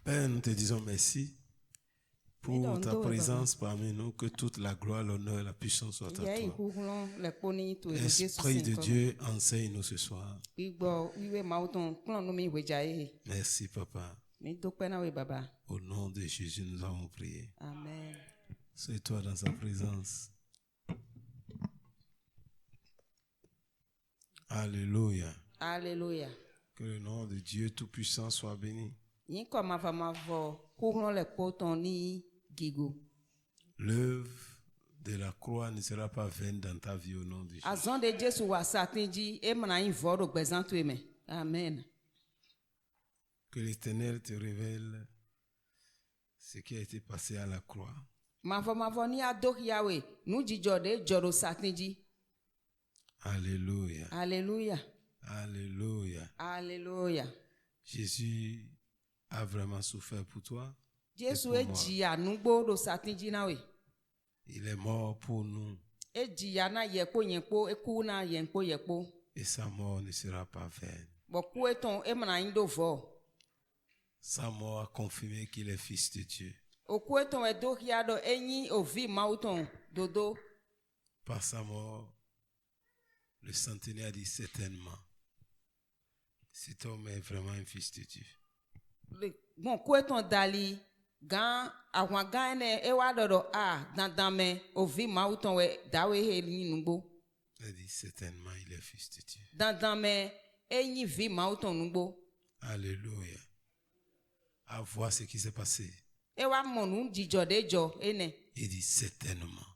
Père, nous te disons merci pour ta présence parmi nous, que toute la gloire, l'honneur et la puissance soient à toi. Esprit de Dieu, enseigne-nous ce soir. Merci, Papa. Au nom de Jésus, nous avons prié. Amen. C'est toi dans sa présence. Alléluia. Alléluia. Que le nom de Dieu Tout-Puissant soit béni. L'œuvre de la croix ne sera pas vaine dans ta vie au nom de Jésus. Amen. Que l'Éternel te révèle ce qui a été passé à la croix. Alléluia. Alléluia. Alléluia. Alléluia. Jésus a vraiment souffert pour toi. Jésus et pour moi. Il est mort pour nous. Et sa mort ne sera pas vaine. Sa mort a confirmé qu'il est fils de Dieu. Par sa mort, le centenaire dit certainement, cet homme est vraiment un fils de Dieu. Il dit certainement il est fils de Dieu. Alléluia. À voir ce qui s'est passé. Il dit certainement.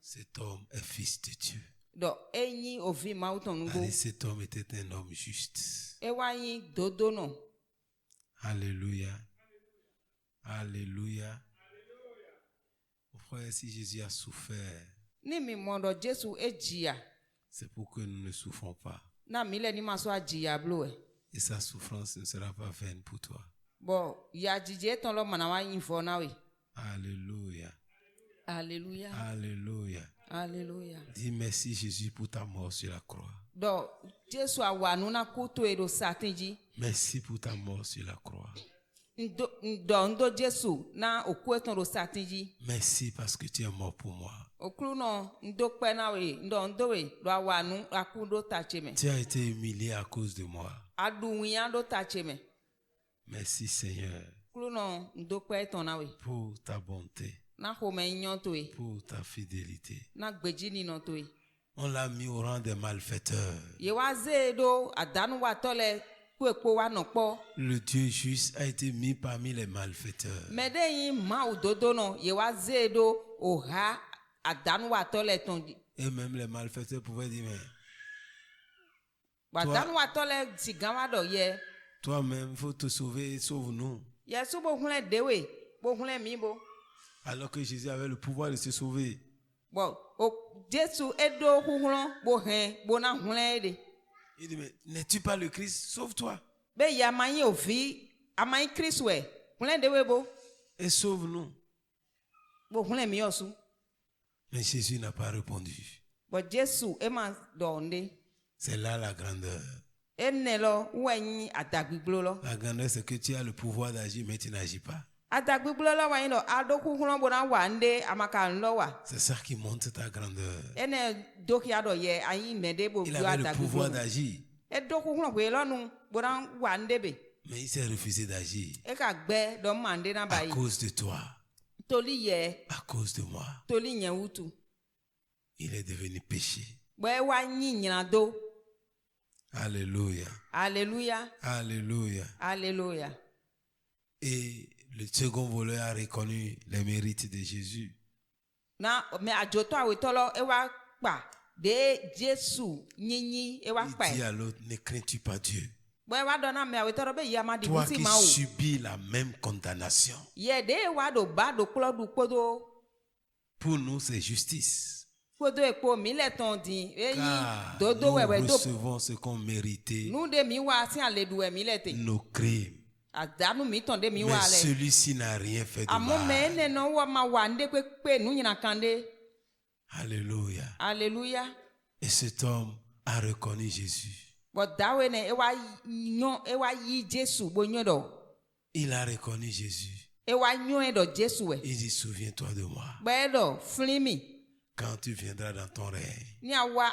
Cet homme est fils de Dieu. Allez, cet homme était un homme juste. Alléluia. Alléluia. Mon frère, si Jésus a souffert, c'est pour que nous ne souffrons pas. Et sa souffrance ne sera pas vaine pour toi. Alléluia. Alléluia. Alléluia. Alléluia. Dis merci Jésus pour ta mort sur la croix. Merci pour ta mort sur la croix. Merci parce que tu es mort pour moi. Tu as été humilié à cause de moi. Merci Seigneur pour ta bonté, pour ta fidélité. On l'a mis au rang des malfaiteurs. Le Dieu juste a été mis parmi les malfaiteurs. Et même les malfaiteurs pouvaient dire, mais toi-même, il faut te sauver, sauve-nous. Alors que Jésus avait le pouvoir de se sauver. Il dit, mais n'es-tu pas le Christ? Sauve-toi. Et sauve-nous. Mais Jésus n'a pas répondu. C'est là la grandeur. La grandeur, c'est que tu as le pouvoir d'agir, mais tu n'agis pas. C'est ça qui montre ta grandeur. Il avait le pouvoir d'agir, mais il s'est refusé d'agir à cause de toi, à cause de moi. Il est devenu péché. Alléluia. Alléluia. Alléluia. Alléluia. Et le second voleur a reconnu les mérites de Jésus. Il dit à l'autre, ne crains-tu pas Dieu? Toi qui subis la même condamnation. Pour nous, c'est justice. Car nous recevons ce qu'on méritait, nos crimes. Mais celui-ci n'a rien fait de mal. Alléluia. Alléluia. Et cet homme a reconnu Jésus. Il a reconnu Jésus. E wa nyoe do Jesu we. Il dit, souviens-toi de moi. Be do flimi. Quand tu viendras dans ton règne. Ni awa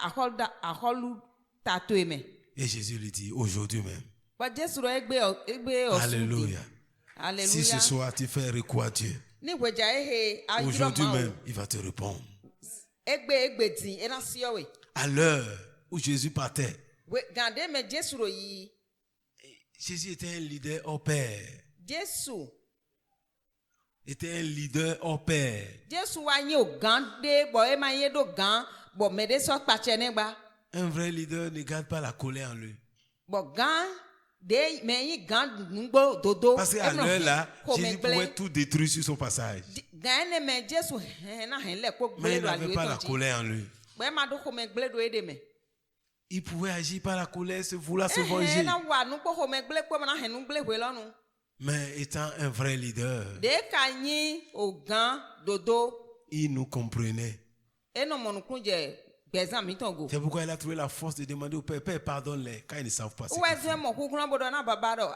aholu tato eme. Et Jésus lui dit, aujourd'hui même. Ba Jesu ro egbe osu. Alléluia. Alléluia. Si ce soir tu fais recours à Dieu, Ni weja ehe ajiro aujourd'hui ma. même, il va te répondre. Egbe din ena sio we. À l'heure où Jésus partait, We gande me Jesu ro yi. Jésus était un leader hors pair. Jesu. Était un leader hors pair. Jesu wa yin o gande bo e ma yin do gan bo me de so pache ne gba. Un vrai leader ne garde pas la colère en lui. Bo gan de me yin gan ngbo dodo. Parce qu'à l'heure là, Jésus pouvait tout détruire sur son passage. Gan ne me Jesu na hen le ko Mais gble il do n'avait ali pas la colère en lui. Bo e ma do ko me gble do e de me. Il pouvait agir par la colère, se vouloir se venger. Na wa nu ko me gble ko na hen nu gble we lonu. Mais étant un vrai leader, De ka yin o gan dodo il nous comprenait. e no mo nu kun je gbezan mi ton go. C'est pourquoi il a trouvé la force de demander au Père, Père, pardonne-les, quand ils ne savent pas ce Ou qu'ils est-ce font. mo ku kun bodo na baba do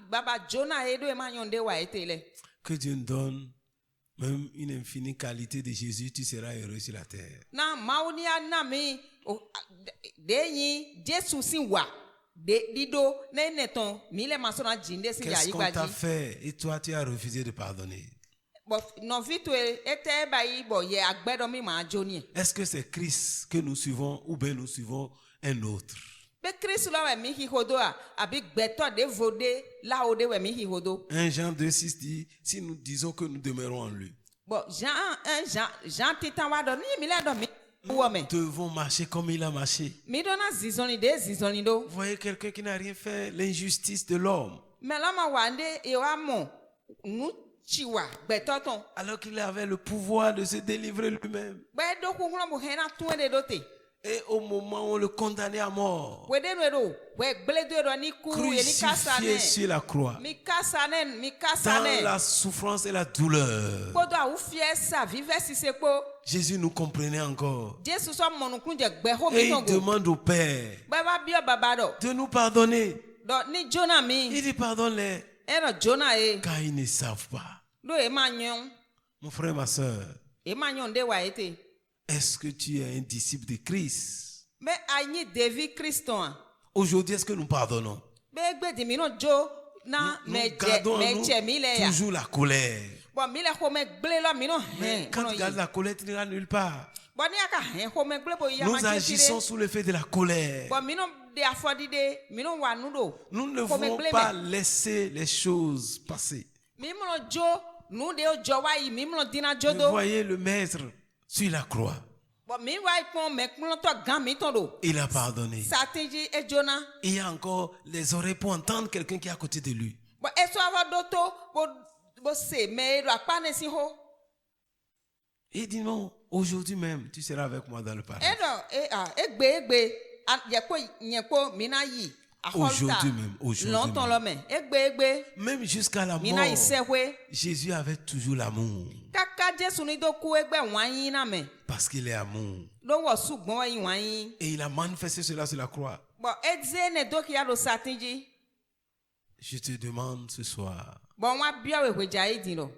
baba Jonah e do e ma yon de wa etele. Que Dieu nous donne même une infinie qualité de Jésus, tu seras heureux sur la terre. Na mauni na mi de yin Jesu sin wa de dido ne neton mi le ma so na jinde sin ya Qu'est-ce qu'on t'a yigbaji. fait et toi tu as refusé de pardonner? Bo no vitu ete ba yi bo ye agbedo mi ma joni. Est-ce que c'est Christ que nous suivons ou bien nous suivons un autre? Be Christ lo we mi hi hodo abi gbeto de vode la ode we mi hi hodo. 1 Jean 2,6 dit, si nous disons que nous demeurons en lui, Bon, Jean titan wa do ni mi le do mi wo me. nous devons marcher comme il a marché. Mi do na zizoni do. Vous voyez quelqu'un qui n'a rien fait, l'injustice de l'homme, Me la ma wa nde e wa mo nu chiwa gbeto ton. alors qu'il avait le pouvoir de se délivrer lui-même. Be do ku hlo bo hena tun de do te. Et au moment où on le condamnait à mort, We de no do, we gle do ni ku ye ni kasa crucifié ne. sur la croix, Mi kasa dans ne. la souffrance et la douleur, Kodo a ou fie sa vive si se po. Jésus nous comprenait encore. Jesu so mo nu kun je gbe ho Et mi il ton go. demande au Père Be ba bio baba do. de nous pardonner. Do ni Jonah mi. Il dit pardonne-les, E no Jonah e. car ils ne savent pas. Do e ma nyon. Mon frère, ma soeur, E ma nyon de wa ete. est-ce que tu es un disciple de Christ? Be anyi David Christon. Aujourd'hui, est-ce que nous pardonnons? Be gbe di mi no jo na Nous me gardons en che mi le ya. nous toujours la colère. Bon mi le ko me gble lo mi no Mais hen. quand tu gardes la colère, tu n'iras nulle part. Bon ni aka hen ko me gble bo ya ma Nous agissons sous l'effet de la colère. Bon mi no de afodi de mi no wa nu do. Nous ne Ko me voulons gble pas me. laisser les choses passer. Mi mo no jo nu de o jo wa yi mi mo no dina jo Vous do. voyez le maître sur la croix. Bon mi wa ipon me kun to gan mi ton do. Il a pardonné. Satinji e Jonah. Il y a encore les oreilles pour entendre quelqu'un qui est à côté de lui. Bon e so ava do to bo se me do apa ne si ho. Il dit non, aujourd'hui même, tu seras avec moi dans le paradis. E do egbe ye ko yen ko mi na yi. Aujourd'hui même, aujourd'hui Longtemps même. l'homme. Egbe. Même jusqu'à la Mi na mort, isehwe. Jésus avait toujours l'amour. Kaka Jesu ni do ku egbe wan yin na me. Parce qu'il est amour. Do wo sugbon yin wan yin. Et il a manifesté cela sur la croix. Bon edze ne do ki ya do satinji. Je te demande ce soir, Bon wa bia we hweja idin lo.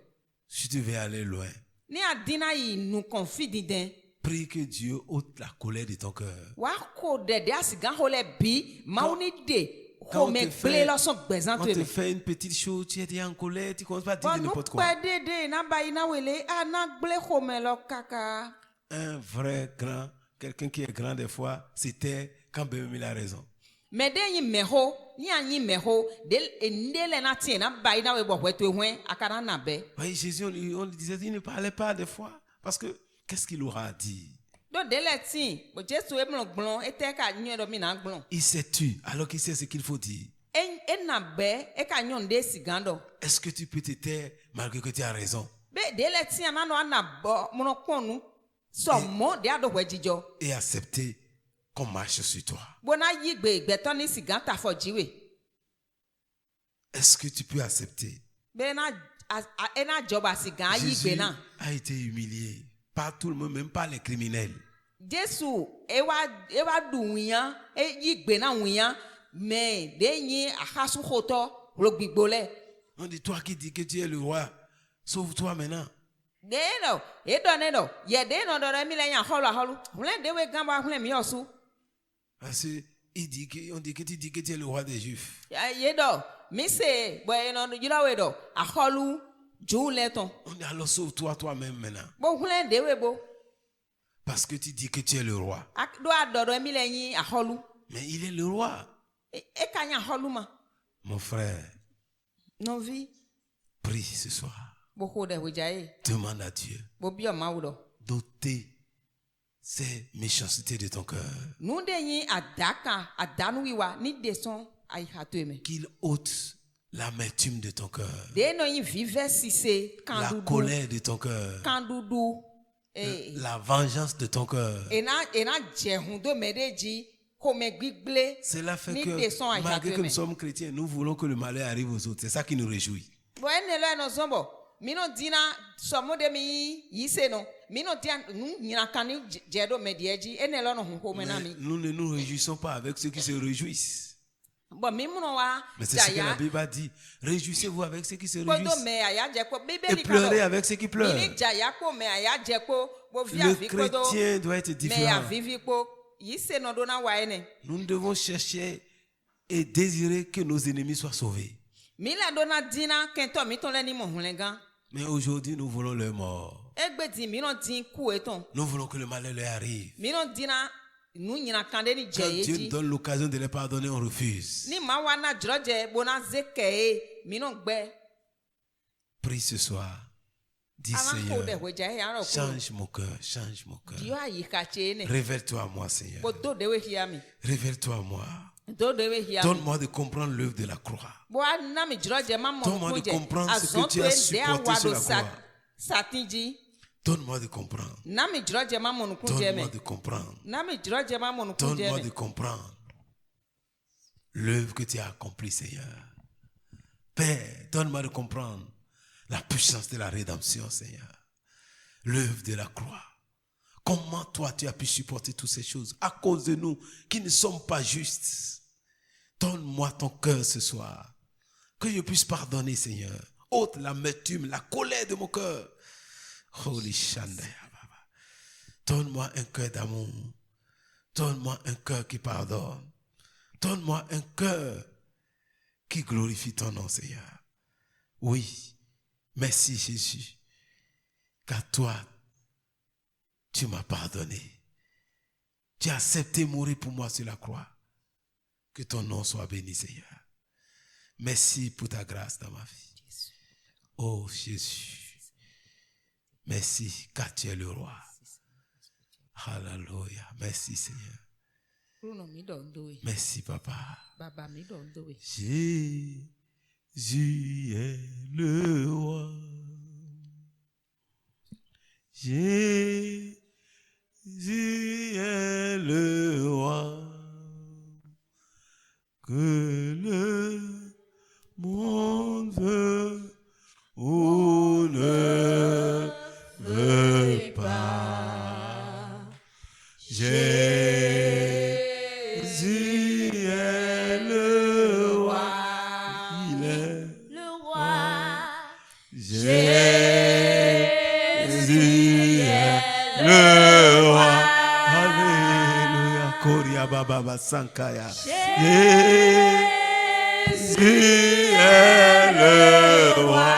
si tu veux aller loin, Ni adina yi nu confidi den. prie que Dieu ôte la colère de ton cœur. Wa ko de asigan ho le bi mauni de. Quand Ko me gble lo son gbezan on to te me. fait une petite chose, tu es déjà en colère, tu commences pas à dire Bon de nu n'importe quoi. pe de na ba ina wele na gble ho me lo kaka. Un vrai grand, quelqu'un qui est grand des fois, c'était quand Bémi il a raison. Me de yin me ho, ni anyi me ho, de ndele na tie na ba ina we bo hweto ehwen akara na be. Oui, Jésus, on lui disait, il ne parlait pas des fois. Parce que, qu'est-ce qu'il aura dit? Do dele tin, bo Jesu e mlon gbon, e te ka nyon do mi na gbon. Il s'est tu, alors qu'il sait ce qu'il faut dire. E na be, e ka nyon de sigando. Est-ce que tu peux te taire malgré que tu as raison? Be dele tin na no na bo, mono kwonu. So mo de ado hwejijo. Et accepter qu'on marche sur toi. Bo na yi gbeton ni siganta fo jiwe. Est-ce que tu peux accepter? Be na e na joba sigan yi Jésus gbe na. a été humilié. Pas tout le monde, même pas les criminels. Jesu e wa du wiyan, e yi gbe na wiyan, me de yin ahasu hoto lo gbigbo le. On dit, toi qui dis que tu es le roi, sauve-toi maintenant. Deno, edoneno, yedeno dore milenya holu. Hulen dewe gamba hulen miosu. Parce qu'on dit que tu dis que tu es le roi des Juifs. Yedo, mise, bueno, yurawedo, a holu, juleton. On dit, alors sauve-toi toi-même maintenant. Bo hulen dewe bo. Parce que tu dis que tu es le roi. Ak do adoro milenyi a holu. Mais il est le roi. E kanya holuma. Mon frère, Non vi, prie ce soir. bo hode hujaye. Demande à Dieu Bo bio maudo. d'ôter ces méchancetés de ton cœur. Nunde yi adaka, adanuiwa, ni deson ay hatueme. Qu'il ôte l'amertume de ton cœur. Deno yi vive sise, La kandudu. colère de ton cœur. Kandudu. La vengeance de ton cœur. Ena jehundo medeji, kome gbigle. Cela fait Ni que descend à malgré que Jacques nous sommes chrétiens, nous voulons que le malheur arrive aux autres. C'est ça qui nous réjouit. Bueno no zombo. Mino dina somo de mi yise no. Mino dia nina kani jedo medieji enelo no ho Mais mena mi. nous ne nous réjouissons pas avec ceux qui se réjouissent. Bo mi muno wa Mais c'est ce que la Bible a dit. Réjouissez-vous avec ceux qui se Kodo réjouissent. me aya je ko Et bibeli pleurez avec ceux qui pleurent. Mini jaya ko me aya je ko bo via Le vi kodo. chrétien doit être Me ya différent. vivi ko yise no do na wa ene. Nous devons chercher et désirer que nos ennemis soient sauvés. Mila do na dina kento mi ton le ni mo hunlengan. Mais aujourd'hui, nous voulons leur mort. Egbe di mino din ku eton. Nous voulons que le malheur leur arrive. Mino dina nu nyina kande ni Quand Dieu nous jeyeji. donne l'occasion de les pardonner, on refuse. Ni ma wana droje bona zeke mino gbe. Prie ce soir. Dis Avant ko de Seigneur, hoja he aro ko. change mon cœur, change mon cœur. Dio ayi ka chene. Révèle-toi à moi, Seigneur. Bo do dewe hiami. Révèle-toi à moi. Do dewe hiami. Donne-moi de comprendre l'œuvre de la croix. Bo na mi droje ma mo Donne-moi de kunje. comprendre ce que tu as supporté sur la croix. Satinji. Donne-moi de comprendre. Na mi droje ma mo kunje me. Donne-moi de comprendre. Na mi droje ma mo kunje Donne-moi me. de comprendre l'œuvre que tu as accomplie, Seigneur. Père, donne-moi de comprendre la puissance de la rédemption, Seigneur. L'œuvre de la croix. Comment toi tu as pu supporter toutes ces choses à cause de nous qui ne sommes pas justes. Donne-moi ton cœur ce soir. Que je puisse pardonner, Seigneur. Ôte l'amertume, la colère de mon cœur. Holy Shandaya Baba. Donne-moi un cœur d'amour. Donne-moi un cœur qui pardonne. Donne-moi un cœur qui glorifie ton nom, Seigneur. Oui, merci Jésus. Car toi, tu m'as pardonné. Tu as accepté mourir pour moi sur la croix. Que ton nom soit béni, Seigneur. Merci pour ta grâce dans ma vie. Oh Jésus. Merci car tu es le roi. Alléluia. Merci Seigneur. Bruno mi do ndowe. Merci Papa. Baba mi do ndowe. Jésus est le roi. Jésus est le roi. Que le monde veut ou ne veut pas. Jésus est le roi. Il est Le roi, Jésus est le roi. Alléluia. Koria Baba Sankaya. Jésus est le roi.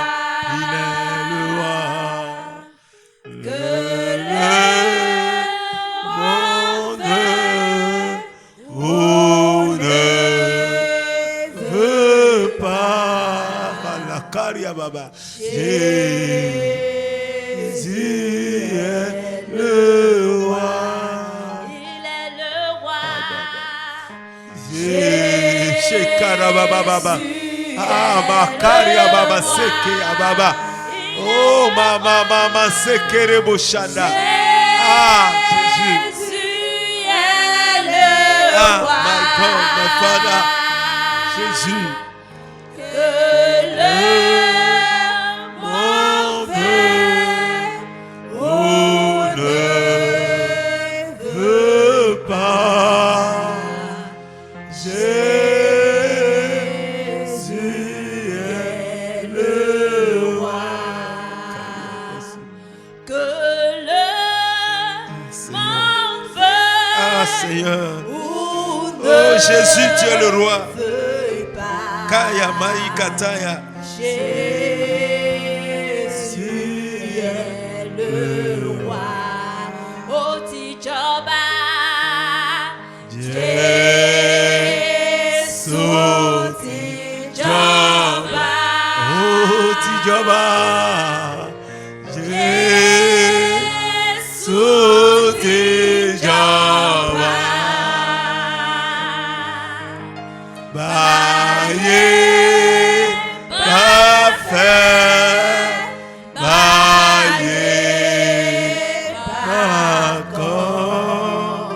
Il est le roi. Que le monde ou ne veut pas. La Karia Baba. Jésus est le roi. il est le roi. Shekara Baba Baba. Ah, Makaria Baba Seke Baba. Oh, Mama Sekere Boshanda. Ah, Jésus. Jésus est le Ah, roi. my God, my Father. Jésus. Que le monde On ne veut pas. Jésus est le Kaya Maikataya. Jésus est le roi. Ó ti jọba. Jésù ti jọba. Oh, Tijoba. Jésus Tijoba. Baye, parfait. Baye, d'accord.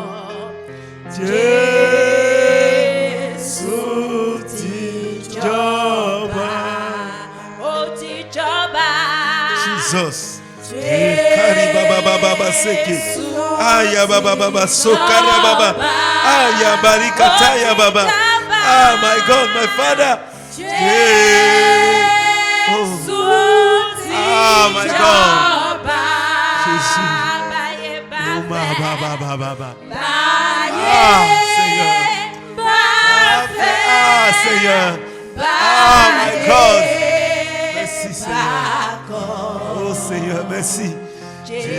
Jésus Tijoba. Ó ti jọba. Jesus. Kari baba baba seke. Aya baba baba sokara baba. Aya barikataya baba. Ah, my God, my Father. Jésù ti Ah, my God. jọba. Jésus. Báyé bá Oma fẹ́. baba baba baba. Báyé Ah, Seigneur. bá fẹ́. Ah, Seigneur. Ah, my God. Merci, Seigneur. Oh, Seigneur, merci. Jésus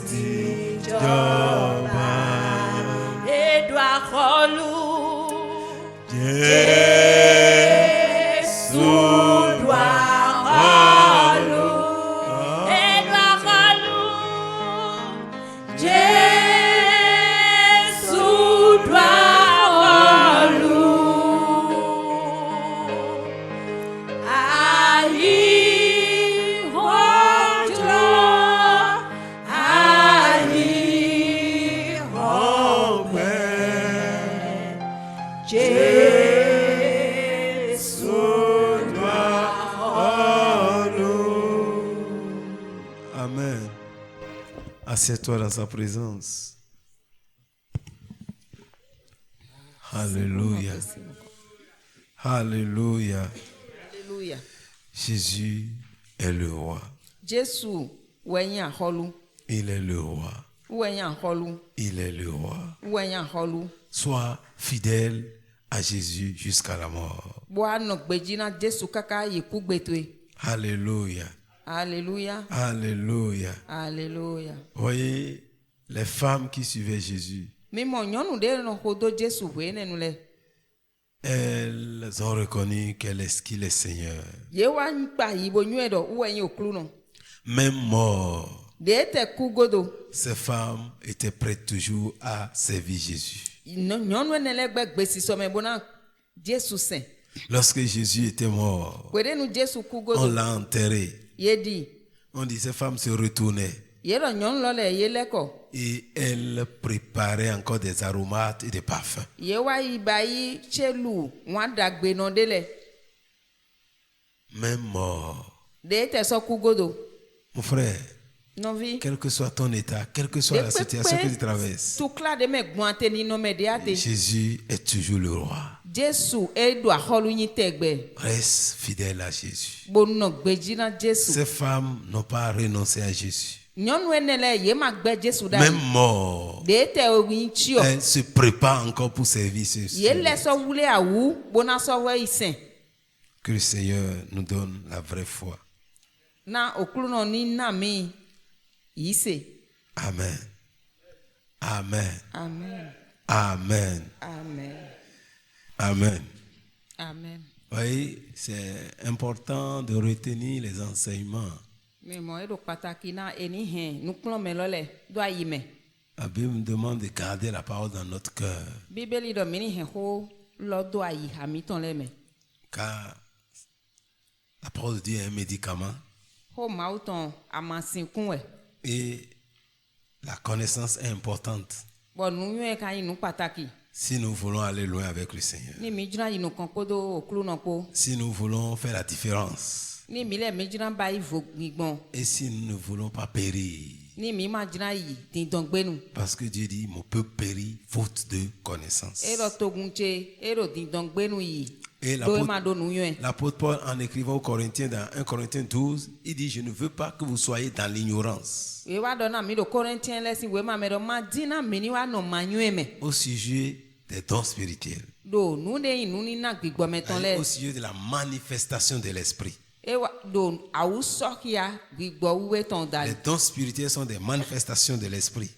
Tijoba. Edouard Rolou. Jésus Edouard Rolou. Edouard Rolou. Jésus doit Rolou. Ali Rodro. Ali Amen. Assieds-toi dans sa présence. Alléluia. Alléluia. Alléluia. Jésus est le roi. Jésus, wenya holu, Il est le roi. wenya holu, Il est le roi. wenya holu. Sois fidèle à Jésus jusqu'à la mort. Boa no gbejina Jésus kaka yiku gbetwe. Alléluia. Alléluia. Alléluia. Alléluia. Voyez les femmes qui suivaient Jésus. Mimo nyonu de no hodo Jésus wene nule. Elles ont reconnu qu'il est Seigneur. Ye wa npa yibo nyuedo uwenye okluno. Même mort, De te kugodo. ces femmes étaient prêtes toujours à servir Jésus. Nyonu enele gbesi some bona Jésus saint. Lorsque Jésus était mort, Kwede nu Jésus on kugodo. l'a enterré. Yedi. On dit ces femmes se retournaient Yero nyonu lole yeleko. et elles préparaient encore des aromates et des parfums. Ye wa ibayi chelu wanda gbe no dele. Même mort. De te so kugodo. Mon frère, Novi. quel que soit ton état, quelle que soit la situation que tu traverses, Tukla de me guante ni no me de ate. Jésus est toujours le roi. Jésus edo aholu yin tegbe. Reste fidèle à Jésus. Bonno gbejina Jésus. Ces femmes n'ont pas renoncé à Jésus. Nyɔnu enele ye ma gbe Jésus da. Même mort, De te owin tio. elles se préparent encore pour servir ce Ye le so wule awu bona so we isen. Que le Seigneur nous donne la vraie foi. Na oklu no ni na mi yise. Amen. Amen. Amen. Amen. Amen. Amen. Amen. Oui, c'est important de retenir les enseignements. Me mo edo pataki na eni hen nuklo me lole do ayime. La Bible nous demande de garder la parole dans notre cœur. Bibeli do mini hen ho lo do ayi hamiton le me. Car la parole de Dieu est un médicament Ho mauton amasin kunwe. et la connaissance est importante Bon nu yue ka inu pataki. si nous voulons aller loin avec le Seigneur. Ni mi jina inu kan kodo oklu no po. Si nous voulons faire la différence Ni mi le mi jina ba ivo gbigbon. et si nous ne voulons pas périr. Ni mi ma jina yi dindon gbenu. Parce que Dieu dit, mon peuple périt faute de connaissance. Ero togunche, ero dindon gbenu yi. Et Do ma do nu yue. l'apôtre Paul, en écrivant aux Corinthiens, dans 1 Corinthiens 12, il dit, je ne veux pas que vous soyez dans l'ignorance We wa do na mi do Corinthiens lesson we ma me do ma dina mi ni wa no ma yue me. au sujet des dons spirituels. do nu de nu ni na gbigbo meton Aller le au sujet de la manifestation de l'esprit. e wa do awu sokia gbigbo uwe ton Les dali dons spirituels sont des manifestations de l'esprit.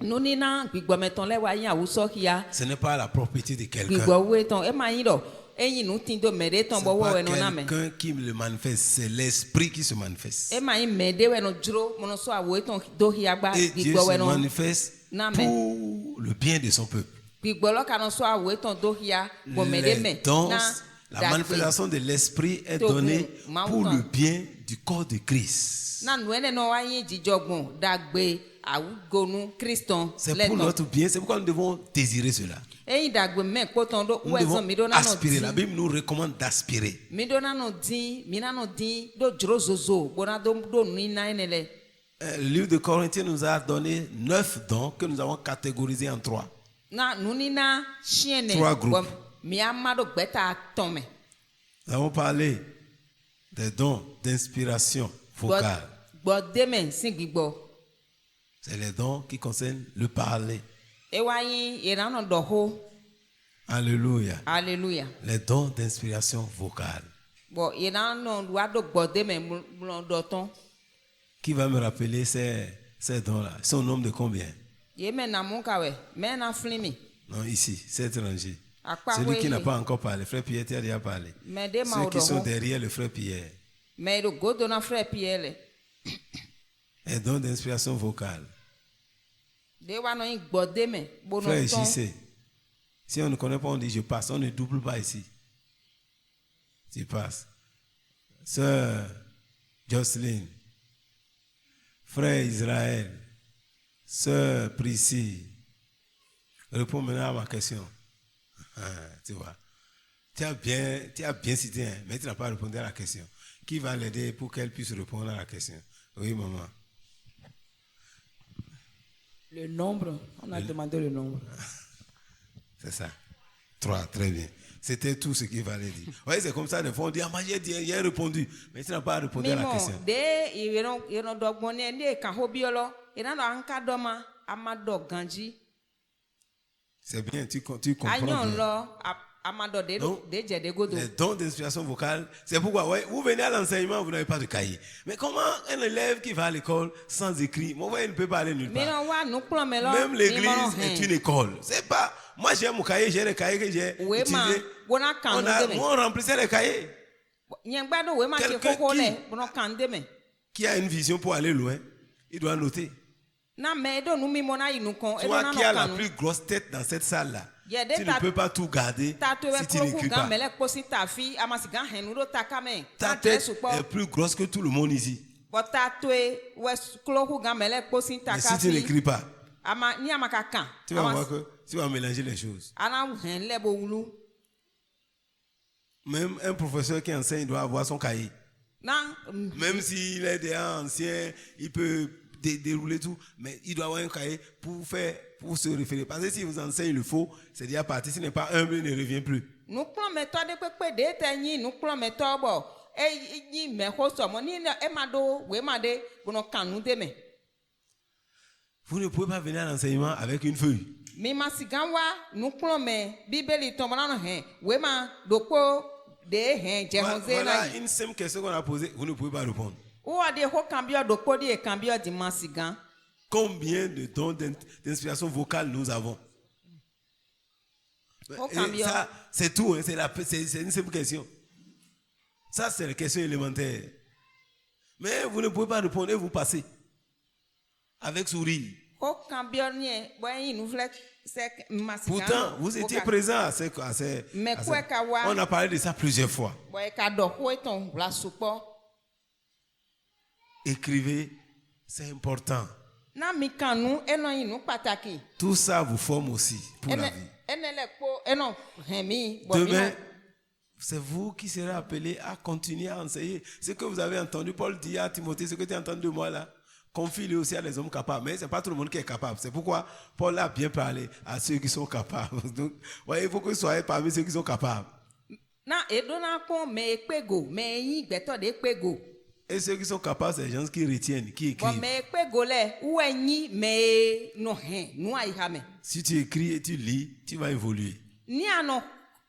nu ni na gbigbo meton le wa yin awu sokia Ce n'est pas la propriété de quelqu'un. gbigbo uwe ton e ma yin do eyin nu tin do mede ton C'est bo wo pas we no na me quelqu'un qui le manifeste, c'est l'esprit qui se manifeste. e ma yin mede we no juro mo no so awu ton do hia gba Et Dieu gbigbo we se no manifeste na me pour le bien de son peuple. gbigbo lo ka no so awu ton do hia bo mede me Les dons, na la manifestation de l'esprit est donnée pour le bien du corps de Christ. na nu ene no wa yin jijogbon dagbe awu gonu Christon C'est le pour ton notre bien, c'est pourquoi nous devons désirer cela. eyin dagbe me poton do Nous we devons zon mi do na no aspirer. La din Bible nous recommande d'aspirer. mi do na no din mi na no din do juro zozo bona do ni na ene le Le livre de Corinthiens nous a donné 9 dons que nous avons catégorisés en 3. na nu ni na shiene Trois groupes. mi ama do gbeta ton me Nous avons parlé des dons d'inspiration vocale. gbode me sin gbigbo C'est les dons qui concernent le parler. e wa yin ira no do ho Alléluia. hallelujah Les dons d'inspiration vocale. bo ira no wa do gbode me mo do ton Qui va me rappeler ces dons-là? Ils sont au nombre de combien? ye me na mun ka we me na flimi Non, ici, c'est étranger. Akpa Celui qui n'a weye. pas encore parlé. Frère Pierre, tu as déjà parlé. me de ma Ceux o qui do sont ho derrière le frère Pierre. me do godo na frère Pierre Les dons d'inspiration vocale. de wa no yin gbode me bo no Frère ton JC, si on ne connaît pas, on dit je passe. On ne double pas ici. Tu passes. Sœur Jocelyne, frère Israël, sœur Priscille, réponds maintenant à ma question. Tu vois. Tu as bien cité, hein, mais tu n'as pas répondu à la question. Qui va l'aider pour qu'elle puisse répondre à la question? Oui, maman. Le nombre, on a demandé le nombre. C'est ça. 3, très bien. C'était tout ce qu'il fallait dire. Oui, c'est comme ça, des fois, on dit, ah, moi, j'ai répondu. Mais tu n'as pas répondu à la mimo question. de yeno do gbon ne kan ho biolo ina no anka do ma amado ganji C'est bien, tu comprends. anyon bien. lo amado de Non. de je de godo Les dons d'inspiration vocale, c'est pourquoi ouais, vous venez à l'enseignement, vous n'avez pas de cahier. Mais comment un élève qui va à l'école sans écrit, moi, ouais, il ne peut pas aller nulle mi part. no wa nu plan me lo Même l'église est une école. C'est pas. Moi, j'ai mon cahier, j'ai les cahiers que j'ai we ma utilisés. bona kan de me On remplissait les cahiers. nyen gba do we ma che Quelqu'un koko qui- le bona kan de me Qui a une vision pour aller loin, il doit noter. na me do nu mi mo na inu kon e do Toi na qui no as la kan plus grosse tête dans cette salle-là, Yeah, they tu ne ta- peux pas tout garder ta to we si tu kro ku n'écris gan pas. mele posi ta fi amasi gan henu do ta kame Ta ta tête supo est plus grosse que tout le monde ici. bota to we kro ku gan mele posi ta Mais ka si tu fi n'écris pas, ama ni amaka kan tu vas voir que tu vas mélanger les choses. ana hen lebo wulu Même un professeur qui enseigne doit avoir son cahier. na Même s'il est déjà ancien, il peut dérouler tout, mais il doit avoir un cahier pour se référer. Parce que si vous enseignez le faux, c'est déjà parti. S'il n'est pas humble, il ne revient plus. nu kplɔ me tɔ de kpekpe de te nyi nu kplɔ me tɔ bɔ nyi me xɔ sɔmɔ ni ne ema do we ma de bono kan nu de me Vous ne pouvez pas venir à l'enseignement avec une feuille. mi ma si gan wa nu kplɔ me bíbélì tɔmɔ na no hɛn we ma do kpo de hɛn jɛhɔn ze na Voilà yi une simple question qu'on a posée. Vous ne pouvez pas répondre. wɔ de ko kan biɔ do kpo de kan biɔ di ma si gan Combien de dons d'inspiration vocale nous avons? Et ça, c'est tout. Hein, c'est une simple question. Ça, c'est la question élémentaire. Mais vous ne pouvez pas répondre et vous passez. Avec sourire. ko kan biɔ ni yɛ bɔ yi nu filɛ sɛ ma si gan Pourtant, vous étiez présent à ces. Mais quoi qu'à voir- On a parlé de ça plusieurs fois. bɔ ka dɔ ko etɔn la sukpɔ Écrivez, c'est important. na mi kan nu enɔ yi nu pàtàkì. Tout ça vous forme aussi pour la vie. Enele kpo eno hemi bo mi Demain, na- c'est vous qui serez appelés à continuer à enseigner. Ce que vous avez entendu, Paul dit à Timothée, ce que tu as entendu de moi là, confie-le aussi à les hommes capables. Mais ce n'est pas tout le monde qui est capable. C'est pourquoi Paul a bien parlé à ceux qui sont capables. Donc, voyez, il faut que vous soyez parmi ceux qui sont capables. na edo na kpɔn me ekpego me yin gbɛtɔ de ekpego Et ceux qui sont capables, c'est les gens qui retiennent, qui bɔn écrivent. me ekpego lɛ uwe nyi me no hɛn nu ayi ha me Si tu écris et tu lis, tu vas évoluer. ni anɔ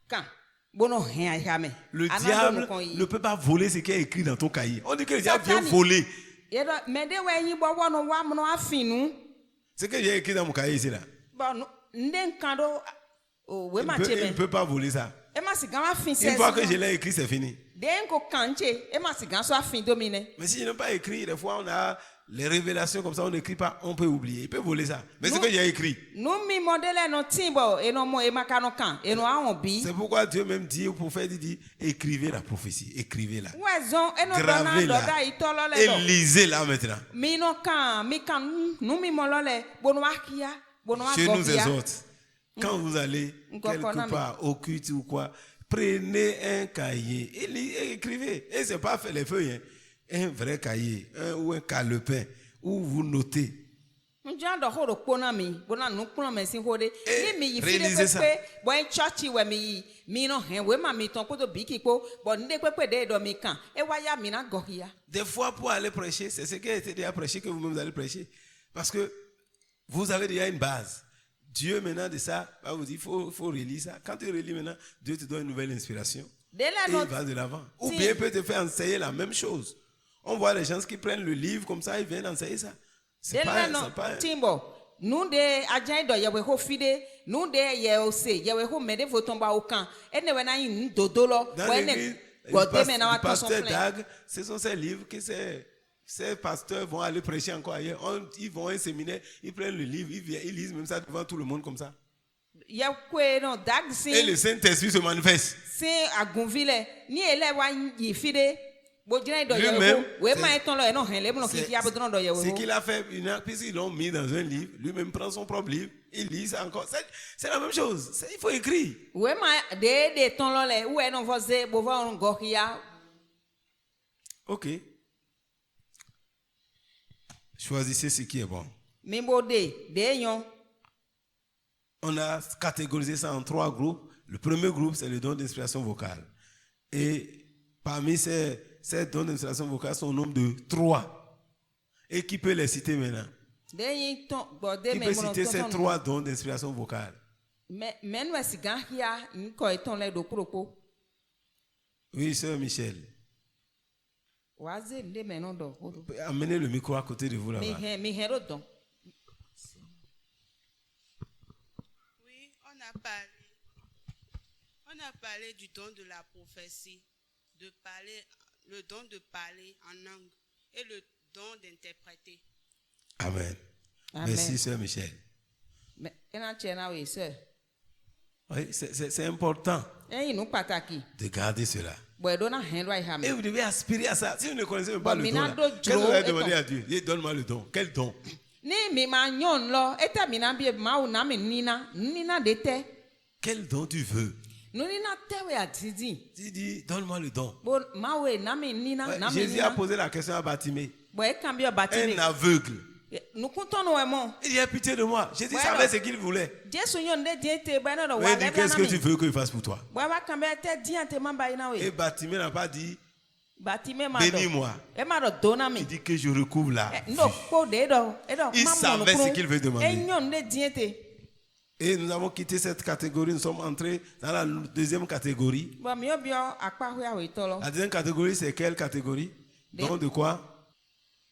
Quand bono hen jamais. Le diable ne peut pas voler ce qui est écrit dans ton cahier. On dit que le diable vient voler. Mais de ouais yi bo wono wa mono afinu. Ce que j'ai écrit dans mon cahier ici là. Bon nden kando o we ma Il chebe. ne peut pas voler ça. E ma si gama fin Une fois que je l'ai écrit, c'est fini. Den ko kanche e ma si gan so afin domine. Mais si je n'ai pas écrit, des fois on a les révélations comme ça, on n'écrit pas, on peut oublier. Il peut voler ça. Mais ce que j'ai écrit. Nous mi modèle no timbo et no mo e makano kan et no a on bi. C'est pourquoi Dieu même dit au prophète, il dit, écrivez la prophétie, écrivez-la. Wazon e no dona Gravez-la. doda itolo le Et do. lisez-la maintenant. Mi no kan nous mi molole bono akia bono Chez nous agokia. les autres, quand vous allez quelque part au culte ou quoi, prenez un cahier et écrivez. Et c'est pas fait les feuilles, hein. Un vrai cahier, ou un calepin, où vous notez. Njan do ho do kpona mi bona nu kpona me sin hode ni mi yi fi de réalisez ça. pepe boy church we mi no hen we ma mi ton ko do biki po bon nde pepe de do mi kan e wa ya mi na gohia. Des fois, pour aller prêcher, c'est ce qui a été déjà prêché que vous-même allez prêcher. Parce que vous avez déjà une base. Dieu, maintenant, de ça, va vous dire, il faut relire ça. Quand tu relis maintenant, Dieu te donne une nouvelle inspiration. Et il va de l'avant. Ou bien il peut te faire enseigner la même chose. On voit les gens qui prennent le livre comme ça, ils viennent enseigner ça. C'est pas Timbo. Nous de ajan do yewe ho fide, nous de ye o se, yewe ho mede votomba o kan. Ene we na yin dodolo, dans we l'église, ne godé me na wa le ton son pasteur plein. Dag, ce sont ces livres que ces pasteurs vont aller prêcher encore ailleurs. Ils vont à un séminaire, ils prennent le livre, ils lisent même ça devant tout le monde comme ça. Ya kwe no dag Et le sin Saint-Esprit se manifeste. sin agunvile ni ele wa yi fide. Bo jina do yewe Lui-même, ho, we ma eton lo e no hen le mo ki fi abodron do yewe Ce ho. qu'il a fait, puisqu'ils l'ont mis dans un livre, lui-même prend son propre livre, il lit ça encore. C'est la même chose. Il faut écrire. We ma de ton lo le, we no voze bo va on gohia. Ok. Choisissez ce qui est bon. Mi bo de yon. On a catégorisé ça en 3 groupes. Le premier groupe, c'est le don d'inspiration vocale. Et parmi ces dons d'inspiration vocale sont au nombre de 3. Et qui peut les citer maintenant? De yin ton bode Qui me peut mo citer ton ces ton. 3 dons d'inspiration vocale? Men we si gan hia nko eton le do propo. Oui, sœur Michel. Waze nde men no do hodo. Amenez le micro à côté de vous là-bas. Mi hen ro don. Oui, on a parlé du don de la prophétie, le don de parler en langue et le don d'interpréter. Amen. Amen. Merci, sœur Michel. Mais ena chena we se. Oui, c'est important Eyin nu pataki. de garder cela. Bo do na hen right ha Et me. vous devez aspirer à ça. Si vous ne connaissez même pas Bon, le don, là, Minado qu'est-ce que vous Joe allez et demander ton. à Dieu? Dieu, donne-moi le don. Quel don? Ni mi ma nyon lo, eta mi na bi ma o na me nina de te. Quel don tu veux? Nu nina te we atidi. Tu dis, donne-moi le don. Bo ma we na me nina Ouais, na me Jésus a nina. posé la question à Bartimée, Bo e kan bi o un batime. aveugle. Nu kunton no e mo. Il dit, aie pitié de moi. Jésus Ouais, savait non. ce qu'il voulait. Jesu yon de die te ba na do Mais wa il dit, le qu'est-ce que tu veux que je fasse pour toi? Bo wa kan be te die te man ba ina Et we. Bartimée n'a pas dit, Batime ma do. bénis-moi. E ma do do na mi. Il dit que je recouvre la vue. No ko de do. Il savait ce qu'il veut demander. E yon de die te. Et nous avons quitté cette catégorie, nous sommes entrés dans la deuxième catégorie. Bo mi obi akpa hu awe to lo. La deuxième catégorie, c'est quelle catégorie? Des- Don de quoi?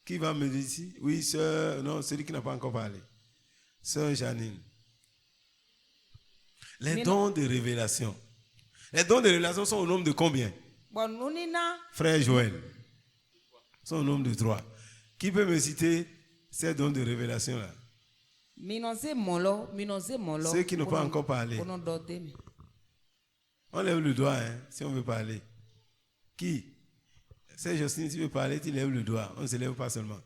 Qui va me dire ici? Oui, sœur, non, celui qui n'a pas encore parlé. Sœur Janine. Les dons de révélation. Les dons de révélation sont au nombre de combien? Bo nu nina Frère Joël. Sont au nombre de 3. Qui peut me citer ces dons de révélation là? minoze molo. Ceux qui n'ont pas encore parlé. Bono do de mi. On lève le doigt, hein, si on veut parler. Qui? C'est Jocelyne, si tu veux parler, tu lèves le doigt. On ne se lève pas seulement.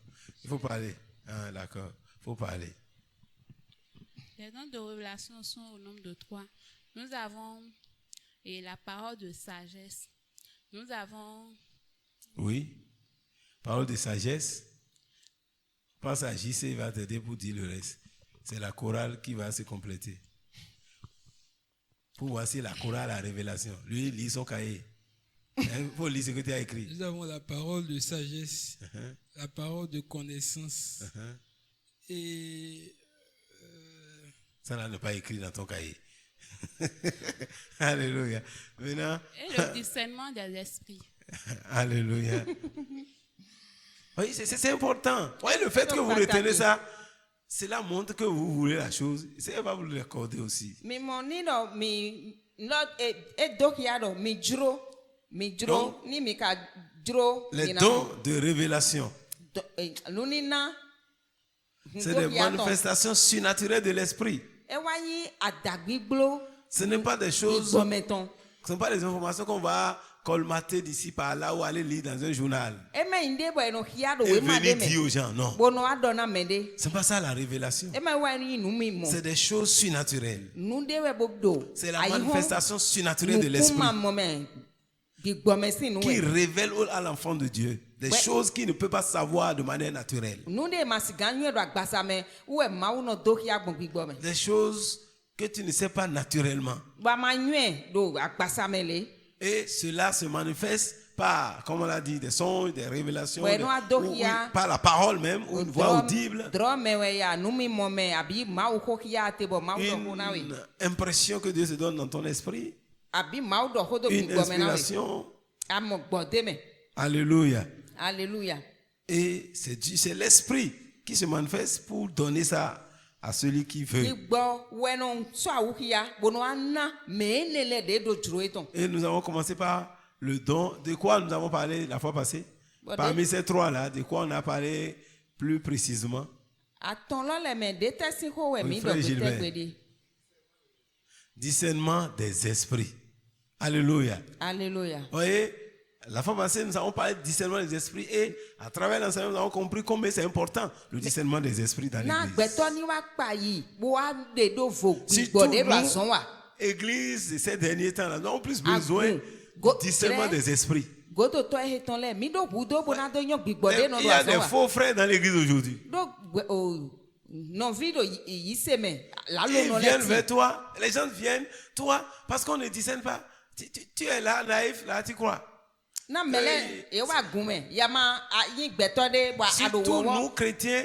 Il faut parler. Ah, d'accord. Il faut parler. Les dons de révélation sont au nombre de 3. Nous avons la parole de sagesse. Nous avons Oui. Parole de sagesse. Pense à JC, il va t'aider pour dire le reste. C'est la chorale qui va se compléter. Pour voir si la chorale a révélation. Lui, il lit son cahier. Il faut lire ce que tu as écrit. Nous avons la parole de sagesse, la parole de connaissance et Ça là n'est pas écrit dans ton cahier. Alléluia. Maintenant, Et le discernement des esprits. alléluia. Oui, c'est important. Oui, le fait que vous Partager. retenez ça, cela montre que vous voulez la chose. C'est va vous l'accorder aussi. mi mo ni no mi no e dokia do mi juro Donc, ni mi ka juro Les ina dons de révélation, lunina c'est des manifestations surnaturelles de l'esprit. e wa yi adagbiglo Ce n'est pas des choses, igbometon ce ne sont pas des informations qu'on va colmater d'ici par là ou aller lire dans un journal e me inde bo eno hia do et we ma de venir dire me aux gens. Non, bono adona mede c'est pas ça la révélation. e me wa ni nu mi mo C'est des choses surnaturelles. nu de we bobdo C'est la manifestation surnaturelle de l'esprit kuma moment gigbomesi nu qui we révèle à l'enfant de Dieu des Ouais. choses qu'il ne peut pas savoir de manière naturelle. nu de masiganyu do agbasame we ma wo no dokia gbon gigbome Des choses que tu ne sais pas naturellement. ba ma nyue do agbasame le Et cela se manifeste par, comme on l'a dit, des sons, des révélations, Ouais, nous, à ou par la parole même, ou une voix audible, drome we ya nu mi mo me abi ma wo hokia te bo ma wo do na we une impression que Dieu se donne dans ton esprit, abi ma wo do hodo une gigbome na we inspiration. amo gbode me Alléluia. alléluia Et c'est l'esprit qui se manifeste pour donner ça à celui qui veut. igbo we no so awukia bono ana me lele de do juro eton Et nous avons commencé par le don. De quoi nous avons parlé la fois passée? Bon, Parmi ces trois-là, de quoi on a parlé plus précisément? aton lo le me de tesi ho we Oui, mi do frère Gilbert. gbede Discernement des esprits. Alléluia. alléluia Vous voyez, la fois passée, nous avons parlé de discernement des esprits et à travers l'enseignement, nous avons compris combien c'est important le discernement des esprits dans na l'église. gbeto ni wa pa yi bo wa de do vo Surtout gbode do nous, ason wa Église, de ces derniers temps, nous avons plus Ah, besoin bon. du discernement Très- des esprits. godo to e ton le mi do budo bo na do yon gbigbode no Il do y a ason des wa faux frères dans l'église aujourd'hui. do non vido yi se me la lo Ils no viennent le vers ti toi, les gens viennent, toi, parce qu'on ne discerne pas. Tu es là, naïf, là, tu crois. na mele e wa gume yama yi gbeto de bo ado Surtout wo nous, chrétiens,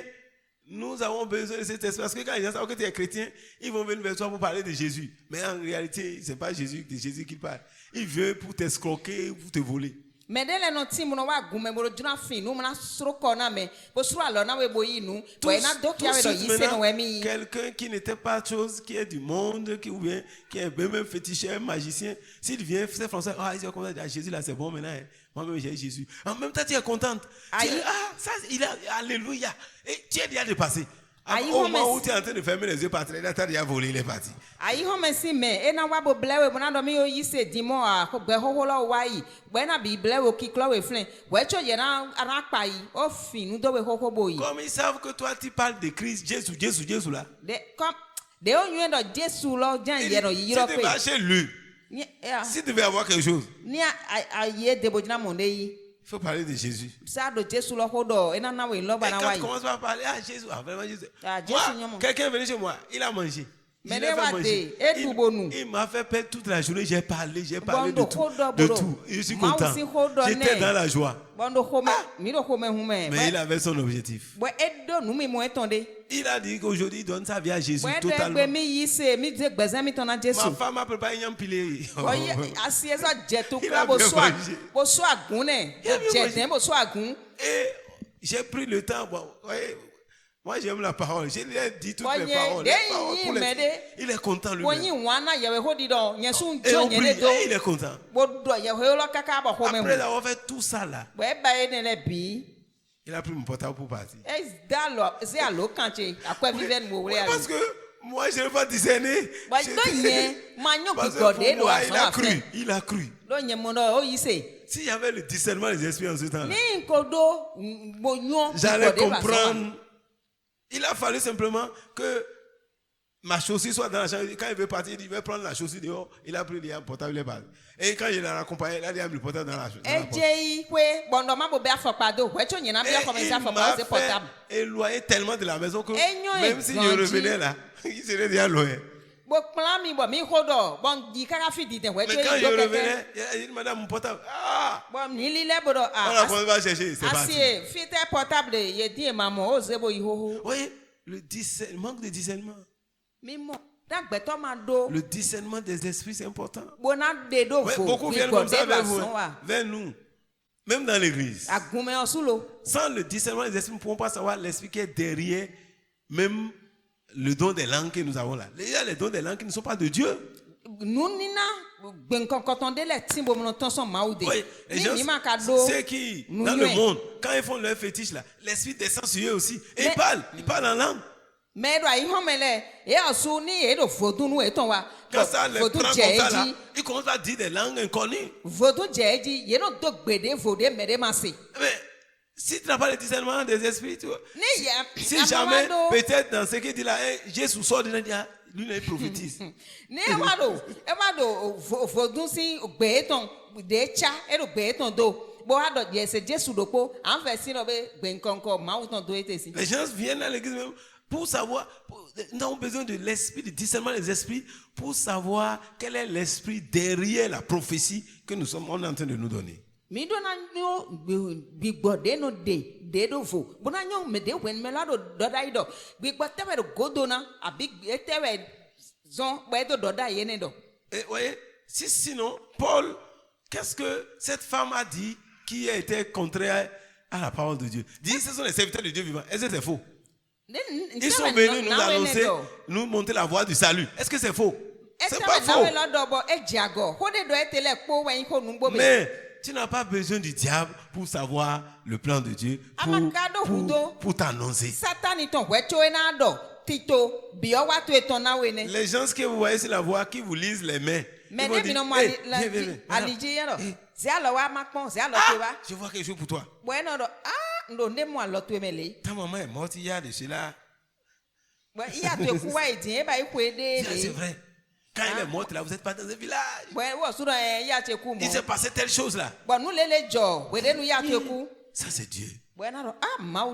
nous avons besoin de cet esprit. Parce que quand les gens savent que tu es chrétien, ils vont venir vers toi pour parler de Jésus. Mais en réalité, ce n'est pas Jésus, de Jésus qu'ils parlent. Ils viennent pour t'escroquer, pour te voler. me de le no ti mo no wa gume bo juna fin no na sro ko na me bo sro alo na we bo yi nu Tout we na do tout kia we do de suite yi se no maintenant, we mi quelqu'un qui n'était pas chose, qui est du monde, qui, ou bien, qui est même féticheur, magicien, s'il vient, c'est français, ah, il dit comme ça, Jésus là, c'est bon maintenant. Hein. Moi-même, j'ai Jésus. En même temps, tu es contente. Tu es, Aïe. ça, il a, alléluia. Et tu es déjà dépassé. Aïe, Au moment mais- où tu es en train de fermer les yeux par terre, là, tu as déjà volé, il est parti. ayi ho me si me e na wa bo blewe bo na do mi yo yi se dimo a ko gbe ho lo wa yi we na bi blewe ki klo we flen we cho ye na ara pa yi o fin nu do we ho bo yi Comme ils savent que toi, tu parles de Christ, Jésus, Jésus, Jésus là. de comme de o yuen do Jesu lo jan Il ye no dit, yi si ro tu pe vas chez lui, si tu veux avoir quelque chose, ni a ye de bo jina mo de yi il faut parler de Jésus. sa do Jesu lo ho do e na na we lo Et ba na quand wa tu yi commences par parler, ah Jésus, ah vraiment Jésus. Ah, Jésus, Moi, non, mon. quelqu'un est venu chez moi, il a mangé. Mais Je l'ai ne fait va manger. te, et tout bon nous. Il m'a fait perdre toute la journée, j'ai parlé de Bondo, tout. hold up, De bro. tout. Et je suis Moi content. aussi, hold on, J'étais né. dans la joie. bon do ho me mi do ho me hu me Mais il avait son objectif. we e do nu mi mo etonde Il a dit qu'aujourd'hui, il donne sa vie à Jésus we de totalement. gbe mi yi se mi de gbezan mi ton na Jesu Ma femme a préparé un empilé. oye asi esa je to Il kura a bo bien so mangé. bo so agun ne Il a bien je mangé. den bo so agun Et j'ai pris le temps. Bon, voyez, moi, j'aime la parole. Je lui ai dit toutes Voyez, les paroles. Les des paroles pour yi les- mede. Il est content wo lui-même. yin wana ye we ho di do yen sun Et jo on yen prie, le do et il est content. bo do ye ho lo kaka bo ho me Après hu avoir fait tout ça là, we ba e ne le bi il a pris mon portable pour partir. e da lo se alo kanche akwa viven mo Oui, wure parce que moi, je n'ai pas discerné. Wa J'étais- do yen ma nyo Parce que gbode pour do moi, aso il a afen cru. Il a cru. do yen mo do o yi se S'il y avait le discernement des esprits en ce temps-là, ni nkodo bo nyo j'allais comprendre. Il a fallu simplement que ma chaussure soit dans la chambre. Quand il veut partir, il dit, il veut prendre la chaussure dehors. Il a pris le portable, il est parti. Et quand je l'ai accompagné, il a dit, le portable dans la poche. eje kwe bondo ma bo be afọpa do we cho nyina Et bi afọpa il se afọpa m'a o se fait portable éloigner tellement de la maison que Enyo même si je grandi. revenais là, il serait déjà loin. bo plan mi bo mi hodo bon di kaka fi di den we Mais cho quand yi je do keke revenais, il a dit, madame, mon portable. Ah! bon ni li le bo do On a a commencé à chercher, c'est parti. asi fi te portable de ye di mamo o ze bo yi ho Vous voyez, le manque de discernement. mi mo D'agbetɔ ma do. Le discernement des esprits, c'est important. Bona de do Ouais, vo. beaucoup viennent comme ça vers vous, wa. vers nous. Même dans l'église. Agume osulo. Sans le discernement des esprits, nous ne pouvons pas savoir l'esprit qui est derrière même le don des langues que nous avons là. Il y a les dons des langues qui ne sont pas de Dieu. Nunina benkonkotonde le timbo monoton son maude. Oui, les gens, Ni ma kado. ceux qui, dans le monde, quand ils font leur fétiche là, l'esprit descend sur eux aussi. Et ils parlent en langue. Mais do ayi homele e osu ni e do fodu nu eton wa. Quand ça les prend comme ça là, ils commencent à dire des langues inconnues. Fodu jeji ye no do gbede fode mere mase. Mais si tu n'as pas le discernement des esprits, tu vois, Ni ya si jamais, peut-être dans ce qu'il dit là, Jésus sort de là, lui il prophétise. Ni e ma do fodu si gbe eton de cha e do gbe eton do. Bo ha do je se Jesu do po an fe si no be gbe nkonko ma uton do ete si. Les gens viennent à l'église même pour savoir, nous avons besoin de l'esprit, du discernement des esprits, pour savoir quel est l'esprit derrière la prophétie que nous sommes en train de nous donner. Mi do na nyo bigbode no de do fo. Bo na nyo me de wen me la do dai do. Bigbote we do godo na abi etewe zon we do dai ene do. Et voyez, sinon, Paul, qu'est-ce que cette femme a dit qui a été contraire à la parole de Dieu? Dit, ce sont les serviteurs de Dieu vivant. Est-ce que c'est faux? Ils sont venus nous annoncer, nous montrer la voie du salut. Est-ce que c'est faux? C'est pas faux. Mais tu n'as pas besoin du diable pour savoir le plan de Dieu, pour t'annoncer. Les gens que vous voyez sur la voie, qui vous lisent les mains, ils vont dire, hey, viens. Je vois quelque chose pour toi. Ta maman est morte il y a de cela. C'est vrai. Quand elle est morte là, vous n'êtes pas dans un village. Il s'est passé telle chose là. Ça c'est Dieu.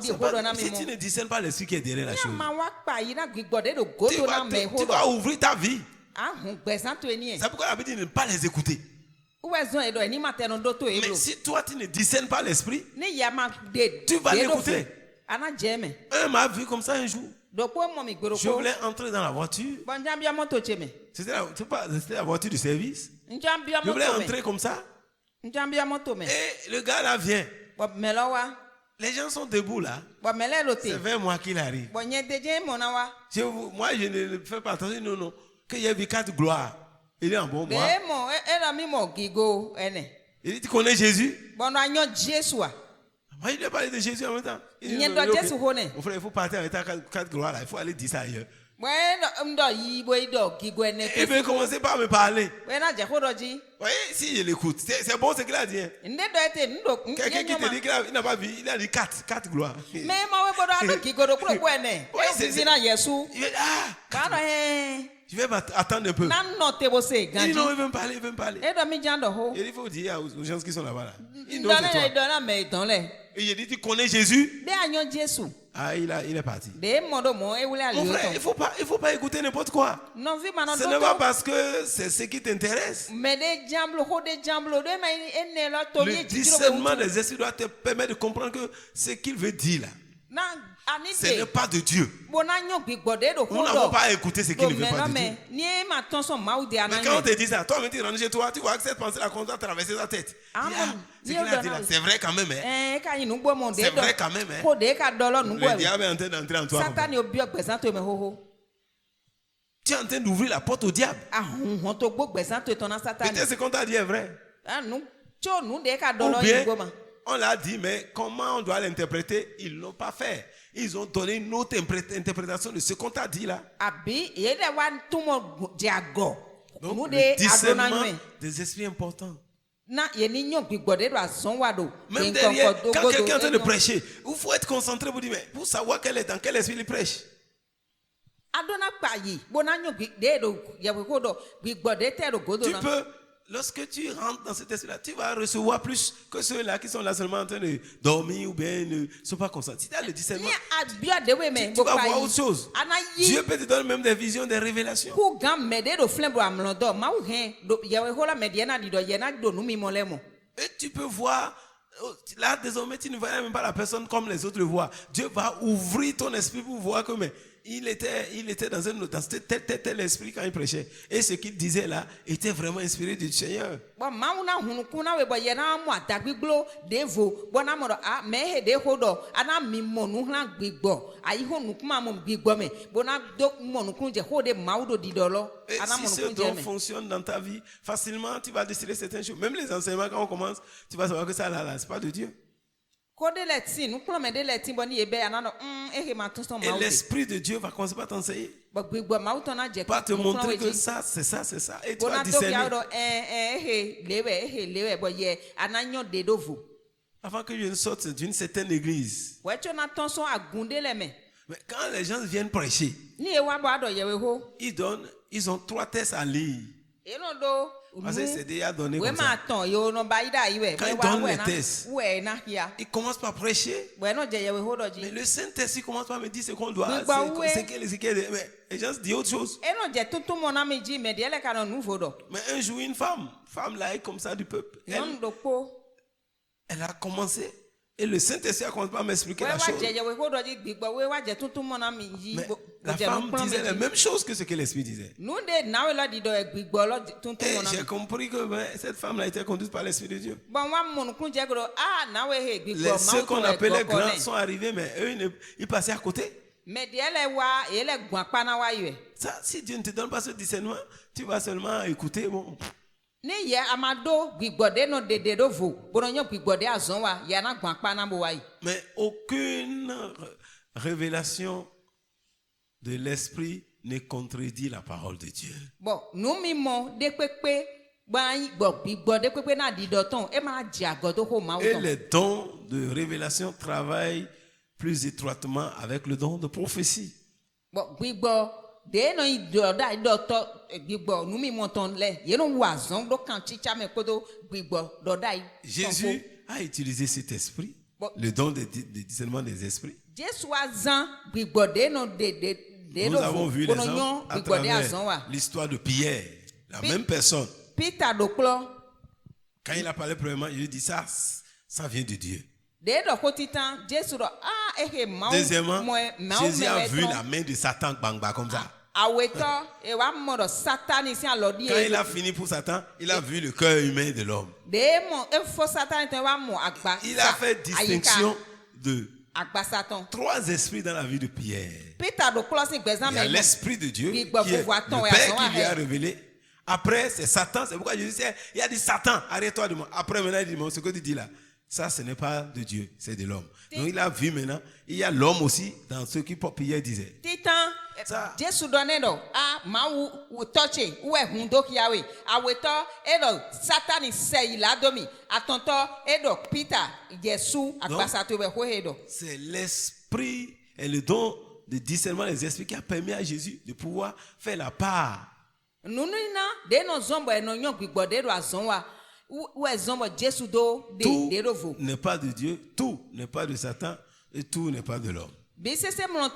Si tu ne discernes pas l'esprit qui est derrière la chose, tu vas ouvrir ta vie. C'est pourquoi la Bible dit ne pas les écouter. Mais si toi tu ne discernes pas l'esprit, tu vas l'écouter. Un m'a vu comme ça un jour. Je voulais entrer dans la voiture. C'était la voiture du service. Je voulais entrer comme ça. Et le gars là vient. Les gens sont debout là. C'est vers moi qu'il arrive. Moi je ne fais pas attention. Non. Qu'il y ait 4 gloires. Il est en bon bois. Il dit, tu connais Jésus? Moi, il a parlé de Jésus en même temps. Il dit, mon frère, il faut partir avec 4 gloires là. Il faut aller dire ça ailleurs. Il veut commencer par me parler. Oui, si je l'écoute, c'est bon ce qu'il a dit. Quelqu'un qui te dit qu'il n'a pas vu, il a dit 4 gloires. Oui, je vais attendre un peu. Il dit non, il veut me parler, il veut me parler. Il faut dire aux gens qui sont là-bas. Là. Et il dit, tu connais Jésus? Ah, il est parti. Mon frère, il faut pas écouter n'importe quoi. Ce n'est pas parce que c'est ce qui t'intéresse. Le discernement des esprits doit te permettre de comprendre que ce qu'il veut dire là, ce n'est pas de Dieu. Nous n'avons pas écouté ce qu'il ne veut pas de Dieu. Mais quand on te dit ça, toi, tu rentres chez toi, tu vois que cette pensée là, qu'on doit traverser ta tête. Ce qu'il a dit là, c'est vrai quand même. C'est vrai quand même. Le diable est en train d'entrer en toi. Tu es en train d'ouvrir la porte au diable. Peut-être ce qu'on t'a dit est vrai. Ou bien, on l'a dit, mais comment on doit l'interpréter? Ils ne l'ont pas fait. Ils ont donné une autre interprétation de ce qu'on t'a dit là. Donc, le discernement des esprits importants. Même derrière, quand quelqu'un est en train de prêcher, il faut être concentré pour dire, mais pour savoir dans quel esprit il prêche. Tu peux, lorsque tu rentres dans cet esprit-là, tu vas recevoir plus que ceux-là qui sont là seulement en train de dormir ou bien ne sont pas concentrés. Si tu as le discernement, tu vas voir autre chose. Dieu peut te donner même des visions, des révélations. Et tu peux voir, là désormais tu ne vois même pas la personne comme les autres le voient. Dieu va ouvrir ton esprit pour voir que mais il était dans tel esprit quand il prêchait. Et ce qu'il disait là était vraiment inspiré du Seigneur. Bon, mawu na hunuku na we bo ye na mu adagbiglo devo bo na mo a me he de hodo ana mi monu hlan gbigbo ayi hunuku ma mo gbigbo me bo na do monuku je hode mawu do didolo Et ana si ce monuku je don me fonctionne dans ta vie, facilement tu vas décider certaines choses. Même les enseignements, quand on commence, tu vas savoir que ça là, c'est pas de Dieu. ko de letin nu klo me de letin bo ni ebe ana no ehe ma to so Et mawu l'Esprit de Dieu va commencer par t'enseigner. bo gbigbo mawu to na je Pas te montrer que ça, c'est ça, c'est ça. Et tu vas discerner. Avant que je ne sorte d'une certaine église. Mais quand les gens viennent prêcher, ils ont 3 tests à lire. Parce que c'est déjà donné comme ça. Quand ils donnent les tests, ils commencent par prêcher. Mais le Saint-Test, il commence par me dire ce qu'on doit. Mais les gens disent autre chose. Mais un jour, une femme là, est comme ça du peuple. Elle a commencé. Et le Saint-Esprit a commencé par m'expliquer la chose. Mais la femme disait la même chose que ce que l'Esprit disait. Et j'ai compris que cette femme-là était conduite par l'Esprit de Dieu. Ceux qu'on appelait grands sont arrivés, mais eux, ils passaient à côté. Ça, si Dieu ne te donne pas ce discernement, tu vas seulement écouter. Bon. Mais aucune révélation de l'Esprit ne contredit la parole de Dieu. Et les dons de révélation travaillent plus étroitement avec le don de prophétie. Jésus a utilisé cet esprit, le don de discernement des esprits. Nous avons vu l'exemple à travers l'histoire de Pierre, la même personne. Quand il a parlé premièrement, il dit ça vient de Dieu. Deuxièmement, Jésus a vu la main de Satan bang comme ça. Quand il a fini pour Satan, il a vu le cœur humain de l'homme. Il a fait distinction de 3 esprits dans la vie de Pierre. Il y a l'Esprit de Dieu qui est le Père qui lui a révélé. Après, c'est Satan. C'est pourquoi Jésus dit, il a dit Satan, arrête-toi de moi. Après, maintenant, il dit, ce que tu dis là, ça, ce n'est pas de Dieu, c'est de l'homme. Donc, il a vu maintenant, il y a l'homme aussi dans ce que Pierre disait. Ça. C'est l'esprit et le don de discernement des esprits qui a permis à Jésus de pouvoir faire la part. Tout n'est pas de Dieu, tout n'est pas de Satan et tout n'est pas de l'homme. Mais ces 3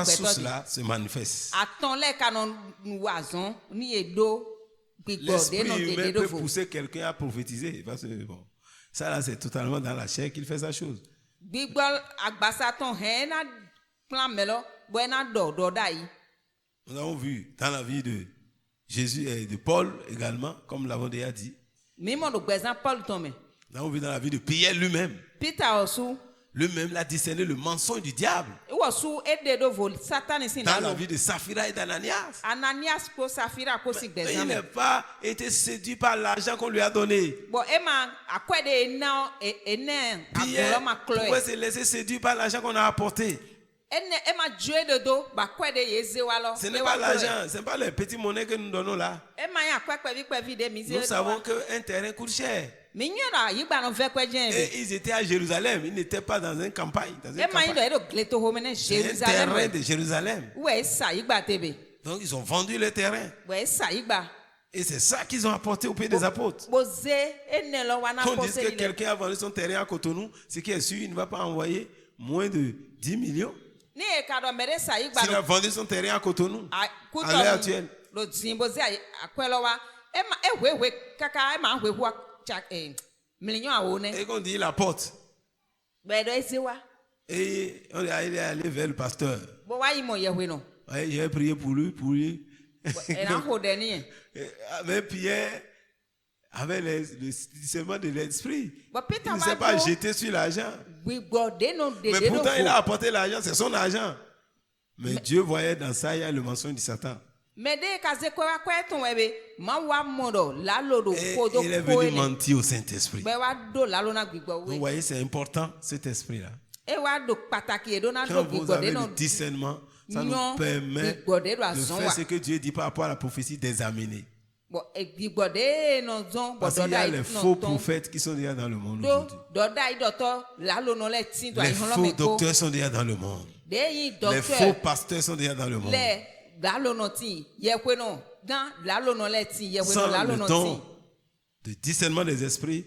sources-là se manifestent. L'esprit humain peut pousser quelqu'un à prophétiser. Parce que, bon, ça là, c'est totalement dans la chair qu'il fait sa chose. Nous avons vu dans la vie de Jésus et de Paul également, comme nous l'avons déjà dit. Nous avons vu dans la vie de Pierre lui-même. Lui-même l'a discerné le mensonge du diable. Dans la vie de Saphira et d'Ananias. Il n'a pas été séduit par l'argent qu'on lui a donné. Pierre pouvait se laisser séduire par l'argent qu'on a apporté. Ce n'est pas l'argent, ce n'est pas les petites monnaies que nous donnons là. Nous savons qu'un terrain coûte cher. Et ils étaient à Jérusalem, ils n'étaient pas dans une campagne. C'est un terrain de Jérusalem. Donc ils ont vendu le terrain. Et c'est ça qu'ils ont apporté au pays des apôtres. On dit que quelqu'un a vendu son terrain à Cotonou, ce qui est sûr, il ne va pas envoyer moins de 10 millions. S'il a vendu son terrain à Cotonou, à l'heure actuelle. Et qu'on dit il apporte. Et il est allé vers le pasteur. bo wa yi mo yewe no Ouais, j'ai prié pour lui. e na ho de ni Mais Pierre avait le discernement de l'esprit. Bon, Peter Il ne s'est pas Mago- jeté sur l'argent. gbigbo de no de Mais de pourtant, il a no apporté l'argent, c'est son argent. Mais Dieu voyait dans ça, il y a le mensonge du Satan. me de ka ze kwa kwa ton webe ma wa mo do la lo do Et ko do il est ko venu ele mentir au Saint-Esprit. be wa do la lo na gbigbo Vous we voyez, c'est important, cet esprit-là. e wa do pataki e do na Quand do vous gbigbo avez de no le discernement, ça nous Nyon, permet gbigbo de do de azon faire wa ce que Dieu dit par rapport à la prophétie d'examiner. bo e gbigbo de no zon bo Parce do qu'il y a da les no faux ton prophètes qui sont déjà dans le monde do aujourd'hui. do da i do to la lo no le tin do Les ai hon lo faux me ko docteurs sont déjà dans le monde. de yi Les faux docteur pasteurs sont déjà dans le monde. le la lo no tin ye kwe no dan la lo no le tin ye kwe no Sans la lo le no don tin de discernement des esprits,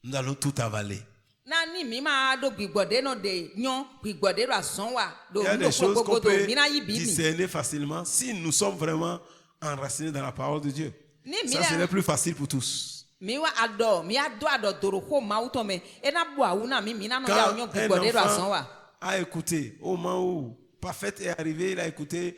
nous allons tout avaler. na ni mi ma do gbigbo de no de nyon gbigbo de do azon wa do Il y a mi des do choses gbogbo qu'on do peut mi na yi bi mi discerner facilement si nous sommes vraiment enracinés dans la parole de Dieu. Ni Ça, mira- c'est le plus facile pour tous. mi wa ado mi ado ado doro ko ma uto me e na bu awu na mi na no ya Quand onyo un gbigbo de do azon enfant wa a écouté, au moment où Parfait est arrivé, il a écouté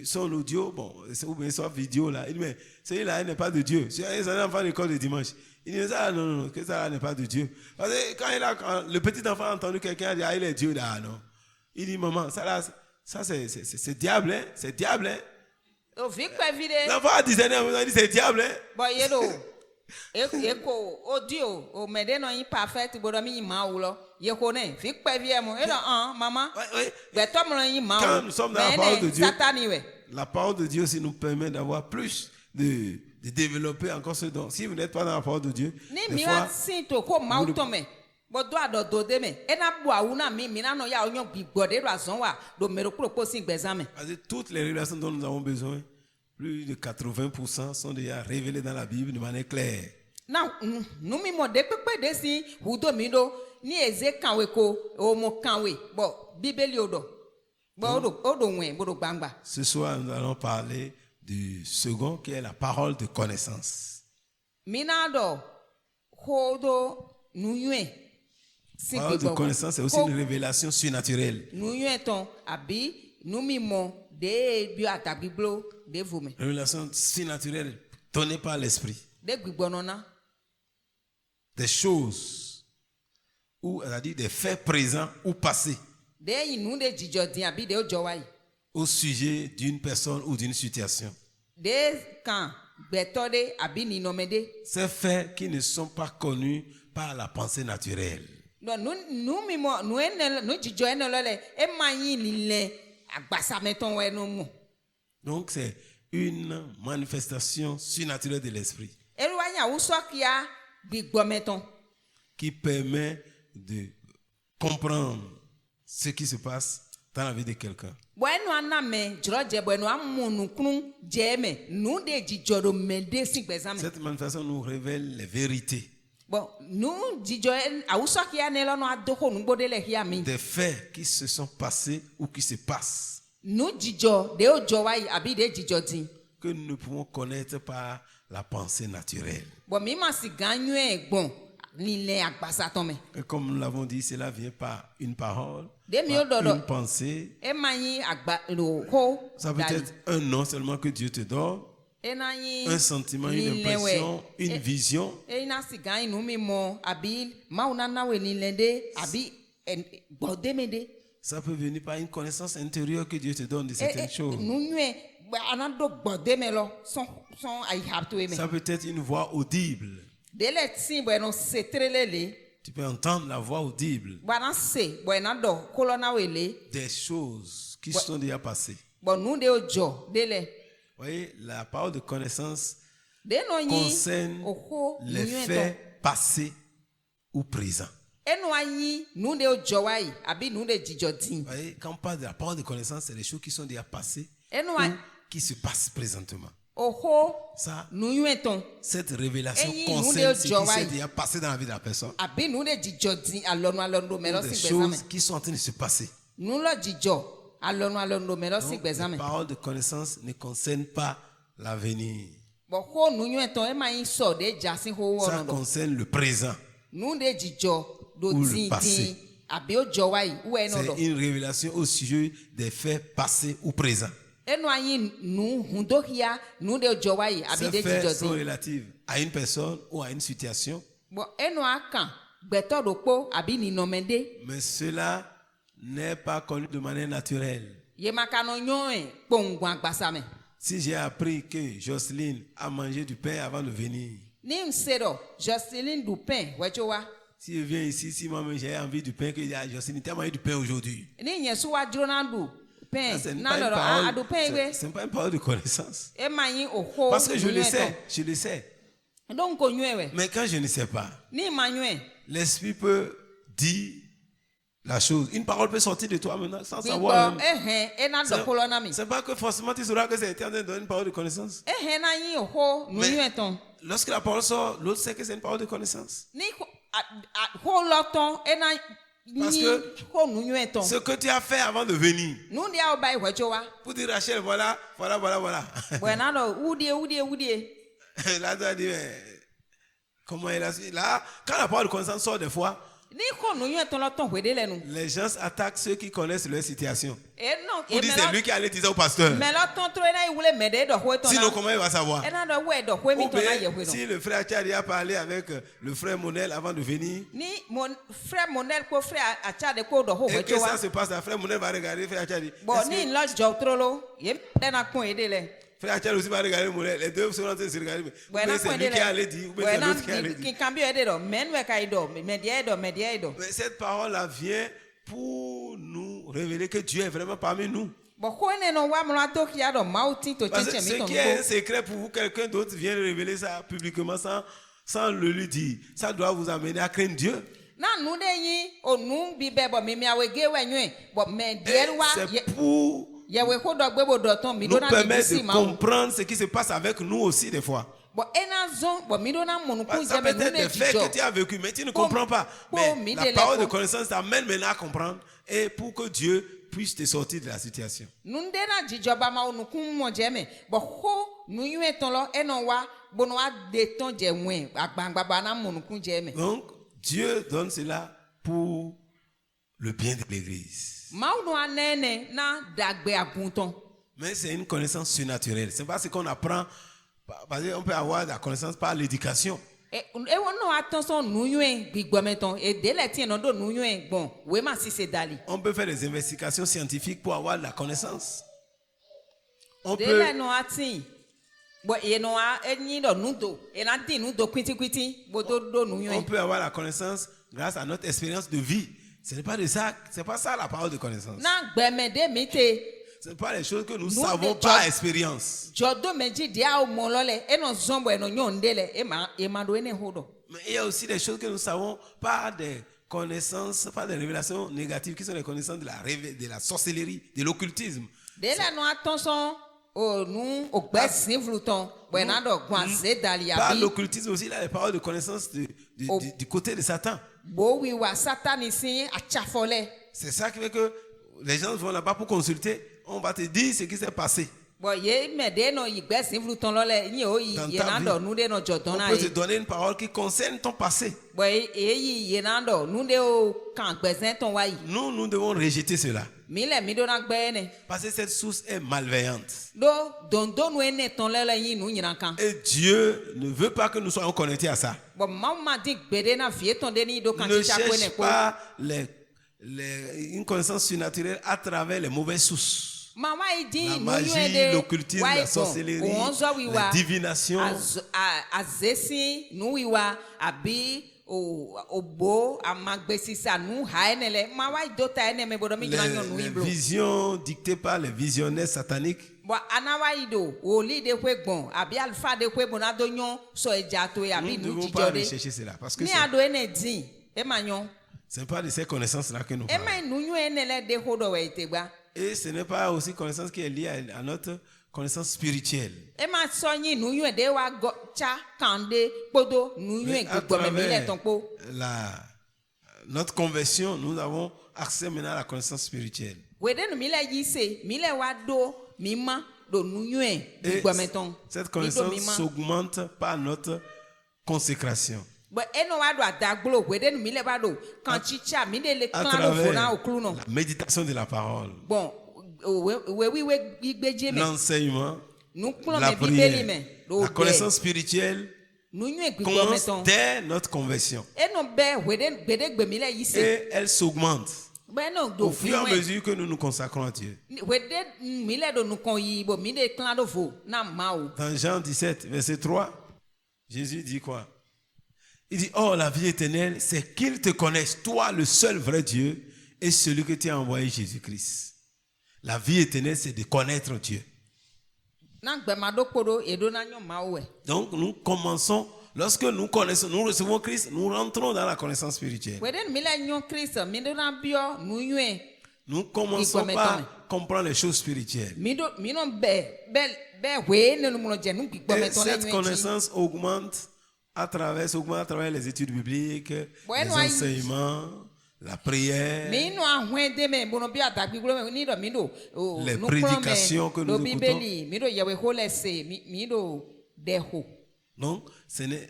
son audio, bon, ou bien son vidéo là. Il dit, mais celui-là, il n'est pas de Dieu. C'est un enfant d'école de dimanche. Il dit, ça, non, que ça n'est pas de Dieu. Parce que quand le petit enfant a entendu quelqu'un dire, ah, il est Dieu là, non. Il dit, maman, ça là, ça c'est diable, hein, c'est diable, hein. o vi pe vi de L'enfant a discerné, il dit, c'est diable, hein. bo ye do e ko o di o me de no yin perfect bo do mi yin ma wu lo ye ko ne vi pe vi e mo e do mama Ouais, ouais. be to mo yin ma Quand wu nous sommes dans la parole de Dieu, satani we la parole de Dieu aussi nous permet d'avoir plus de développer encore ce don. Si vous n'êtes pas dans la parole de Dieu, ni des mi fois, wa sin to ko ma vous wu to me bo do ado do de me e na bu awu na mi na no ya onyo gbigbo de do azon wa do me ro kuro po sin gbezan me parce que toutes les révélations dont nous avons besoin, plus de 80% sont déjà révélées dans la Bible de manière claire. na nu mi mo de pepe de si hudo mi do ni eze kanwe ko o mo kanwe bo bíbélì odo bo odo wen bo do gbangba Ce soir, nous allons parler du second qui est la parole de connaissance. mi na do hodo nu yuen si La parole de gbegbo connaissance, c'est aussi une révélation surnaturelle. nu yuen ton abi nu mi mo de bi atagbigbo de vome Révélation surnaturelle donnée par l'Esprit. de gbigbo nona Des choses, ou c'est-à-dire des faits présents ou passés de yi nu de jijo din abi de ojo wa yi au sujet d'une personne ou d'une situation. de kan gbeto de abi ni nome de Ces faits qui ne sont pas connus par la pensée naturelle. no nu mi mo nu ene nu jijo ene lo le e ma yin lile agbasameton we no mo Donc c'est une manifestation surnaturelle de l'esprit eru wa nya wuso kia gbigbometon qui permet de comprendre ce qui se passe dans la vie de quelqu'un. bueno aname jro je bueno amunu kun je me nu de jijo do me de si gbezame Cette manifestation nous révèle les vérités, bon nu jijo awuso kia ne lo no adoko nu gbode le hia mi des faits qui se sont passés ou qui se passent, nu jijo de ojo wa yi abi de jijo din que nous ne pouvons connaître par la pensée naturelle. bon mi ma si ganyu egbon lile agbasaton me Et comme nous l'avons dit, cela vient par une parole, Demi par ododo. une pensée. e ma yin agba lo ho Ça peut être un nom seulement que Dieu te donne, e na yin un sentiment, une lile we. impression, une vision. e na si gan nu mi mo abi ma una na we lile de abi gbode me de Ça peut venir par une connaissance intérieure que Dieu te donne de certaines choses. nu yuen anado gbode me lo son I have to me Ça peut être une voix audible. dele tin bueno se trelele Tu peux entendre la voix audible bana se bueno do kolona wele des choses qui sont déjà passées. bon nu de ojo dele Vous voyez, la parole de connaissance de no yin concerne oho les faits passés ou présents. enu ayin nu de ojo wa yi abi nu de jijo din Vous voyez, quand on parle de la parole de connaissance, c'est des choses qui sont déjà passées enu ou a qui se passent présentement. oho Ça, nu yuen ton cette révélation Eh, nous, concerne nous, ce qui Joël. s'est déjà passé dans la vie de la personne. abi nu de jijo din alonu me lo Des si gbezame choses qui sont en train de se passer. nu lo jijo alonu me lo si Donc, gbezame les paroles de connaissance ne concernent pas l'avenir. bon ho nu yuen ton e ma yin so de jasin ho Ça wono do concerne le présent. nu de jijo do Ou le tin passé. tin àbí ó jọ wá yìí wúwo ẹnu C'est dọ̀ une révélation au sujet des faits passés ou présents. ẹnu anyi nu hundohia nu de jọ wá yìí àbí Ces de faits jíjọ sont dín relatifs à une personne ou à une situation, bọ ẹnu akàn gbẹtọ dòpó àbí nìnọmẹdé mais cela n'est pas connu de manière naturelle. yèmàkànà yọ̀n ẹ̀ kpọ̀ngbọ̀n àgbàsàmẹ̀ Si j'ai appris que Jocelyne a mangé du pain avant de venir, ní nsèdọ̀ Jocelyn Dupin wẹ́jọ́ wa si je viens ici, si moi-même j'ai envie du pain, que je dis à Jocelyne, tu as mangé du pain aujourd'hui. ní ìyẹn wa dúró náà dù pẹ́ẹ́n Ça, ce n'est náà pas une lọ́rọ̀ parole- àdùpẹ́ẹ́n gbé ce n'est pas une parole de connaissance. ẹ máa yín òkó Parce que je le yún ẹ̀ tán sais, je le sais. ẹ̀dọ́ nkò yún ẹ̀ wẹ̀ Mais quand je ne sais pas, ní ìmọ̀ yún ẹ̀ l'esprit peut dire la chose. Une parole peut sortir de toi maintenant sans savoir. gbígbọ́ même. ẹ̀hẹ́n ẹ̀ náà dọ̀kó lọ́nà mi C'est pas que forcément tu sauras que c'est en train de donner une parole de connaissance. ẹ̀hẹ́n náà yín òkó nu Mais- yún ẹ̀ tán Lorsque la parole sort, l'autre sait que c'est une parole de connaissance. ní kó lọ tán ẹ̀ náà Parce yín que- kó nu yún ẹ̀ tán Ce que tu as fait avant de venir, nu de àwọn bá ìwẹ́jọ́ wa pour dire Rachel, voilà. bọ̀ ẹ̀ náà lọ wúdìé Là, tu as dit, mais comment il a su? Là, quand la parole de connaissance sort des fois, ní kó nu yún ẹ̀ tán lọ́tàn wédé lẹ́nu les gens attaquent ceux qui connaissent leur situation. ẹ̀ náà Pour dire c'est lui qui allait dire ça au pasteur. mẹ́lọ́tàn tó ẹ̀ náà ìwúlẹ̀ mẹ́ẹ̀dẹ́ dọ̀kó ẹ̀ tán Sinon, náà comment il va savoir? ẹ̀ náà dọ̀ wọ́ ẹ̀ dọ̀kó ẹ̀ mi Ou tán náà yẹ̀ bien, wé si le frère Achadi a parlé avec le frère Monel avant de venir, ni frère monel ko frère achade ko do ho et que wejo ça wa se passe, le frère Monel va regarder frère Achadi. bo Est-ce ni que lo jo trolo ye na kun ede le frère Achadi aussi va regarder Monel. Les deux sont en train de se regarder. bo Mais na c'est kun lui ede qui allait dire, ou bo bien c'est na l'autre qui allait ki dire. cambio ede do men we kai do media do Mais cette parole-là vient pour nous révéler que Dieu est vraiment parmi nous. bo ko ne no wa mo to ki ado mauti to Parce que cheche mi ce to qui est un ko secret pour vous, quelqu'un d'autre vient révéler ça publiquement sans le lui dire. Ça doit vous amener à craindre Dieu. na nu de yin onu bi be bo mi mi awe ge we nyun bo me Et de wa c'est pour ye we ko do gbe bo do ton mi nous do na di permettre si de ma comprendre ce qui se passe avec nous aussi des fois. bo ena zon bo mi do na mo nu kun Ça je peut me être nu des de faits que tu jijo as vécu, mais tu ne Pour- comprends pas. pour Mais m'aider la les parole de pauvres. connaissance t'amène maintenant à comprendre et pour que Dieu puisse te sortir de la situation. nunde na jijoba ma onu kun mo je me bo ho nu yun eton lo eno wa bo no wa de ton je wen agbangba ba na mo nu kun je me Donc, Dieu donne cela pour le bien de l'Église. ma nu anene na dagbe agunton Mais c'est une connaissance surnaturelle. C'est pas ce qu'on apprend. Parce qu'on peut avoir la connaissance par l'éducation. e wo no attention nu yun gbigbo meton e de le ti no do nu yun gbon we ma si se dali On peut faire des investigations scientifiques pour avoir la connaissance. On de peut, le no atin bo e no a enyin do nu do e na din nu do kwiti kwiti bo do nu on yun peut avoir la connaissance grâce à notre expérience de vie. Ce n'est pas de ça, c'est pas ça la parole de connaissance. na gbeme de mi te Ce n'est pas les choses que nous Nous, savons des par jobs. expérience. jodo meji dia o mo lole e no zombo e no nyon de le e ma do ene hodo Mais il y a aussi des choses que nous savons par des connaissances, par des révélations négatives qui sont les connaissances de la sorcellerie, de l'occultisme. dele no attention o nu o gbe sin vluton bo na do gwan se dali Par abi l'occultisme aussi, il y a les paroles de connaissance Oh. du côté de Satan. bo wi wa satani sin achafole C'est ça qui fait que les gens vont là-bas pour consulter. On va te dire ce qui s'est passé. bo ye me de no yi gbe sin vluton lole yin o yi Dans ye ta na vie. do nu de no On jodon na peut te yi donner une parole qui concerne ton passé. bo e yi ye na do nu de o kan gbezen ton wa yi Nous devons rejeter cela. mi le mi do na gbe ne Parce que cette source est malveillante. do dondo nu ene ton lele yin nu yin kan Et Dieu ne veut pas que nous soyons connectés à ça. bo ma di gbede na vie ton de ni do kan Ne ti chapo ne cherche ko pas une connaissance surnaturelle à travers les mauvaises sources. ma wa yi di La nu magie, yun de l'occultisme, wa la yi sorcellerie, bon o nzo wi la wa divination. azesi nu wiwa abi ogbo amagbesisa nu ha enele ma wa idota ene me bodo mi jina nyon nu Les iblo visions dictées par les visionnaires sataniques. bo anawa ido oli de kwe gbon abi alfa de kwe bona do nyon so eja to ya Nous bi ne nu devons pas jijode rechercher cela. Parce que ni ado ene din e ma nyon ce n'est pas de ces connaissances-là que nous e parlons. ma nu nyon enele de hodo we itegba Et ce n'est pas aussi connaissance qui est liée à notre connaissance spirituelle. e ma so yin nu nyon de wa go cha kande podo nu Mais nyon à gbogbo me mi le travers ton po notre conversion, nous avons accès maintenant à la connaissance spirituelle. wede nu mi le yi se mi le wa do mi ma do nu nyon Et gbogbo me ton cette Mi do mi connaissance ma. s'augmente par notre consécration. Bon, eno wa do adaglo wede nu mi le ba do kan chicha mi de le à clan do fo na travers oklu no. la méditation de la parole, Bon, we igbeje me. l'enseignement, Nu klon la me bibeli prière, me. Do la connaissance spirituelle nu nyu egbigbo commence meton. dès notre conversion. Eno be wede gbede gbe mi le yi se. Et elle s'augmente Be no do au fi fur et à we. mesure que nous nous consacrons à Dieu. Wede mi le do nu kon yi bo mi de clan do fo na ma o. Dans Jean 17, verset 3, Jésus dit quoi? Il dit, oh, la vie éternelle, c'est qu'ils te connaissent, toi, le seul vrai Dieu, et celui que tu as envoyé, Jésus-Christ. La vie éternelle, c'est de connaître Dieu. Na gbe ma do podo e do na nyo ma o we. Donc, nous commençons, lorsque nous connaissons, nous recevons Christ, nous rentrons dans la connaissance spirituelle. Wede mi le nyo Christ mi do na bio nu nyu Nous commençons par comprendre les choses spirituelles. mi no be we ne nu mo je nu gbigbo Et meton le cette nyu. connaissance augmente à travers les études bibliques, les enseignements, la prière, Mi no ahwen de me bono bi adagbigbo me ni do mi do les prédications que nous écoutons. Mi do yewe ho lese mi do deho. Donc,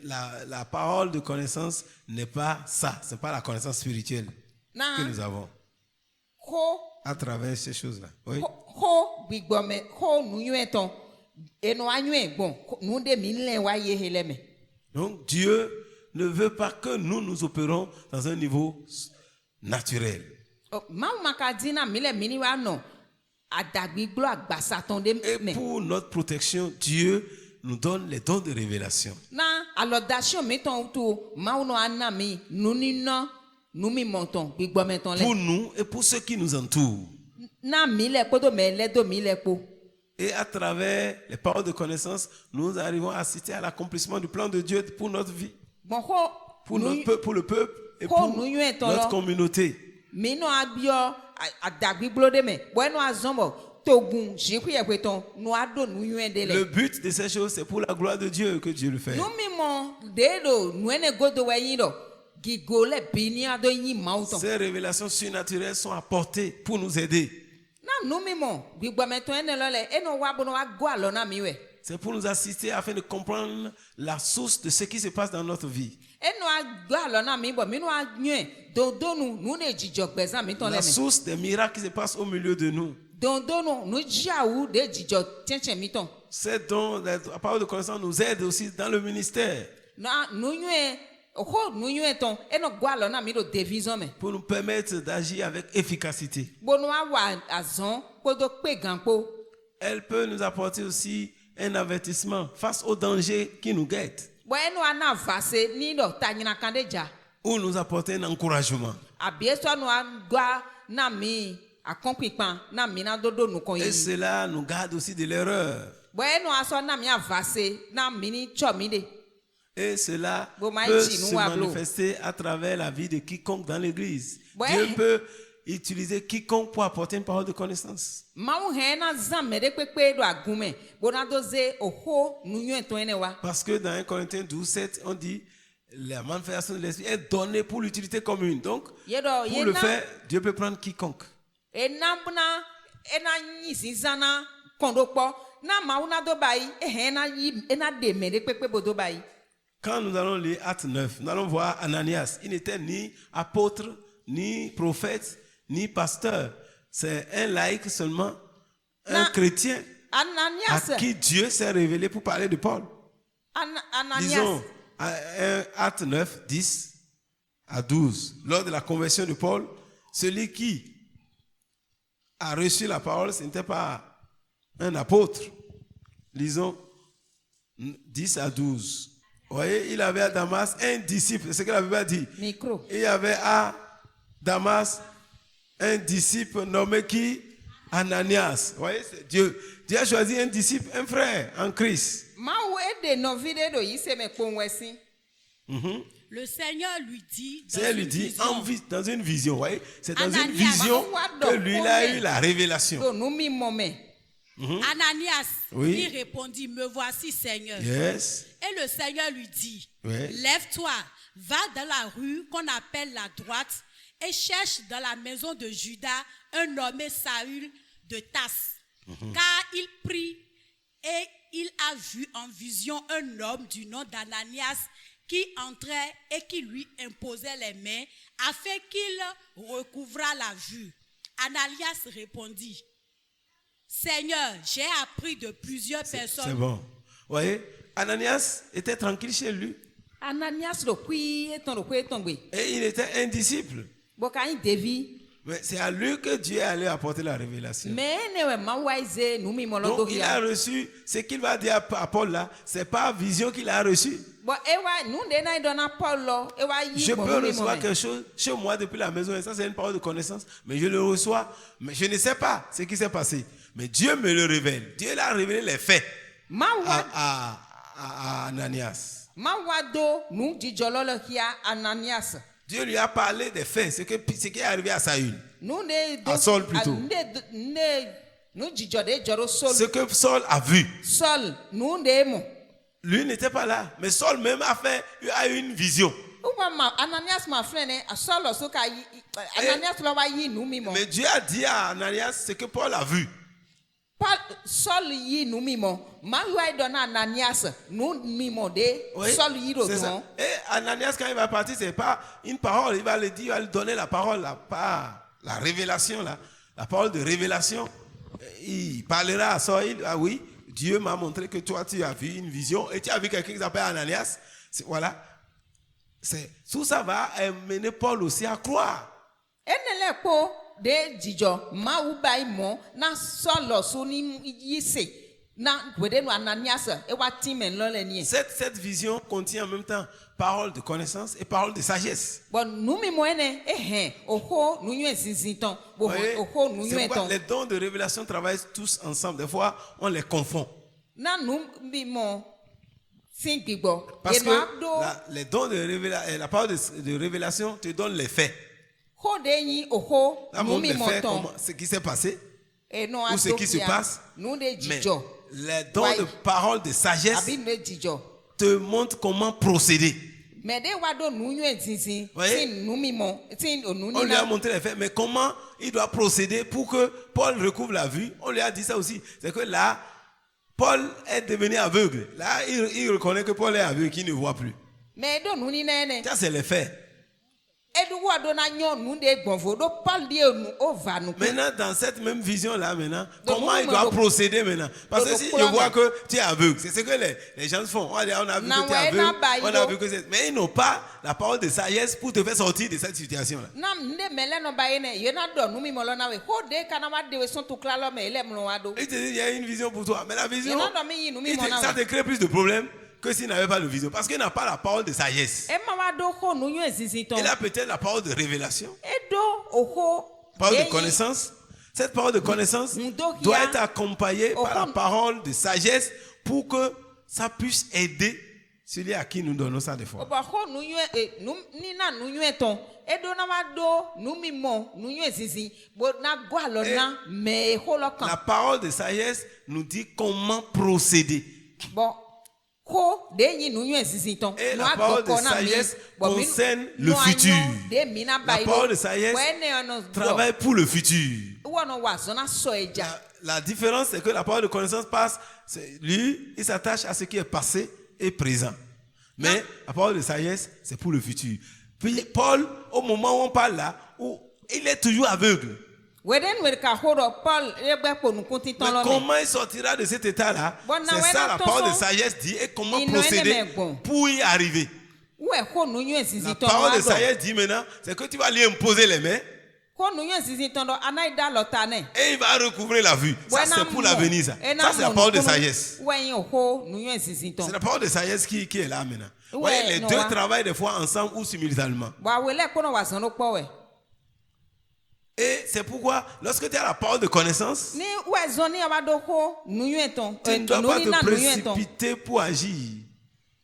la parole de connaissance n'est pas ça. Ce n'est pas la connaissance spirituelle Na que nous avons ho à travers ces choses-là. Oui. ho gbigbo me ho nu nyu eton eno anyu egbon nu de mi nle wa ye hele me. Donc, Dieu ne veut pas que nous opérons dans un niveau naturel. Ma maka dina mi le mi ni wa no adagbigbo agbasaton de Et me. pour notre protection, Dieu nous donne les dons de révélation. Na alodation mi ton to ma no ana mi nu ni no nu mi monton gbigbo meton le. Pour nous et pour ceux qui nous entourent. Na mi le po do me le do mi le po. Et à travers les paroles de connaissance, nous arrivons à assister à l'accomplissement du plan de Dieu pour notre vie, Bon ho pour notre peuple, pour le peuple et Ko pour nu yun etan notre lo. communauté. Mi no abio adagbigbo de me. Bo no azombo togun jiku ye kweton no ado nu yun de Le le. but de ces choses, c'est pour la gloire de Dieu que Dieu le fait. Nu mi mo de do nu ene godo we yin do. Gigo le bini ado yin mauton. Ces révélations surnaturelles sont apportées pour nous aider. Na nu mi mo gbigbo meton ene lo le eno wa bo no wa go alo na mi we. C'est pour nous assister afin de comprendre la source de ce qui se passe dans notre vie. Eno a go alo na mi bo mi no a yun do nu ne jijo gbezan mi ton le La me. source des miracles qui se passent au milieu de nous. Do nu jiawu de jijo tchenchen mi ton. C'est donc la parole de connaissance nous aide aussi dans le ministère Na nu yun ho nu yun ton eno go alo na mi do division me. pour nous permettre d'agir avec efficacité. Bono awa azon kodo pe ganpo. Elle peut nous apporter aussi un avertissement face aux dangers qui nous guettent Bueno ana vase ni do tanyina kandeja. ou nous apporter un encouragement. Abieso no agwa na mi akonpipan na mi na dodo nu kon Et yi. cela nous garde aussi de l'erreur. Bueno aso na mi avase na mi ni chomide. Et cela Bon, peut maïti, se nous, à manifester à travers la vie de quiconque dans l'église. Ouais. Dieu peut utiliser quiconque pour apporter une parole de connaissance. Mau he na zamme de pepe do agume. Bona doze oho nu yun ton ene wa. Parce que dans 1 Corinthiens 12, 7, on dit la manifestation de l'esprit est donnée pour l'utilité commune. Donc, Yedo pour le faire, Dieu peut prendre quiconque. enambuna ena nyisi zana kondo po na mauna do bai ehena yi ena de me de pepe bodo bai. Quand nous allons lire Acte 9, nous allons voir Ananias. Il n'était ni apôtre, ni prophète, ni pasteur. C'est un laïc seulement, un chrétien à Ananias. qui Dieu s'est révélé pour parler de Paul. Ananias. Disons, Acte 9, 10 à 12. Lors de la conversion de Paul, celui qui a reçu la parole, ce n'était pas un apôtre. Lisons 10 à 12. Vous voyez, il avait à Damas un disciple, c'est ce que la Bible a dit. Micro. Il y avait à Damas un disciple nommé qui? Ananias. Vous voyez, c'est Dieu. Dieu a choisi un disciple, un frère en Christ. Mau ede no vide do yi se me pon wesi. Le Seigneur lui dit, dans C'est elle lui une dit vision, dans une vision, vous voyez, c'est dans une Ananias, vision que lui il a eu la révélation. Do nu mi mome. Ananias, Oui. il répondit, me voici Seigneur. Yes. Et le Seigneur lui dit, Ouais. lève-toi, va dans la rue qu'on appelle la droite et cherche dans la maison de Judas un nommé Saül de Tasse. Car il prie et il a vu en vision un homme du nom d'Ananias qui entrait et qui lui imposait les mains afin qu'il recouvrât la vue. Ananias répondit, Seigneur, j'ai appris de plusieurs personnes. C'est bon. Vous voyez, Ananias était tranquille chez lui. Ananias ɖo kui etɔn ɖo kui etɔn gbe. Et il était un disciple. Bɔka anyi ɖevi. Mais c'est à lui que Dieu allait apporter la révélation. Mais ne wɛ mawu aize numi mɔlɔ Donc do il a ya. reçu ce qu'il va dire à Paul là. C'est pas vision qu'il a reçu. Bon ewa nu de na dɔna Paul lɔ ewa yi Je peux gbɔn mi recevoir mɔ quelque chose chez moi depuis la maison et ça c'est une parole de connaissance. Mais je le reçois. Mais je ne sais pas ce qui s'est passé. Mais Dieu me le révèle. Dieu l'a révélé les faits Mawu à Ananias. mawu do nu dzidzɔ lɔ le kia Ananias. Dieu lui a parlé des faits, ce qui est arrivé à Saül. Nu de do À Saul plutôt. nu dzidzɔ de dzɔ ɖo Ce Saul. que Saul a vu. Saul nu de mɔ. Lui n'était pas là. Mais Saul même a eu une vision. Uba ma Ananias ma filɛ ne Saul so ka yi Ananias lɔ wa yi nu mi mɔ. Mais Dieu a dit à Ananias ce que Paul a vu. Paul Saul yi nu mi mɔ. Mawu ayi dɔ na Ananias nu mi mɔ de Oui, Saul yi do c'est ça. dɔn. Et Ananias, quand il va partir, c'est pas une parole. Il va le dire, il va lui donner la parole, là, pas la révélation, là. La parole de révélation. Il parlera à Saül. Ah oui, Dieu m'a montré que toi, tu as vu une vision et tu as vu quelqu'un qui s'appelle Ananias. Voilà. Tout ça va amener Paul aussi à croire. Ene le kpo de dzidzɔ Mawu ba yi mɔ na Saul so ni yi se na wede nu Ananias ewa ti me lɔ le nie. Cette vision contient en même temps parole de connaissance et parole de sagesse. Bon nu mi mɔ ene ehɛn oxo nu nyuie zinzin tɔn bo Voyez, oxo nu c'est nyuie pourquoi tɔn. les dons de révélation travaillent tous ensemble. Des fois, on les confond. Na nu mi mɔ si gbigbɔ Parce yenua que do les dons de révélation, la parole de révélation te donne les faits. xo de yi oxo Ça nu montre mi les mɔ faits, tɔn ce qui s'est passé, enua ou ce do qui se bia passe. nu de Mais dzidzɔ les dons Ouais. de parole de sagesse abi nu de dzidzɔ. te montrent comment procéder. Mais de wa do nu nyuie zinzin Voyez? si nu mi mɔ si nu On lui a nina. montré les faits, mais comment il doit procéder pour que Paul recouvre la vue. On lui a dit ça aussi. C'est que là, Paul est devenu aveugle. Là, il reconnaît que Paul est aveugle, qu'il ne voit plus. Mais do nu nina ene. Ça, c'est les faits. Edu wa do na nyɔ nu de gbɔnfo do Paul de nu o va nu. Maintenant, dans cette même vision-là, maintenant, Donc, comment il doit procéder maintenant? Parce que donc, si pour je la vois main. que tu es aveugle, c'est ce que les gens font. On a vu Na que tu es ouais, aveugle, na ba, on a ido. vu que c'est... Mais ils n'ont pas la parole de sagesse pour te faire sortir de cette situation-là. Na ne mele no ba ene ye na do nu mi mo lo na we ho de kana wa de we son to kla lo me ele mo wa do. Ils te disent, il y a une vision pour toi. Mais la vision, Ye na do mi yi nu mi mo na ça te we. crée plus de problèmes que s'il n'avait pas de vision. Parce qu'il n'a pas la parole de sagesse. E ma wa do ho nu nyue zizi ton. Il a peut-être la parole de révélation, E do o ho parole de de connaissance. Cette parole de connaissance Mudokia. doit être accompagnée Oh, par la oh. parole de sagesse pour que ça puisse aider celui à qui nous donnons ça des O fois. ba ho nu nyue nu ni na nu nyue ton. E do na wa do nu mi mo nu nyue zizi bo na go alo na me ho lo La kan. parole de sagesse nous dit comment procéder. Bon ko de yi nu nyue zizi ton. Et Nu la a parole do ko de na mi. sagesse Bon, mi- concerne le nu a futur. nyo de mi na ba La ido. parole de sagesse Wene ono do. travaille pour le futur. Wono wa zona so eja. La différence, c'est que la parole de connaissance passe, lui, il s'attache à ce qui est passé et présent. Mais la parole de sagesse, c'est pour le futur. Puis Paul, au moment où on parle là, où il est toujours aveugle. Weden wer ka hodo Paul egbe po nu kunti Mais ton lo me. comment il sortira de cet état-là? Bon, na C'est ouais, ça na la ton parole de son. sagesse dit et comment Il n'en est procéder même bon. pour y arriver. We ho nu nyue zizi La ton. parole de ado. sagesse dit maintenant, c'est que tu vas lui imposer les mains Ho nu nyue zizi ton do anai da lota ne. et il va recouvrir la vue. Ça, c'est pour l'avenir, ça. Ça, c'est la parole de sagesse. Ouais ho nu nyue zizi ton. C'est la parole de sagesse qui est là maintenant. Vous Ouais, voyez, les non, deux hein. travaillent des fois ensemble ou simultanément. Wa we le ko no wa zon lo po we. Et c'est pourquoi, lorsque tu as la parole de connaissance, Ni we zon ni wa do ho nu nyue ton. tu ne dois nu pas ni te na nu nyue ton. précipiter pour agir.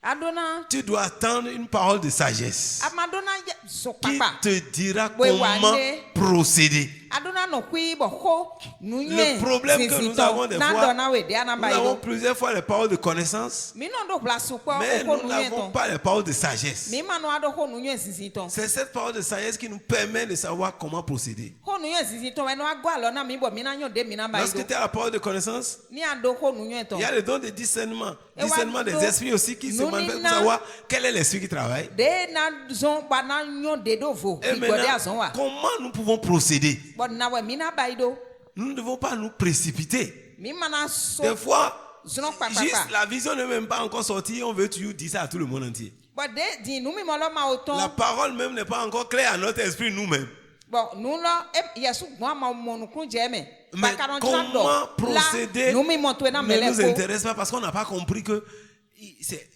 Adona Tu dois attendre une parole de sagesse amadona so qui papa. te dira Ouais, comment ouais, procéder. adona no kui bo ho nu Le problème que nous avons des na fois, do na we de na nous ba avons ido plusieurs fois les paroles de connaissance, mi no do plasu po mais ho nous nu n'avons ton pas les paroles de sagesse. mi ma no ado ho nu sisi ton C'est cette parole de sagesse qui nous permet de savoir comment procéder. ho nu sisi ton we no agwa lo na mi bo mi na nyo de mi na ba Lorsque ido tu as la parole de connaissance, ni ado ho nu ton il y a le don de discernement. Et Discernement ouais, des nous- esprits aussi qui se nous manifestent pour n'ina- savoir quel est l'esprit qui travaille. de na zon ba na nyo de do vo Et igbo de azon maintenant, wa comment nous pouvons procéder? bo na we mi na ba ido Nous ne devons pas nous précipiter. mi ma na so Des fois, zon pa pa juste pa la vision n'est même pas encore sortie, on veut toujours dire ça à tout le monde entier. bo de di nu mi mo lo ma o ton La parole même n'est pas encore claire à notre esprit nous-mêmes. bon nous là yesu gbon ma mo nu kun je me Mais comment procéder nous mi mo to na ne mele nous ko intéresse pas parce qu'on n'a pas compris que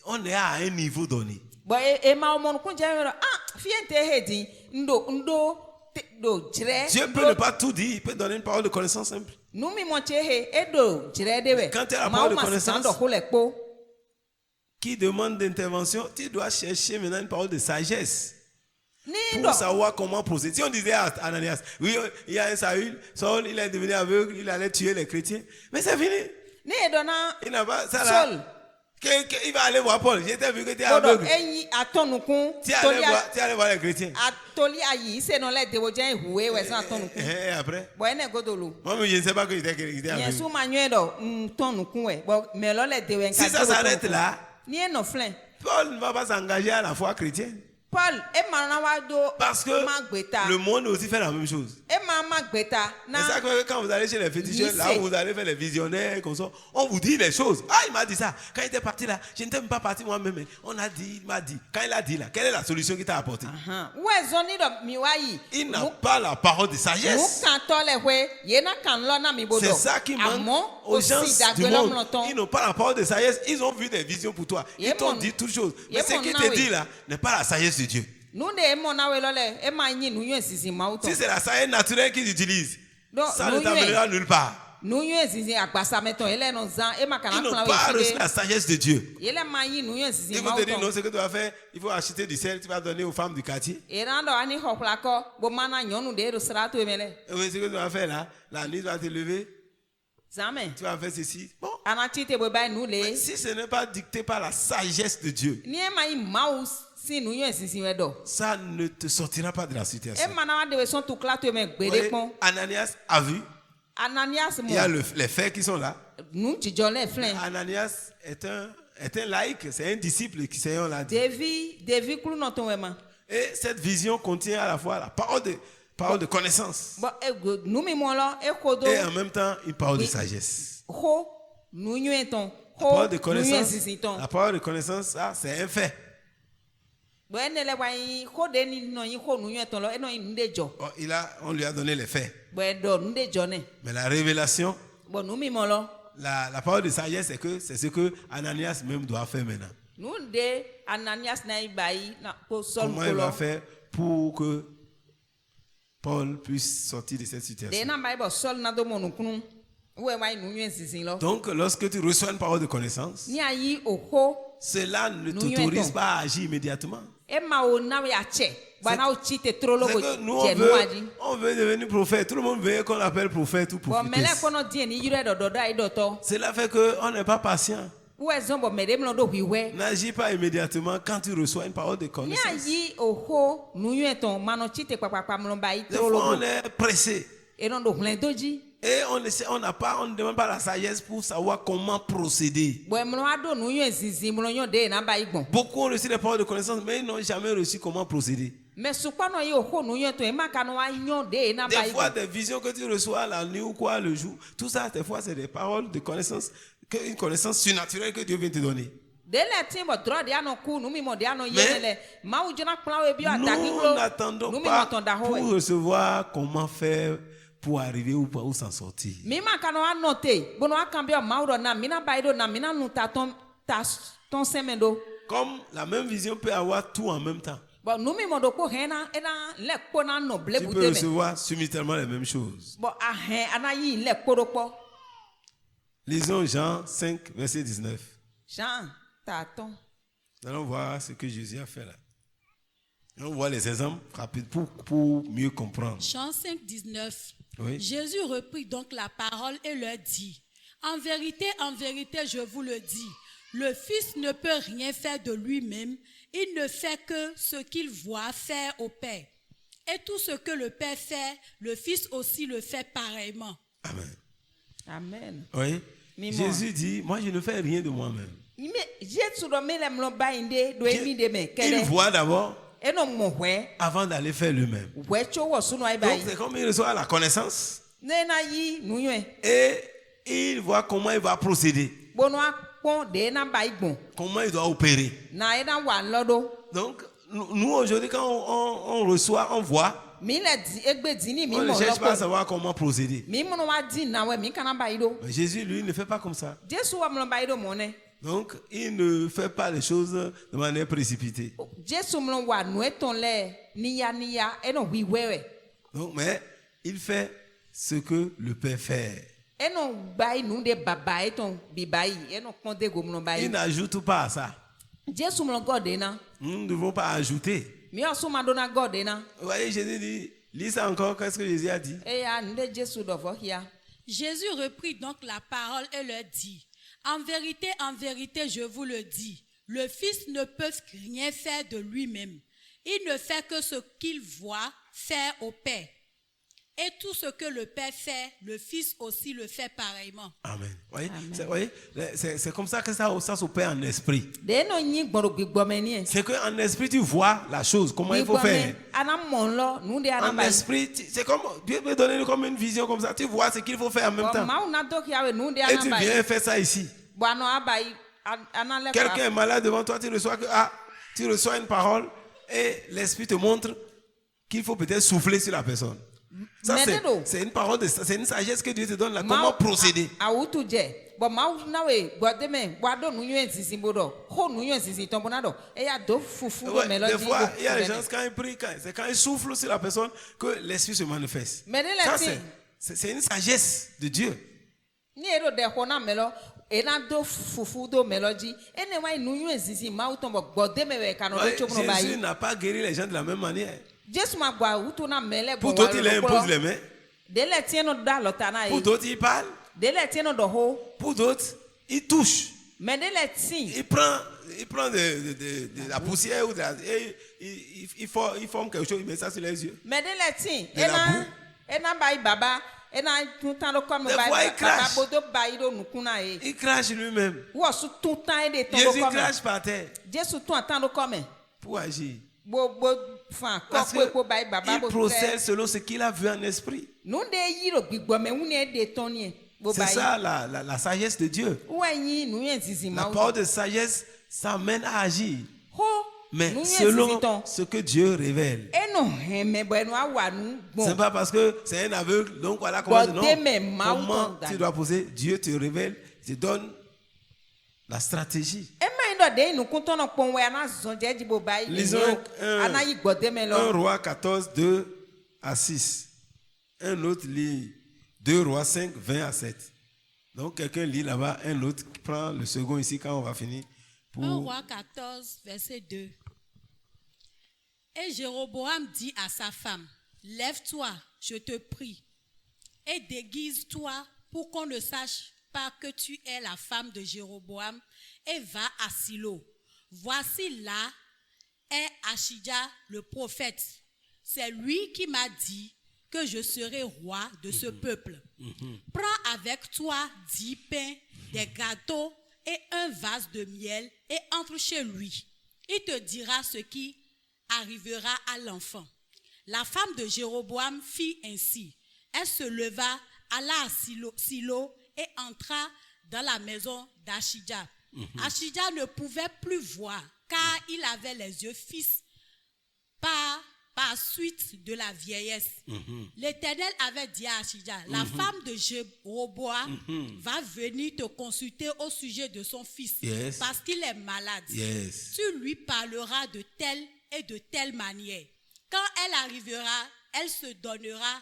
on est à un niveau donné. bon e ma mo nu kun je me ah fiente he di ndo do jre Dieu peut ne pas tout dire, il peut donner une parole de connaissance simple. nu mi mo che he e do jre de we Quand tu as la ma parole o de ma connaissance, do ko le po Qui demande d'intervention, tu dois chercher maintenant une parole de sagesse ni do pour savoir comment procéder. Si on disait à Ananias, oui, il y a un Saül, Saul, il est devenu aveugle, il allait tuer les chrétiens. Mais c'est fini. ni do na Il n'a pas ça là. Saul Il va aller voir Paul. J'étais vu que tu es bodo aveugle. eyi atonu kun Tu es allé voir les chrétiens. atoli ayi se no le de wo je huwe we san atonu kun Et après, bo ene godolu moi je ne sais pas que j'étais aveugle. yesu ma nyo do tonu kun we bo me lo le de we Si ça s'arrête là, ni eno flen Paul ne va pas s'engager à la foi chrétienne. Paul e ma na wa do Parce que ma gbeta le monde aussi fait la même chose. e ma gbeta na C'est ça que quand vous allez chez les féticheurs, là Lycée. où vous allez faire les visionnaires, comme ça, on vous dit les choses. Ah, il m'a dit ça. Quand il était parti là, je n'étais même pas parti moi-même. Mais on a dit, il m'a dit. Quand il a dit là, quelle est la solution qu'il t'a apportée? we zoni do mi wa yi Il n'a pas la parole de mu sagesse. kan to le we ye na kan lo na mi bodo C'est ça qui manque Amo, aux gens aussi du dagbe lo monde. mloton. Ils n'ont pas la parole de sagesse. Ils ont vu des visions pour toi. Ils Ye t'ont mon- dit toutes choses. Mais ye ce mon qu'il na te we. dit là n'est pas la sagesse de Dieu. nu de mo na we lo le e ma yin nu yen sisi ma o to Si c'est la sagesse naturelle qu'ils utilisent, Donc, ça ne nous, t'amènera nulle part. nu yen sisi agbasa meton ele no zan e ma Ils kana n'ont plan pas we reçu side la sagesse de Dieu. ele ma yin nu yen sisi Ils ma vont o te dire non, to ce que tu vas faire, il faut acheter du sel, tu vas donner aux femmes du quartier. e ran do ani ho kla ko bo mana nyonu de do strato e mele Et oui, ce que tu vas faire là, la nuit tu vas te lever, zame tu vas faire ceci. Bon, anati te bo bai nu le si ce n'est pas dicté par la sagesse de Dieu, ni e ma yi mau si nu yen sisi we do ça ne te sortira pas de la e situation. ma na wa de we son tu kla to e me Vous gbede voyez, pon Ananias a vu, Ananias il mo y a les faits qui sont là. nu jijo le flen Ananias est un laïc, c'est un disciple qui on l'a dit. Devi klu no ton we ma Et cette vision contient à la fois la parole de connaissance bo e nu mi mo lo e ko do et en même temps une parole de Oui. sagesse. ho nu yen ton La parole ho de nu yen connaissance, sisi ton la parole de connaissance, ça c'est un fait. bo ene le wa yin ho de ni no yin ho nu yen ton lo e no yin nu de jo Bon, on lui a donné les faits. bo e do nu de jo ne Mais la révélation, bo nu mi mo lo la parole de sagesse, c'est ce que Ananias même doit faire maintenant. nu de Ananias na ibai na ko sol Comment ko il va lo faire pour que Paul puisse sortir de cette de situation? na bai bo sol na do mo nu kunu we wa yin nu yen sisi lo Donc, lorsque tu reçois une parole de connaissance, ni ayi o ho cela ne Nous t'autorise y pas à agir immédiatement. e ma o na we ache ba na o chi te trolo C'est go que nous, je nu aji on veut devenir prophète. Tout le monde veut qu'on l'appelle prophète ou bo mele prophétesse. ko no die ni yure do do dai do to Cela fait qu'on n'est pas patient. we zon bo me de mlo do hiwe N'agis pas immédiatement quand tu reçois une parole de ni connaissance. ayi o ho nu yen ton ma no chi te papapa mlo ba i Des trolo fois, on go est pressé. e no do hlen doji Et on ne demande pas la sagesse pour savoir comment procéder. bo mlo ado nu yen sisi mlo yon de na ba igbon Beaucoup ont reçu les paroles de connaissance, mais ils n'ont jamais reçu comment procéder. mais supano yi o ho nu yen ton e ma kanu wa yon de na ba Des fois, igbon des visions que tu reçois la nuit ou quoi le jour, tout ça, des fois, c'est des paroles de connaissance, une connaissance surnaturelle que Dieu vient te donner. de le tin bo dro de ano ku nu mi mo de ano Mais yele ma u jona plan we bi Nous ataki blo n'attendons nu mi pas mo ton da ho pour we recevoir comment faire pour arriver où s'en sortir. mi ma kanu wa note bo no akambia ma u do na mi na ba ido na mi na nu ta ton semendo Comme la même vision peut avoir tout en même temps. bo nu mi mo do ko hena e na le ko na no ble Tu peux bute me recevoir simultanément les mêmes choses. bo a hen ana yi le ko do po Lisons Jean 5, verset 19. Jean ta ton Nous allons voir ce que Jésus a fait là. On voit les exemples rapides pour mieux comprendre. Jean 5, 19. Oui. Jésus reprit donc la parole et leur dit, en vérité, je vous le dis, le Fils ne peut rien faire de lui-même, il ne fait que ce qu'il voit faire au Père. Et tout ce que le Père fait, le Fils aussi le fait pareillement. Amen. Amen. Oui. Mais moi. Jésus dit, moi je ne fais rien de moi-même. Ime Jésus do me le mlo ba inde do emi de me Il kele. voit d'abord Eno mo hwe, avant d'aller faire lui-même. hwe cho wo sunu ai Donc bai. c'est comme il reçoit la connaissance Ne na yi nu yue. et il voit comment il va procéder, Bono akpon de na bai gbon. comment il doit opérer. Na e na wa lodo. Donc nous aujourd'hui quand on reçoit, on voit, Mi le di egbe dini mi on ne mo cherche pas à lopo. savoir comment procéder. Mi mo no wa di na we mi kana bai do. Mais Jésus lui ne fait pas comme ça. Jésus wa mlo bai do mo ne. Donc il ne fait pas les choses de manière précipitée. Jésus mlo wa nu eton le niya eno wi wewe. Donc mais il fait ce que le Père fait. Eno bai nu de baba eton bi bai eno konde go mlo Il bai. n'ajoute pas à ça. Jésus mlo God na. Nous ne devons pas ajouter. Mi osu ma do na God na. Vous voyez, Jésus dit, lis ça encore, qu'est-ce que Jésus a dit? E ya nde Jésus do fo hia. Jésus reprit donc la parole et leur dit, en vérité, je vous le dis, le Fils ne peut rien faire de lui-même. Il ne fait que ce qu'il voit faire au Père. Et tout ce que le Père fait, le Fils aussi le fait pareillement. Amen. Voyez, c'est comme ça que ça s'opère en esprit. De no nyi gboro gbigbo me ni. C'est qu'en esprit, tu vois la chose, comment il faut faire. Ana mon lo nu de ana En bai. esprit, c'est comme, Dieu peut donner comme une vision comme ça. Tu vois ce qu'il faut faire en même temps. Ma una do hia we nu de Et ana tu bai. viens faire ça ici. Bo ano abai ana le Quelqu'un est malade devant toi, tu reçois une parole et l'esprit te montre qu'il faut peut-être souffler sur la personne. Ça, c'est une parole, c'est une sagesse que Dieu te donne là. Comment procéder? Awutu je. Bo ma na we gbode me bo do nu yuen sisi bodo. Ho nu yuen sisi ton bonado. E ya do fufu Ouais, mélodie. des fois, il y a des gens quand ils prient, c'est quand ils soufflent sur la personne que l'esprit se manifeste. Mais de Ça, la c'est une sagesse de Dieu. ni ero de ho na melo e na do fufu do mélodie. Ene wa nu yuen sisi ma uton bo gbode me we kanu do Ouais, chomo bai. Jésus n'a pas guéri les gens de la même manière. Jésus ma gba utu na mele Pour d'autres, il impose les mains. De le tieno da lotana Pour e. d'autres, il parle. De le tieno do ho. Pour d'autres, il touche. Mais de le tin. Il prend de la poussière ou et il forme quelque chose, il met ça sur les yeux. Mais de le tin. De la boue. Ena bai baba. Ena tout temps comme Des bai. fois, il crache. Bodo bai do nukuna e. Il crache lui-même. Wo su tout temps e de ton Jésus comme. crache par terre Jésus tout temps do comme. pour agir. Bo fan Parce ko ko bai baba qu'il bo. procède selon ce qu'il a vu en esprit. Nou de yiro gbigbo me unu e de ton ni. Bo C'est bai. ça la sagesse de Dieu. Wa yin nu yen sisi La ma. parole de sagesse, ça mène à agir. Ho. Mais nu yen selon sisi ton. ce que Dieu révèle. Eno heme bo enu awa nu C'est bon. pas parce que c'est un aveugle, donc voilà comment non. Comment tu dois poser? Dieu te révèle, te donne la stratégie. E ma ndo de nu kunto no pon we ana zon je jibo bai. Lisons Ana yi gbode me 1 lo. Roi 14, 2 à 6. Un autre lit 2 Rois 5, 20 à 7. Donc quelqu'un lit là-bas, un autre prend le second ici quand on va finir. 1 Roi 14, verset 2. Et Jéroboam dit à sa femme, lève-toi, je te prie, et déguise-toi pour qu'on ne sache pas que tu es la femme de Jéroboam, et va à Silo. Voici là est Achija le prophète. C'est lui qui m'a dit que je serai roi de ce peuple. Prends avec toi 10 pains, des gâteaux et un vase de miel et entre chez lui. Il te dira ce qui arrivera à l'enfant. La femme de Jéroboam fit ainsi. Elle se leva, alla à Silo et entra dans la maison d'Achija. Achija ne pouvait plus voir car il avait les yeux fixes par suite de la vieillesse. L'Éternel avait dit à Achija, la femme de Jéroboam va venir te consulter au sujet de son fils parce qu'il est malade. Tu lui parleras de telle et de telle manière. Quand elle arrivera, elle se donnera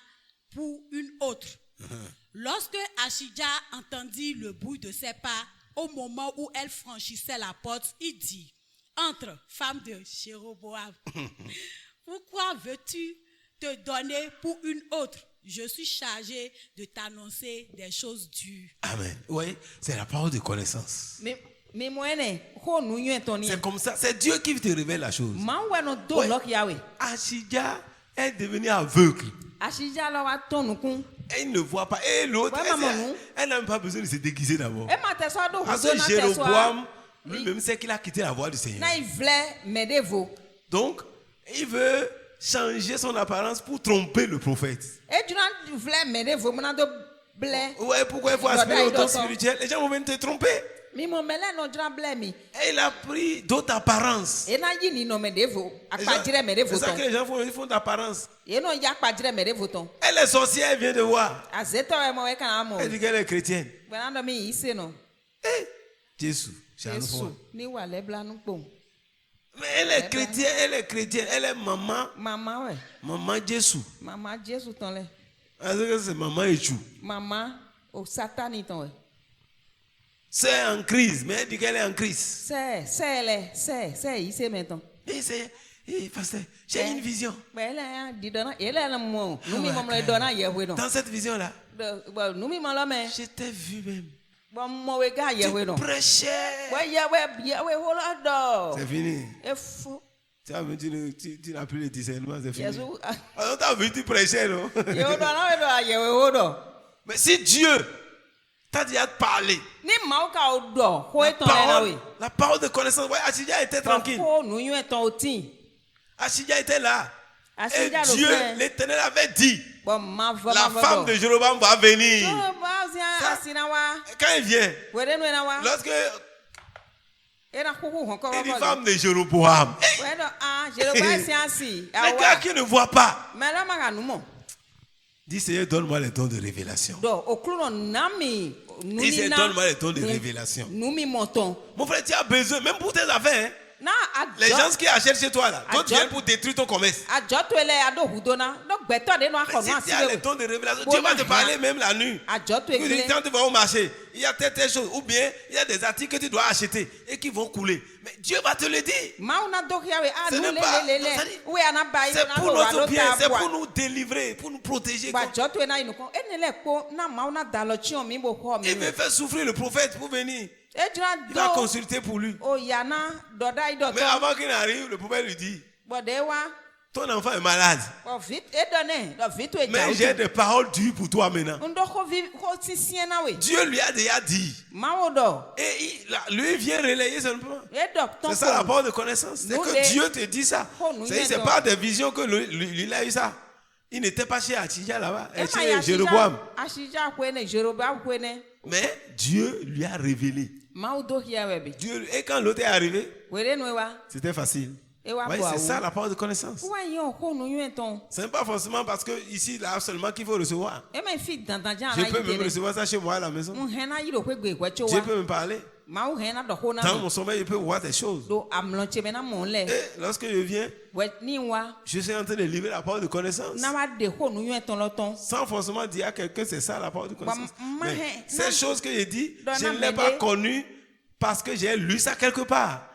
pour une autre. Lorsque Achija entendit le bruit de ses pas, au moment où elle franchissait la porte, il dit, entre femmes de Jéroboam. Pourquoi veux-tu te donner pour une autre? Je suis chargé de t'annoncer des choses dures. Amen. Oui, c'est la parole de connaissance. Mais moi, ne ho nu yue toni. C'est comme ça. C'est Dieu qui te révèle la chose. Ma wa no do Ouais. lok yawe. Achija est devenu aveugle. Ashija la wa tonu kun. Elle ne voit pas. Et l'autre, Ouais, maman, elle n'a même pas besoin de se déguiser d'abord. E ma te so do Parce hudo que na te Jéroboam, so. lui-même, sait qu'il a quitté la voie du Seigneur. Na ivle medevo. Donc, il veut changer son apparence pour tromper le prophète. E juna vle medevo mona do ble. Ouais, pourquoi il faut aspirer au don spirituel? Les gens vont venir te tromper. Mi mo mele no juna ble mi. Et il a pris d'autres apparences. E na yi ni no medevo. Les Akpajire gens- medevo C'est ça ton. que les gens font, ils font d'apparence. E no ya akpajire medevo ton. Et les sorcières viennent de voir. Azeto e mo e kana mo. Elle dit qu'elle est chrétienne. Bwana do mi ise no. Eh, Jésus, c'est à nous voir. Yesu ni wa le bla nu pom. Mais elle est chrétienne, elle est maman, Mama we. maman Jésus. Mama Jésus ton le. Parce que c'est maman Échou. Mama o satani ton we. C'est en crise, mais elle dit qu'elle est en crise. C'est ise meton. Et pasteur, j'ai une vision. Bele ya di dona ele na mo. Numi mo le dona ye we no. Dans cette vision-là, Numi mo lo me. je t'ai vu même. Bon mo we ga ye we no. Tu prêchais. We ye we ho lo do. C'est fini. E fu. Tu n'as plus le discernement, c'est fini. Yesu. Alors, tu as vu, tu prêchais, non? Ye o do na we do ye we ho do. Mais si Dieu t'a déjà parlé, Ni ma o ka o do. Ho e ton le na we. la parole de connaissance, ouais, Achija était tranquille. Ho nu yu ton o tin. Achija était là. Et Achija lo Dieu, fait. l'Éternel avait dit, Bon ma va la ma femme de Jéroboam va venir. Oh ba zia asina wa. Quand il vient, We de no na wa. lorsque E na kuku hon ko il dit ko. femme de Jéroboam, We do je le ba si asi. les gars qui ne voient pas, Mais là ma ga nu mo. dit Seigneur, donne-moi les dons de révélation. Do okluno nami. Dis, Seigneur, donne-moi les dons de révélation. Numi monton. Mon frère, tu as besoin, même pour tes affaires, hein, Na les gens qui achètent chez toi, là, toi, tu Adjo- viens pour détruire ton commerce. Ajoto ele ado hudona. Do gbeto de no akọ Si no tu as les asibe. dons de révélation, Bon, Dieu va te non, parler rien. même la nuit. Ajoto Tu dis, ekele. quand tu vas au marché, il y a telle chose, ou bien il y a des articles que tu dois acheter et qui vont couler. Mais Dieu va te le dire. Mauna dokiawe Ce anu n'est pas- le. non, ça dit- We anabai C'est na pour do notre ado bien, ta c'est boa. pour nous délivrer, pour nous protéger. Ba joto na inuko. Enele ko na mauna dalo chion mi bo ko mi. Il veut faire souffrir le prophète pour venir. E jura Il va do. consulter pour lui. O yana doda idoto. Mais avant qu'il n'arrive, le prophète lui dit, Bodewa. ton enfant est malade. Bo vite e donne. Do vite e Mais j'ai des paroles dures pour toi maintenant. Ndo ko vi ko sisien na we. Dieu lui a déjà dit. Mawo do. Et lui vient relayer simplement. E do ton. C'est ça la parole de connaissance. C'est Nous, que les- Dieu te dit ça. Oh, nous, C'est les- pas des visions que lui il a eu ça. Il n'était pas chez Achija là-bas, E ma chez ya Jéroboam. Ashija kwene Jeroboam kwene. Mais Dieu lui a révélé. Mawo dokiawe bi. Et quand l'autre est arrivé, Were no wa. c'était facile. E wa Ouais, bo c'est ça awu. la parole de connaissance. Wa yon ko nu yu ton. Ce n'est pas forcément parce que ici, là seulement qu'il faut recevoir. E ma fi dandan jan Je na peux même yi. recevoir ça chez moi à la maison. Mun hena yiro kwe gbe kwacho Dieu wa. peut me parler. Mawo hena do ko na. Dans mon sommeil, je peux voir des choses. Do amlonche me na mon le. Et lorsque je viens, We ni wa. je suis en train de livrer la parole de connaissance. Na wa de ko nu yu ton lo ton. Sans forcément dire à quelqu'un c'est ça la parole de connaissance. ma- Mais he- ces na- choses que j'ai dit, Donna je ne l'ai Mende- pas connu parce que j'ai lu ça quelque part.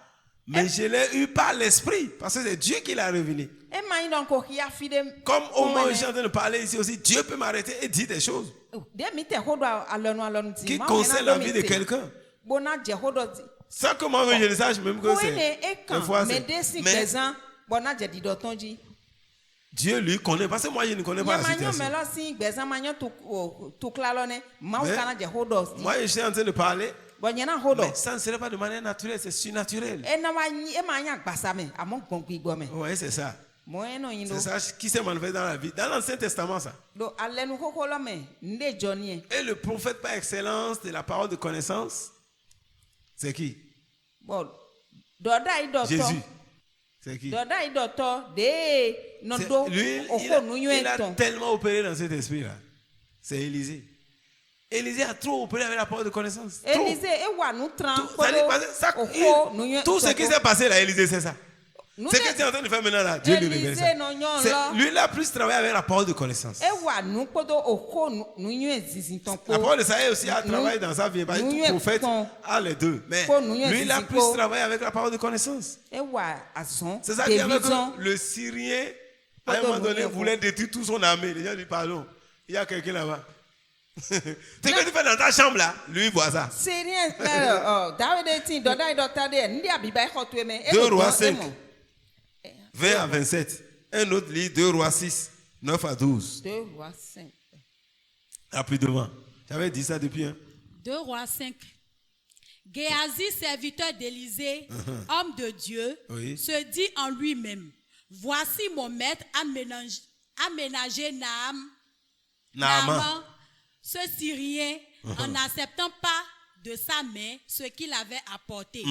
Mais je l'ai eu par l'esprit. Parce que c'est Dieu qui l'a révélé. E ma yi don ko ya fi de. Comme au moment où je suis en train de parler ici aussi, Dieu peut m'arrêter et dire des choses De mi te ho do alonu ti. qui Ma concernent hena la do vie mi de te. quelqu'un. Bona je ho do ti. Sans que moi je ne sache même que Ko c'est. ene e des kan fois, me c'est- de si Mais gbezan. Bona je di do ton ji. Dieu lui connaît. Parce que moi je ne connais pas la Manyo situation. me lo si gbezan manyo tu klalo ne. Ma Mais- kana je ho do. Moi je suis en train de parler. Bon yena ho do. Mais ça ne serait pas de manière naturelle, c'est surnaturel. E na wa nyi e ma nya gbasa me. Amo gbon gbigbo me. Oui, c'est ça. Mo eno yin do. C'est ça qui s'est manifesté dans la vie. Dans l'Ancien Testament, ça. Do alenu koko lo me. Nde joni e. Et le prophète par excellence de la parole de connaissance, c'est qui? Bon. Doda i do to. Jésus. C'est qui? Doda i do to de no C'est- do lui, oko nu yu il a ton. tellement opéré dans cet esprit-là. C'est Élisée. Élisée a trop opéré avec la parole de connaissance. Trop. Élysée e wa nu tran Tout, ça dit, parce que ça- oko nu yu tout ce qui s'est passé là, Élisée, c'est ça. Nous Ce que les- tu es en train de faire maintenant là, Dieu lui révèle Élisée ça. non nyon C'est- là. Lui, il a plus travaillé avec la parole de connaissance. Ewa nu kpodo oko nu nyu zizinton La ko. parole de Saïd aussi a Nous- travaillé dans sa vie. Parce que nous tout y est prophète con. a les deux. Mais Faut nous y est lui, il a zizi plus ko. travaillé avec la parole de connaissance. Ewa azon. C'est ça qui avait Davidson. que le Syrien, à un Pardon, moment donné, nous y est voulait détruire toute son armée. Les gens disent pardon, il y a quelqu'un là-bas. Ce que tu fais dans ta chambre là, lui, il voit ça. C'est rien. David tin doda idota de ndi abiba khotwe me. 2 Rois 5, 20 à 27. Un autre lit, 2 Rois 6, 9 à 12. 2 Rois 5. Rapidement. J'avais dit ça depuis. 2 Rois 5. Géasi, serviteur d'Élysée, homme de Dieu, Oui. se dit en lui-même, voici mon maître a ménagé Naaman, ce Syrien, en n'acceptant pas de sa main ce qu'il avait apporté.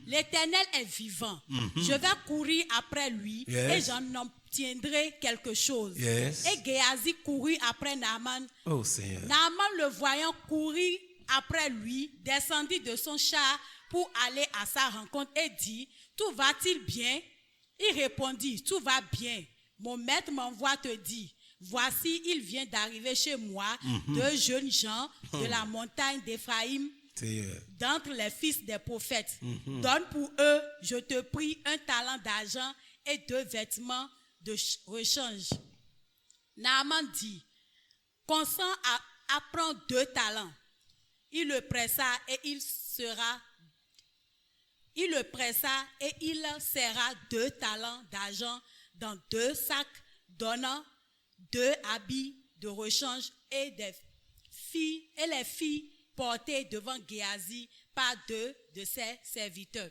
L'Éternel est vivant. Je vais courir après lui Yes. et j'en obtiendrai quelque chose. Yes. Et Géasi courut après Naaman. Oh Seigneur. Naaman, le voyant courir après lui, descendit de son char pour aller à sa rencontre et dit, tout va-t-il bien? Il répondit, tout va bien. Mon maître m'envoie te dire, voici, il vient d'arriver chez moi 2 jeunes gens de la montagne d'Éphraïm, Seigneur. d'entre les fils des prophètes. Donne pour eux, je te prie, 1 talent d'argent et 2 vêtements de rechange. Naaman dit, consent à prendre 2 talents. Il le pressa et il serra 2 talents d'argent dans 2 sacs, donnant 2 habits de rechange et les filles portées devant Géasi par 2 de ses serviteurs.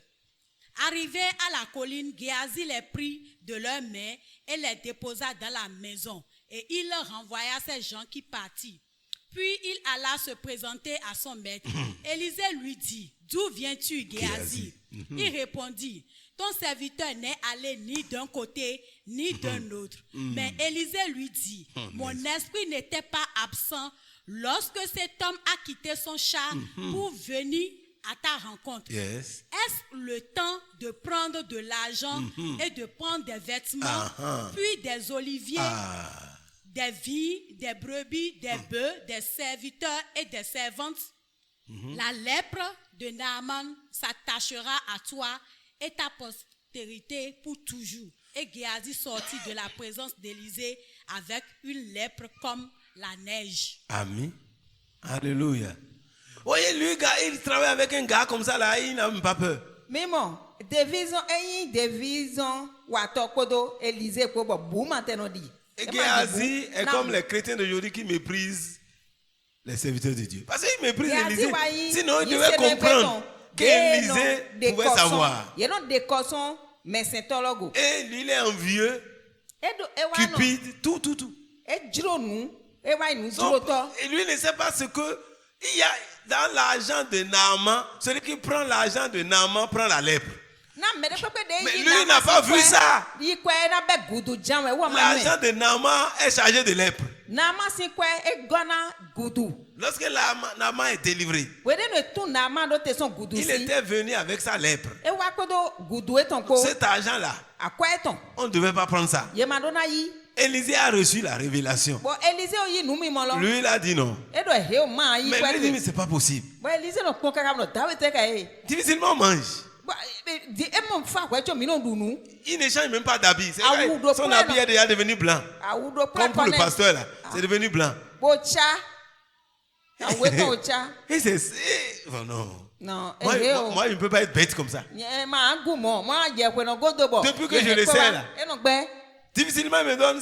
Arrivé à la colline, Géasi les prit de leurs mains et les déposa dans la maison. Et il leur renvoya ces gens qui partirent. Puis il alla se présenter à son maître. Élisée lui dit, d'où viens-tu, Géasi? Il répondit, ton serviteur n'est allé ni d'un côté ni d'un autre. Mais Élisée lui dit, mon esprit n'était pas absent lorsque cet homme a quitté son char pour venir à ta rencontre. Yes. Est-ce le temps de prendre de l'argent et de prendre des vêtements, puis des oliviers, des vignes, des brebis, des bœufs, des serviteurs et des servantes? La lèpre de Naaman s'attachera à toi et ta postérité pour toujours. Et Géasi sortit de la présence d'Élisée avec une lèpre comme la neige. Amen. Alléluia. Voyez, lui, gars, il travaille avec un gars comme ça, là, il n'a même pas peur. Mais bon, division wato kodo Élisée ko bo boumanteno di. Et Géasi est comme les chrétiens d'aujourd'hui qui méprisent les serviteurs de Dieu. Parce qu'ils méprisent Élisée. Sinon, ils devaient comprendre qu'Élisée pouvait savoir. Il y a des décossons, mais c'est tologo. Et lui, il est envieux, cupide, tout. Et dronou, et wa nous Donc, droto. et lui ne sait pas ce que il y a dans l'argent de Naaman. Celui qui prend l'argent de Naaman prend la lèpre. Mais lui n'a pas vu ça. L'argent de Naaman est chargé de lèpre. Lorsque Naaman est délivré, il était venu avec sa lèpre. Cet argent-là, on ne devait pas prendre ça. Élisée a reçu la révélation. Lui, il a dit non. Mais lui dit, mais c'est pas possible. Difficilement on mange. Il ne change même pas d'habit. C'est vrai, son habit est déjà devenu blanc. Comme pour le pasteur là, c'est devenu blanc. Et c'est... Oh non. Non, Moi, je ne peux pas être bête comme ça. Depuis que je le sais là. Difficilement, il me donne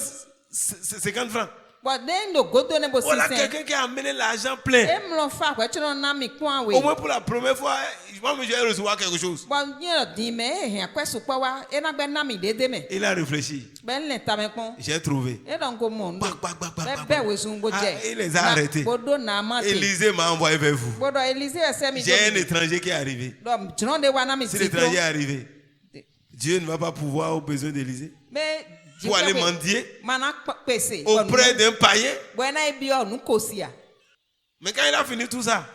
50 francs. Voilà quelqu'un qui a amené l'argent plein. Au moins pour la première fois, moi, je vais recevoir quelque chose. Il a réfléchi. J'ai trouvé. Il les a arrêtés. Élisée m'a envoyé vers vous. J'ai un étranger qui est arrivé. Si l'étranger est arrivé, Dieu ne va pas pouvoir aux besoins d'Élisée. Pour aller mendier auprès d'un païen. Mais quand il a fini tout ça,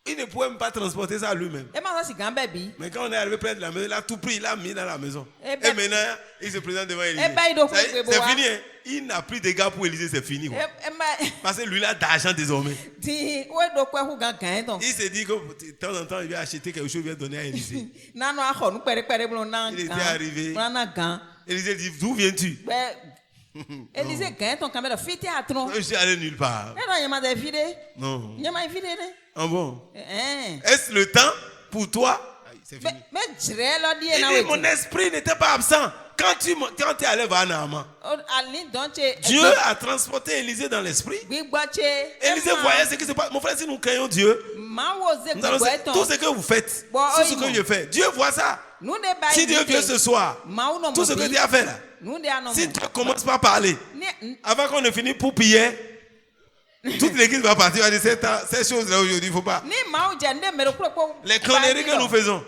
Il ne pouvait même pas transporter ça lui-même. e ma sɔ si gan bɛ bi Mais quand on est arrivé près de la maison, il a tout pris, il l'a mis dans la maison. Eh Et ben- maintenant, il se présente devant Élisée. Eh ben, il doit Ça y est, couper, c'est bois. fini. Hein. Il n'a plus de gars pour Élisée, c'est fini. Quoi. e ma Parce que lui, il a d'argent désormais. ti wo do kɔ ɛku gan gan tɔn Il s'est dit que de temps en temps, il va acheter quelque chose, il va donner à Élisée. nanu axɔ nu kpɛrɛkpɛrɛ bolo na Il était gan arrivé. na gan Élisée dit, d'où viens-tu? bɛ Élisée gan tɔn kan bɛ dɔ fiti atrɔn Je suis allé nulle part. e dɔ ɲɛma tɛ fi de Non. ɲɛma fi de dɛ Ah bon? ɛn Est-ce le temps pour toi? Aïe, c'est fini. mɛ jirɛ lɔ di yɛ Il na dit, wo mon esprit n'était pas absent. Quand tu es allé voir Naaman, ali dɔn tse Dieu a transporté Élisée dans l'esprit. gbigbɔ tse Élisée voyait ce qui se passe. Mon frère, si nous craignons Dieu, ma wo ze nous allons gbigbɔ dire, tout etɔn ce que vous faites, Bon, tout ce oh, que il je fais, Dieu voit ça. nu de ba Si yi Dieu vient ce soir, ma wo nɔ tout ce que mɔ tu bi as fait là, nu de anɔ si mɔ tu ne commences pas par parler, ni avant qu'on ne finisse pour prier, toute l'église va partir. Va dire, ces choses-là aujourd'hui, il ne faut pas. ni ma wo jɛ n de mɛrɛ kuro ko Les conneries que nous faisons,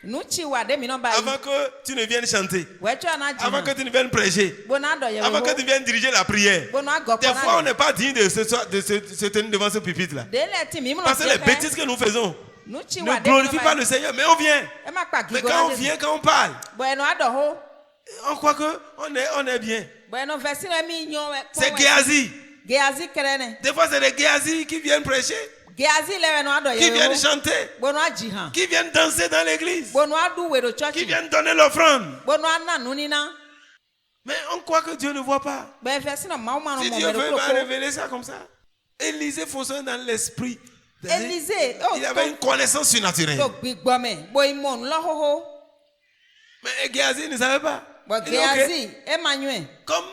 nu ci wa de mi nɔ ba yi avant que tu ne viennes chanter, wɛtsɔ ana avant que jina tu ne viennes prêcher, bona dɔ yɛ avant que wo tu viennes diriger la prière. bona gɔ Des fois, on kɔna n'est pas digne de se tenir devant ce pupitre-là. de lɛ ti mi mu Parce que nɔ les se bêtises fɛ que nous faisons nu ci ne wa de mi glorifient nɔ pas ba le yi Seigneur, mais on vient. e ma kpa Mais gigo quand on la vient, de quand on parle, bɔn ɛnɔ adɔ ho on croit qu'on est bien. bɔn ɛnɔ vɛsi rɛ mi nyɔ wɛ C'est Géasi. Géasi kɛrɛ nɛ Des fois, c'est les Géasi qui viennent prêcher, Géasi lɛ ɛnɔ adɔ qui yɛ viennent wo chanter, bɔnɔ adzi hã qui viennent danser dans l'église, bɔnɔ adu wero qui tsɔtsi viennent donner l'offrande. bɔnɔ ana nu nina Mais on croit que Dieu ne voit pas. bɔn vɛsi nɔ maaw ma Si nɔ mɔ Dieu veut, mɛrɛ il kuro va ko révéler ça comme ça. Élisée fonctionnait dans l'esprit. Élisée Il avait une connaissance surnaturelle. to gbigbɔ mɛ bɔn imɔ nulɔ xoxo Mais Géasi ne savait pas. bɔn Il dit, ok, Géasi e ma nyɔɛ comme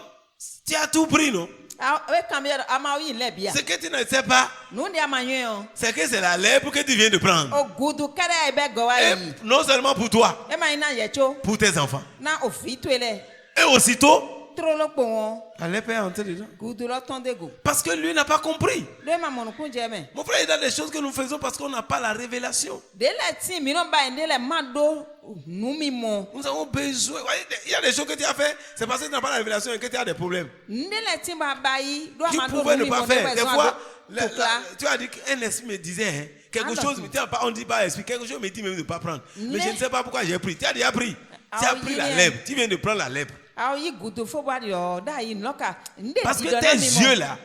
tu as tout pris, non? e kan bi yɛ amaw yi lɛ bia Ce que tu ne sais pas, nu de ama nyɔɛ o c'est que c'est la lèpre que tu viens de prendre. o gudu kɛrɛ yi bɛ gɔ wa Et yi non seulement pour toi, e ma yi na yɛ tso pour tes enfants. na o fi to yi lɛ Et aussitôt, trolo kpo wɔn la lèpre est entrée dedans. gudu lɔ tɔn de go Parce que lui n'a pas compris. do e ma mɔnukun jɛ mɛ Mon frère, il y a des choses que nous faisons parce qu'on n'a pas la révélation. de lɛ ti mi nɔ ba yi de lɛ ma do nu mi mɔ Nous avons besoin. Voyez, il y a des choses que tu as fait, c'est parce que tu n'as pas la révélation et que tu as des problèmes. n de lɛ ti ba ba yi do a Tu ma do pouvais nu ne mi pas mɔ de faire. Des bɛ fois, zɔn to kla tu as dit qu'un esprit me disait hein, quelque Ah, chose, d'accord. on ne dit pas esprit, quelque chose me dit même de ne pas prendre. Mais Mais- je ne sais pas pourquoi j'ai pris. Tu as déjà pris. Ah, Tu as oui, pris la oui. lèpre. Tu viens de prendre la lèpre. awo yi gudu fo ba yɔ da yi nɔ ka n de Parce di que dɔ tes na mi yeux mɔ là,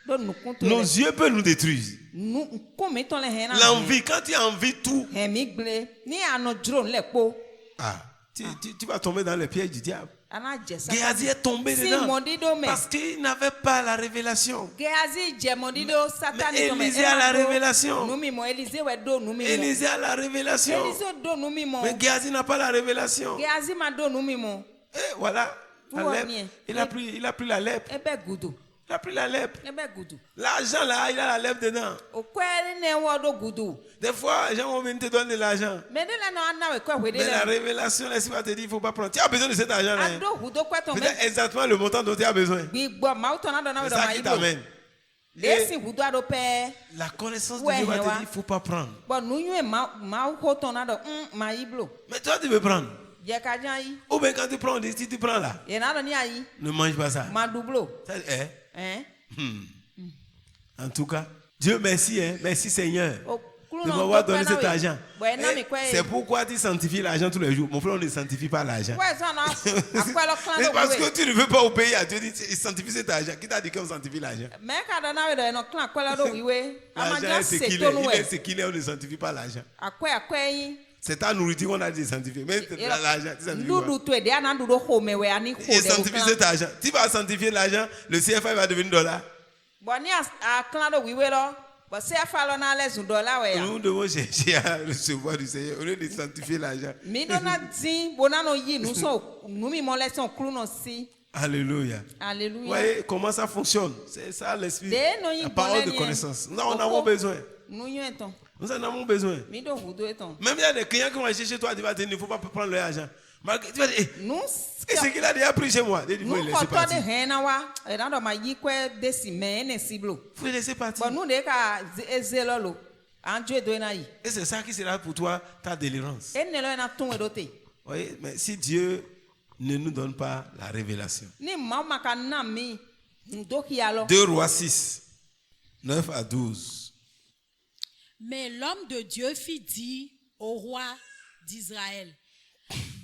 do nukun to nos lɛ yeux peuvent nous détruire. nu kun mi tɔn lɛ hɛn na L'envie, quand tu as envie tout, hɛn mi gble ni anɔ duro lɛ kpo ah, tu vas tomber dans les pièges du diable. ana jɛ sa Géasi est tombé si dedans. mɔdi do mɛ Parce qu'il n'avait pas la révélation. Géasi jɛ mɔdi do satani Mais do mɛ Élisée a la révélation. nu mi mɔ Élisée wɛ do nu mi mɔ Élisée a la révélation. Élisée do nu mi Mais mɔ Géasi n'a pas la révélation. Géasi ma do nu mi mɔ Et voilà. La Où lèpre. est-ce? Il a pris la lèpre. e bɛ gudu Il a pris la lèpre. e bɛ gudu L'argent là, il a la lèpre dedans. o kɔɛri ne wɔ do gudu Des fois, les gens vont venir te donner de l'argent. mɛ de la nɔ ana wɛ kɔ wɛ de Mais la lɛ révélation, l'esprit va te dire, il ne faut pas prendre. Tu as besoin de cet argent-là. hein. ado gudo kɔtɔn Peut-être mɛ exactement le montant dont tu as besoin. gbigbɔ maaw tɔn na dɔ na wɛ C'est dɔ ça ma qui yi do t'amène. lesi Et gudu ado pɛɛ la connaissance de Ouais, Dieu va te ouais. dire, il ne faut pas prendre. bɔn nu nyuie maaw ko tɔn na dɔ ma yi blo Mais toi, tu veux prendre. jɛ ka jan yi Ou bien quand tu prends, on dit, si tu prends là, yɛ na dɔ ni a yi ne mange pas ça. ma du blo Ça, hein? ɛn En tout cas, Dieu merci, hein? Merci Seigneur o kulu de nɔ m'avoir do donné kɔɛ cet na argent. wɛ bɔn ɛna mi Et kɔɛ c'est ye pourquoi tu sanctifies l'argent tous les jours. Mon frère, on ne sanctifie pas l'argent. wɛ sɔn na akɔlɔ C'est kilan parce do que wɛ tu ne veux pas obéir à Dieu. Il sanctifie cet argent. Qui t'a dit qu'on sanctifie l'argent? mɛ ka dɔ na wɛ dɔ yɛ nɔ kilan akɔlɔ do wiwe ama L'argent jan est ce se qu'il est. tonu Il est wɛ ce qu'il est. On ne sanctifie pas l'argent. akɔɛ yi C'est ta nourriture qu'on a dit de sanctifier. Mais l'argent, tu sanctifies pas. ndudu to ye de ana du do xɔmɛ wɛ ani xɔ Il de o sanctifie kilan cet argent. Tu vas sanctifier l'argent, le CFA va devenir dollar. bɔn ni a kilan do wiwe lɔ bɔn sefa lɔ n'alɛ zun dɔ la wɛ yan Nous devons chercher à recevoir du Seigneur au lieu de sanctifier l'argent. mi do na din bona no yi nu sɔn nu mi mɔ lɛ sɔn kulu nɔ si Alléluia. Vous alléluia voyez comment ça fonctionne? C'est ça l'esprit. de no yi La parole de gbɔlɛ connaissance. Nous en avons besoin. nu nyuie tɔn Nous en avons besoin. mi do vudo ye tɔn Même il y a des clients qui vont chercher toi, tu vas dire, il ne faut pas prendre leur argent. Tu vas dire, nu et ce qu'il a déjà pris chez moi, il faut le nu laisser kɔtɔ de partir. hɛn na wa ɛna dɔ ma yi kɔɛ de si mɛ ɛnɛ si blo Il faut le laisser partir. bɔn nu de ka eze lɔ lo an jo do na yi Et c'est ça qui sera pour toi ta délivrance. e ne lɔ na tun do te Vous voyez, mais si Dieu ne nous donne pas la révélation. ni maaw ma ka na mi n do kiya lɔ 2 Rois 6, 9 à 12. Mais l'homme de Dieu fit dire au roi d'Israël,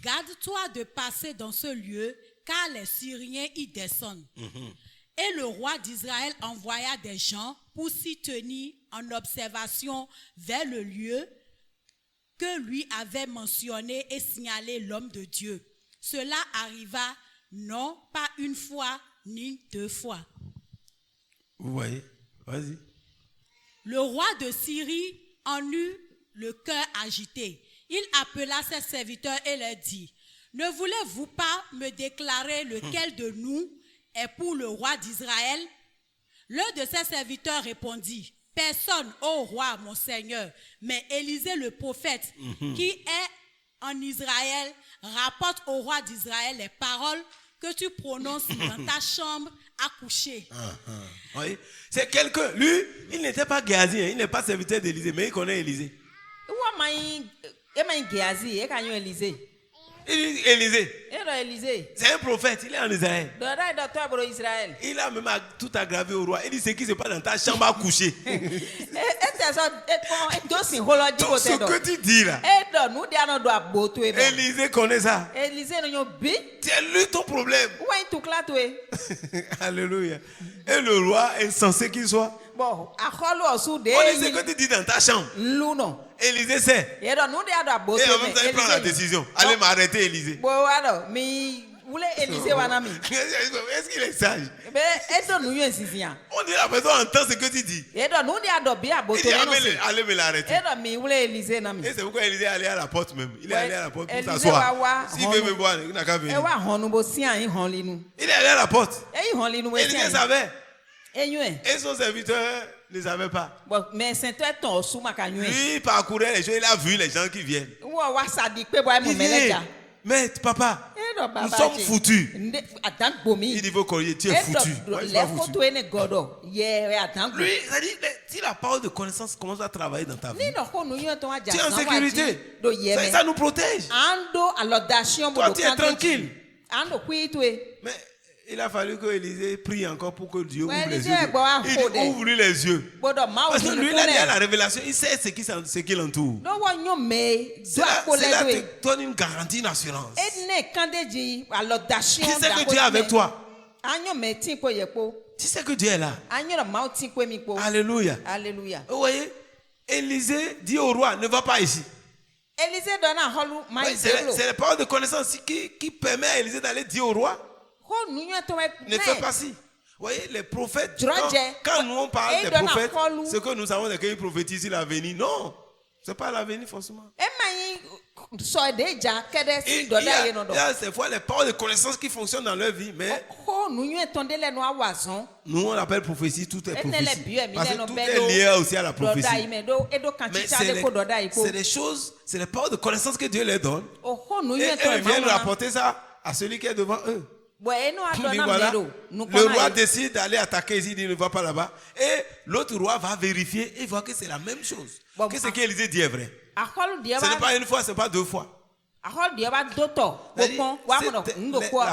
garde-toi de passer dans ce lieu, car les Syriens y descendent. Et le roi d'Israël envoya des gens pour s'y tenir en observation vers le lieu que lui avait mentionné et signalé l'homme de Dieu. Cela arriva non pas une fois ni deux fois. Vous voyez? Vas-y. Le roi de Syrie en eut le cœur agité. Il appela ses serviteurs et leur dit, ne voulez-vous pas me déclarer lequel de nous est pour le roi d'Israël? L'un de ses serviteurs répondit, personne, ô roi, mon Seigneur, mais Élisée le prophète, qui est en Israël, rapporte au roi d'Israël les paroles que tu prononces dans ta chambre à coucher. Oui. C'est quelqu'un, lui, il n'était pas Géasi, il n'est pas serviteur d'Élisée, mais il connaît Élisée. Élisée, c'est un prophète, il est en Israël. Il a même tout aggravé au roi. Il dit, c'est qui se passe dans ta chambre à coucher. Donc, ce que tu dis là, Élisée connaît ça. C'est lui ton problème. Alléluia. Et le roi, insensé qu'il soit, on dit ce que tu dis dans ta chambre. Élisée sait. Et en même temps, il prend la décision. Allez m'arrêter, Élisée. Est-ce qu'il est sage? On dit la personne entend ce que tu dis. Il dit, allez me l'arrêter. Et c'est pourquoi Élisée est allé à la porte même. Il est allé à la porte pour s'asseoir. S'il veut me voir, il n'a qu'à venir. Il est allé à la porte. Élisée savait. Et son serviteur ne savait pas. Lui, il parcourait les gens, il a vu les gens qui viennent. Il dit, mais papa, nous sommes foutus. Il dit, vos colliers, tu es foutu. Moi, je suis pas foutu. Lui, ça dit, si la parole de connaissance commence à travailler dans ta vie, tu es en sécurité. Ça nous protège. Toi, tu es tranquille. Mais il a fallu que Élisée prie encore pour que Dieu ouvre les yeux. Il dit, ouvre les yeux. Parce que lui, il a dit à la révélation, il sait ce qui l'entoure. Cela te donne une garantie, une assurance. Tu sais que Dieu est avec toi. Tu sais que Dieu est là. Alléluia. Vous voyez, Élisée dit au roi, ne va pas ici. C'est la parole de connaissance qui permet à Élisée d'aller dire au roi, ne fais pas ci. Vous voyez, les prophètes, quand nous on parle des prophètes, ce que nous savons, c'est qu'ils prophétisent l'avenir. Non, ce n'est pas l'avenir forcément. Il y a ces fois les paroles de connaissance qui fonctionnent dans leur vie, mais nous on appelle prophétie, tout est prophétie. Parce que tout est lié aussi à la prophétie. Mais c'est des choses, c'est les paroles de connaissance que Dieu leur donne. Et ils viennent rapporter ça à celui qui est devant eux. Voilà, le roi décide d'aller attaquer ici, il dit ne va pas là-bas. Et l'autre roi va vérifier et voit que c'est la même chose. Que ce qu'Élisée dit est vrai. Ce n'est pas une fois, ce n'est pas deux fois. La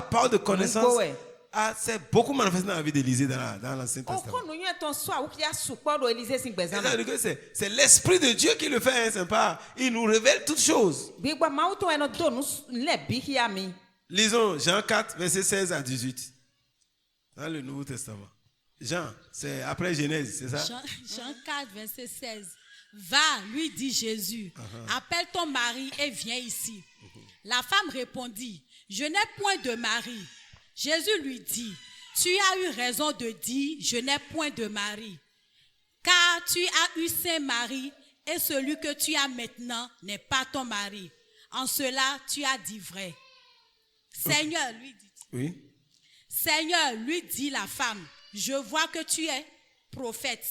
parole de connaissance s'est beaucoup manifestée dans la vie d'Élisée dans l'Ancien Testament. C'est l'Esprit de Dieu qui le fait, c'est pas. Il nous révèle toutes choses. Lisons Jean 4, verset 16 à 18. Dans le Nouveau Testament. Jean, c'est après Genèse, c'est ça? Jean 4, verset 16. Va, lui dit Jésus, appelle ton mari et viens ici. La femme répondit, je n'ai point de mari. Jésus lui dit, tu as eu raison de dire, je n'ai point de mari. Car tu as eu 5 maris et celui que tu as maintenant n'est pas ton mari. En cela, tu as dit vrai. Seigneur, lui dit. Oui. Seigneur, lui dit la femme, je vois que tu es prophète.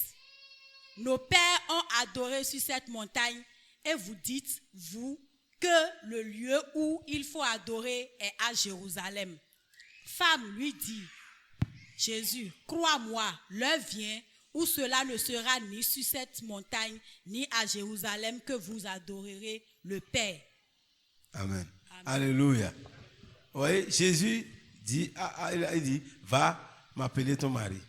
Nos pères ont adoré sur cette montagne et vous dites, vous, que le lieu où il faut adorer est à Jérusalem. Femme, lui dit Jésus, crois-moi, l'heure vient où cela ne sera ni sur cette montagne ni à Jérusalem que vous adorerez le Père. Amen. Alléluia. Vous voyez, Jésus dit, il dit, va m'appeler ton mari.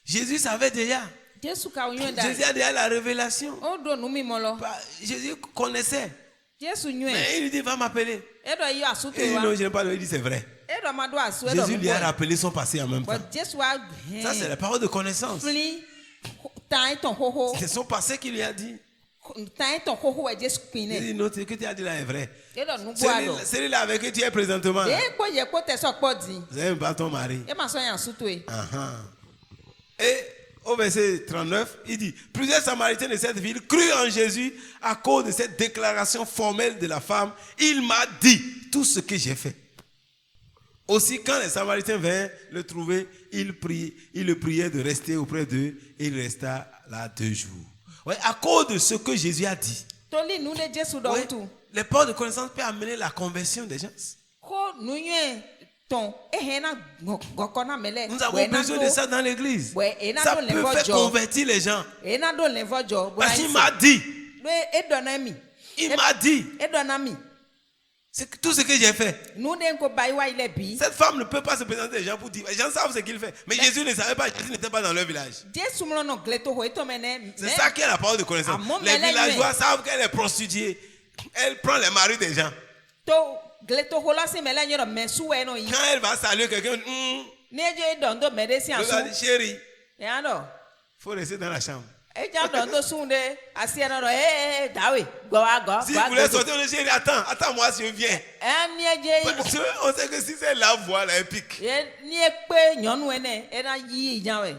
Jésus savait déjà. Jésus ka onyo da. Jésus a déjà la révélation. O do nu mi mo lo. Jésus connaissait. Jésus nyo e. Mais il dit, va m'appeler. E do yi asuto Il dit, wa. non, je n'ai pas le. Il dit, c'est vrai. E do ma do asu e do Jésus mu lui a boy. rappelé son passé en même temps. But Jésus wa Ça, c'est la parole de connaissance. fli tan ton ho ho. C'est son passé qui lui a dit. Tan ton ho ho e Jésus Il pine. dit, non, ce que tu as dit là est vrai. E do nu bo ado. Celui-là avec qui tu es présentement. E ko ye ko te so po di. Vous n'aimez pas ton mari. E ma so yan asuto e. Et au verset 39, il dit, plusieurs Samaritains de cette ville crurent en Jésus à cause de cette déclaration formelle de la femme. Il m'a dit tout ce que j'ai fait. Aussi, quand les Samaritains vinrent le trouver, il le priait de rester auprès d'eux et il resta là 2 jours. Ouais, à cause de ce que Jésus a dit. Toli nu de Jésus do Ouais, tu. les paroles de connaissance peuvent amener la conversion des gens. Ko nu nyo ton e he na goko na mele. Nous avons besoin de ça dans l'église. Ouais, et Ça dans le peut faire vojo. convertir les gens. E na do le vojo. Parce qu'il m'a dit. E do na mi. Il m'a dit. E do na mi. C'est tout ce que j'ai fait. Nu de ko bai wa ile bi. Cette femme ne peut pas se présenter aux gens pour dire. Les gens savent ce qu'il fait. Mais Jésus ne savait pas. Jésus n'était pas dans leur village. Jésus mo no gleto ho eto mene. C'est ça qui est la parole de connaissance. Les villageois savent qu'elle est prostituée. Elle prend les maris des gens. To gleto ho la se mele nyo me su we no yi. Quand elle va saluer quelqu'un, Neje do ndo me de si elle va dire, asu. chérie, E ando. il faut rester dans la chambre. E ja do ndo sunde asi na do dawe go wa go. Si vous voulez sortir, on dit, chérie, attends-moi si je viens. E neje Parce que on sait que si c'est la voix, là, elle pique. e ni e pe nyonu ene e na yi ijan we.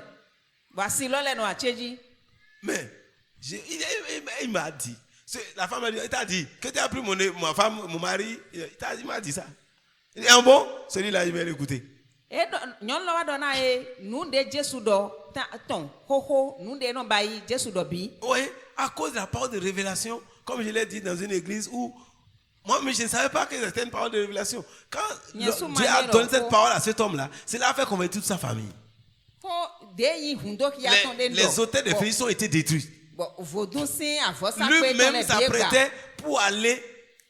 Wa si lo le no acheji. Mais il m'a dit. La femme il t'a dit que tu as pris ma femme, mon mari. Il m'a dit ça. Il dit, ah bon? Celui-là, il va l'écouter. E do nyon lo wa do na e nu de Jésus do ton ho ho nu de no bai Jésus do bi. Oui, à cause de la parole de révélation, comme je l'ai dit dans une église où moi, mais je ne savais pas que c'était une parole de révélation. Quand Dieu a donné cette parole à cet homme-là, cela a fait convertir toute sa famille. Ko de yi hundo ki ya ton de ndo. Les hôtels de Félix ont été détruits. Bon vodun sin avo sa pe ton Lui-même le s'apprêtait pour aller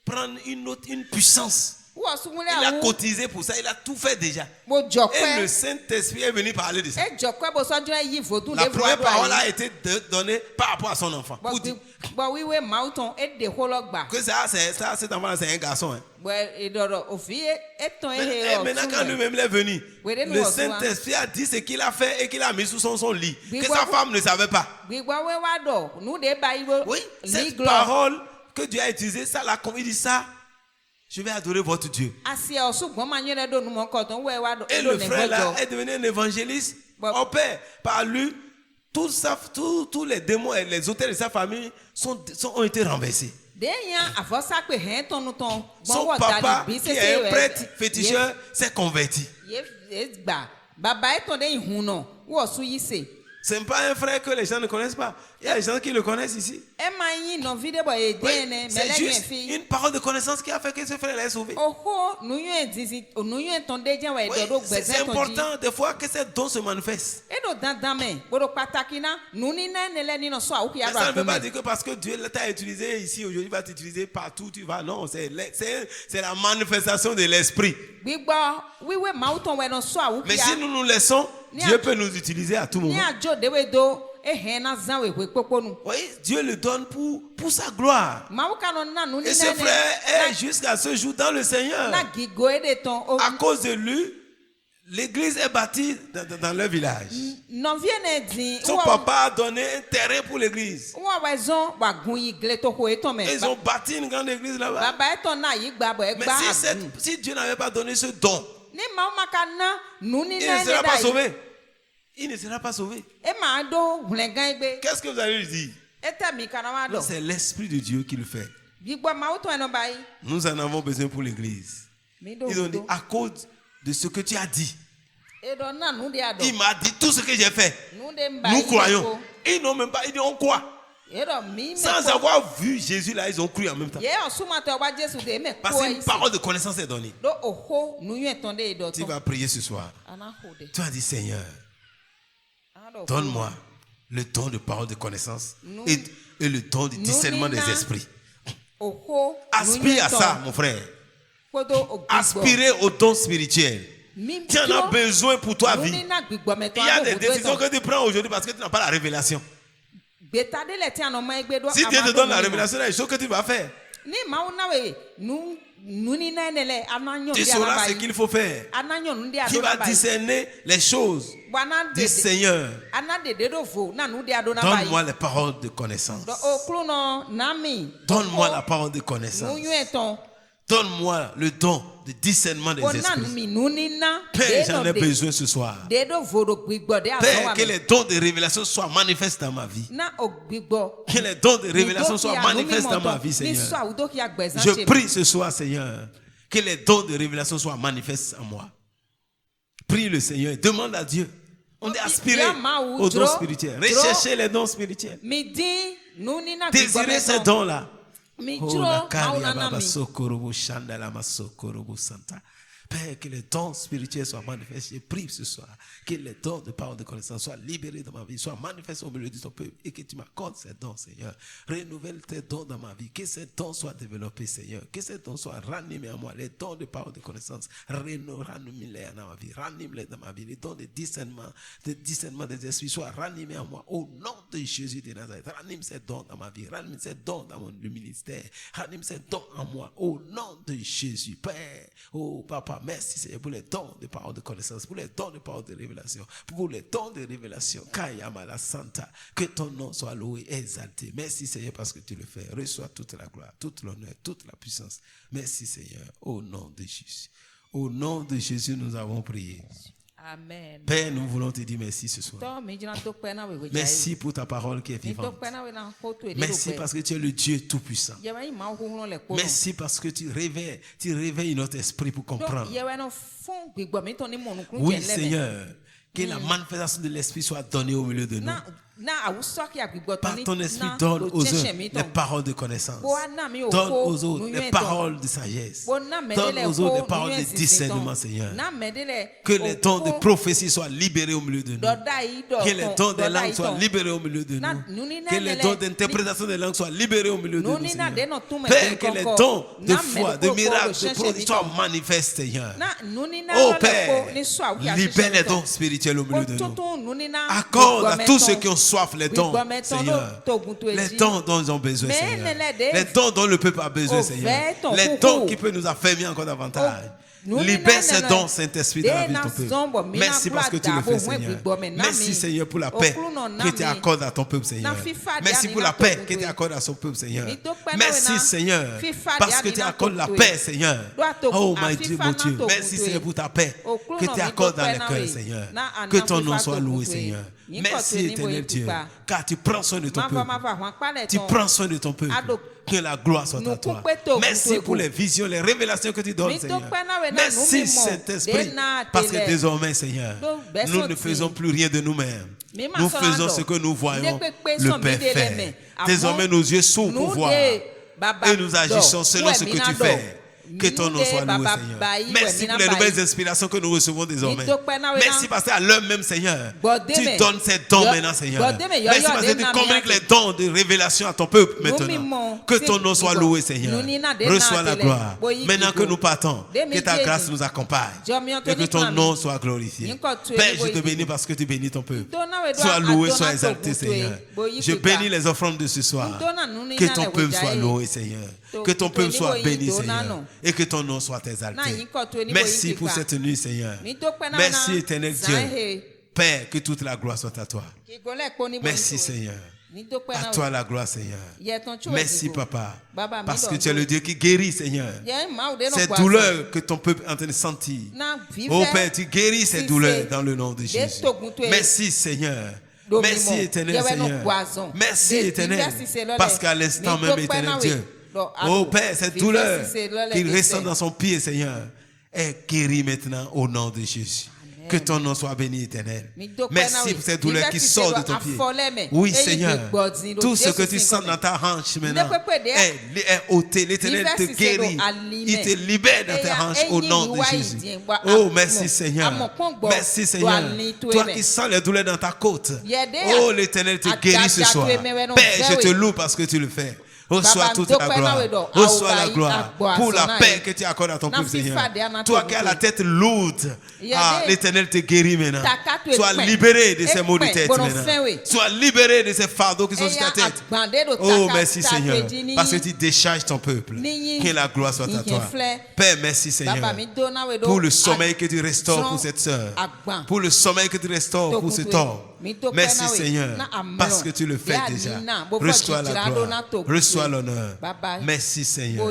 prendre une puissance. Wo sumule Il a awu. cotisé pour ça, il a tout fait déjà. Mo Et le jokwe. Saint-Esprit est venu parler de ça. E jokwe bo so jona yi vodun La le première vo parole ado a ayi. été donnée par rapport à son enfant. Bo Pour dire bo wiwe mauton e de ho lo gba. que cet enfant-là, c'est un garçon. Hein. Bo e doro ofi e ton e Mais, he o. maintenant, quand lui-même est venu, Oui, nous le aussi, Saint-Esprit a dit ce qu'il a fait et qu'il a mis sous son lit. Oui, Que oui, sa oui. femme ne savait pas. Gbigbo we wa do nu de bai wo. Oui, Li cette glo. parole que Dieu a utilisée, ça l'a convaincu. Il dit ça, je vais adorer votre Dieu. Asi o sugbon ma nyere do nu mo ko ton we wa do. Et do le ne frère là vojo. est devenu un évangéliste. Bon. Au père, par lui, tous les démons et les auteurs de sa famille ont été renversés. De yan avo sa pe hen ton nu ton. Son papa, qui est un prêtre féticheur, s'est converti. Ye gba. Baba e ton de ihun no. Wo su yi se. Ce n'est pas un frère que les gens ne connaissent pas. Il y a des gens qui le connaissent ici. E ma yin no vide bo e Oui, de ne c'est mele juste fi. une parole de connaissance qui a fait que ce frère est sauvé. Oho nu yun zizi nu yun ton de jan we Oui, do do c'est gbezen ton ji. important des fois que ces dons se manifestent. E do dandan me gboro pataki na nu ni na ne le ni no so awu ki ya Mais do ça ne veut pas agome. dire que parce que Dieu t'a utilisé ici aujourd'hui, il va t'utiliser partout, tu vas. Non, c'est la manifestation de l'esprit. Gbigbo wiwe mauton we no so awu ki Mais ya. si nous nous laissons, Dieu peut nous utiliser à tout Ni moment. ajo de we do e hen na zan we we poponu. Oui, Dieu le donne pour sa gloire. Mawu ka no na nu ni Et ce na frère est jusqu'à ce jour dans le Seigneur. na gigo e de ton o. À cause de lui, l'église est bâtie dans leur village. Non viene din. Son papa a donné un terrain pour l'église. Wa wa zon wa gun yi gle to ho e ton me. Ils ont bâti une grande église là-bas. Baba e ton na yi gba bo e Mais gba. si Dieu n'avait pas donné ce don, Ni ma ma ka na nu ni il na ne ne sera da pas yi. sauvé. Il ne sera pas sauvé. E ma do hlengan igbe. Qu'est-ce que vous allez lui dire? E te mi kana wa do. C'est l'Esprit de Dieu qui le fait. Gbigbo mauton e no bai. Nous en avons besoin pour l'église. Mi do. Ils ont dit, à cause de ce que tu as dit, E do na nu de ado. il m'a dit tout ce que j'ai fait. Nu de mbai. Nous croyons. Ils n'ont même pas, ils disent on croit. E do mi me. Sans avoir vu Jésus là, ils ont cru en même temps. Ye o suma to wa Jesu de me Parce ko qu'une yi. parole de connaissance est donnée. Do oho nu yun ton de do Tu ton. vas prier ce soir. Ana ho de. Tu as dit, Seigneur, Ana do. donne-moi le don de parole de connaissance et le don du discernement des esprits. Oho. Aspire à ça, mon frère. Kodo o gbigbo. Aspirez au don spirituel. Tu en as besoin pour ta vie. Il y a des décisions que tu prends aujourd'hui parce que tu n'as pas la révélation. Si Dieu te donne la révélation, il y a des choses que tu vas faire. Tu sauras ce qu'il faut faire. Qui va discerner les choses du Seigneur. Donne-moi les paroles de connaissance. Donne-moi la parole de connaissance. Donne-moi le don de discernement des esprits. Père, j'en ai besoin ce soir. Père, que les dons de révélation soient manifestes dans ma vie. Que les dons de révélation soient manifestes dans ma vie, Seigneur. Je prie ce soir, Seigneur, que les dons de révélation soient manifestes en moi. Prie le Seigneur et demande à Dieu. On est aspiré aux dons spirituels. Recherchez les dons spirituels. Désirez ces dons-là. Oh, la caria baba sokorobo chandala masokorobo santa. Père, que les dons spirituels soient manifestés. Je prie ce soir que les dons de parole de connaissance soient libérés dans ma vie, soient manifestés au milieu de ton peuple et que tu m'accordes ces dons, Seigneur. Renouvelle tes dons dans ma vie. Que ces dons soient développés, Seigneur. Que ces dons soient ranimés en moi. Les dons de parole de connaissance, ranime-les dans ma vie. Ranime-les dans ma vie. Les dons de discernement des esprits soient ranimés en moi. Au nom de Jésus de Nazareth, ranime ces dons dans ma vie. Ranime ces dons dans mon ministère. Ranime ces dons en moi. Au nom de Jésus, Père. Oh, Papa. Merci Seigneur pour les dons de parole de connaissance, pour les dons de parole de révélation, pour les dons de révélation. Kayamala Santa, que ton nom soit loué et exalté. Merci Seigneur parce que tu le fais. Reçois toute la gloire, toute l'honneur, toute la puissance. Merci Seigneur, au nom de Jésus. Au nom de Jésus, nous avons prié. Amen. Père, nous voulons te dire merci ce soir. Merci pour ta parole qui est vivante. Merci parce que tu es le Dieu tout-puissant. Merci parce que tu réveilles notre esprit pour comprendre. Oui, Seigneur, que la manifestation de l'esprit soit donnée au milieu de nous. Par ton esprit, donne aux autres les paroles de connaissance. Donne aux autres les paroles de sagesse. Donne aux autres les paroles de discernement, Seigneur. Que les dons de prophétie soient libérés au milieu de nous. Que les dons de langue soient libérés au milieu de nous. Que les dons d'interprétation des langues soient libérés au milieu de nous, Seigneur. Père, que les dons de foi, de miracles, de prodiges soient manifestes, Seigneur. Oh Père, libère les dons spirituels au milieu de nous. Accorde à tous ceux qui ont soif les dons, Seigneur. Les dons dont ils ont besoin, Seigneur. Les dons dont le peuple a besoin, Seigneur. Les dons qui peuvent nous affermir encore davantage. Libère ces dons, Saint-Esprit, dans la vie de ton peuple. Merci parce que tu le fais, Seigneur. Merci, Seigneur, pour la paix que tu accordes à ton peuple, Seigneur. Merci pour la paix que tu accordes à son peuple, Seigneur. Merci, Seigneur, parce que tu accordes la paix, Seigneur. Oh, mon Dieu, mon Dieu. Merci, Seigneur, pour ta paix que tu accordes dans les cœurs, Seigneur. Que ton nom soit loué, Seigneur. Merci, éternel Dieu, car tu prends soin de ton peuple. Tu prends soin de ton peuple. Que la gloire soit à toi. Merci pour les visions, les révélations que tu donnes, Seigneur. Merci, Saint-Esprit, parce que désormais, Seigneur, nous ne faisons plus rien de nous-mêmes. Nous faisons ce que nous voyons le Père faire. Désormais, nos yeux s'ouvrent pour voir. Et nous agissons selon ce que tu fais. Que ton nom soit loué, Seigneur. Merci pour les nouvelles inspirations que nous recevons désormais. Merci parce qu'à l'heure même, Seigneur, tu donnes ces dons maintenant, Seigneur. Merci parce que tu communiques les dons de révélation à ton peuple maintenant. Que ton nom soit loué, Seigneur. Reçois la gloire. Maintenant que nous partons, que ta grâce nous accompagne. Et que ton nom soit glorifié. Père, je te bénis parce que tu bénis ton peuple. Sois loué, sois exalté, Seigneur. Je bénis les offrandes de ce soir. Que ton peuple soit loué, Seigneur. Que ton peuple soit béni, Seigneur. Et que ton nom soit exalté. Merci pour cette nuit, Seigneur. Merci, éternel Dieu. Père, que toute la gloire soit à toi. Merci, Seigneur. À toi la gloire, Seigneur. Merci, Papa. Parce que tu es le Dieu qui guérit, Seigneur. Ces douleurs que ton peuple est en train de sentir. Oh Père, tu guéris ces douleurs dans le nom de Jésus. Merci, Seigneur. Merci, éternel Seigneur. Merci, éternel. Parce qu'à l'instant même, éternel Dieu, oh Père, cette douleur qu'il ressent dans son pied, Seigneur, est guérie maintenant au nom de Jésus. Que ton nom soit béni, éternel. Merci pour cette douleur qui sort de ton pied. Oui, Seigneur. Tout ce que tu sens dans ta hanche maintenant est ôté. L'éternel te guérit. Il te libère dans ta hanche au nom de Jésus. Oh, merci, Seigneur. Merci, Seigneur. Toi qui sens les douleurs dans ta côte. Oh, l'éternel te guérit ce soir. Père, je te loue parce que tu le fais. Reçois Baba, toute la ndokwe na gloire. wedo, Reçois la aobai, gloire agbo pour la asona paix ye. que tu accordes à ton Na peuple, Seigneur. fifa de ana Toi to qui as la gogo. tête lourde, Yade. l'Éternel te guérit maintenant. Taka tu Sois ekwen. libéré de ces maux de Ekwen, tête bono maintenant. finwe. Sois libéré de ces fardeaux qui sont sur ta Eya tête. agbande do Oh, taka merci ta Seigneur, peji ni- parce que tu décharges ton peuple. Ni- Que la gloire soit à Ni- toi. Ni- Père, merci Seigneur. Baba, mi do na wedo, Pour le sommeil que tu restaures Zon pour cette sœur. agban. Pour le sommeil que tu restaures pour cet homme. Merci Seigneur, parce que tu le fais déjà. Reçois la gloire, reçois l'honneur. Merci Seigneur.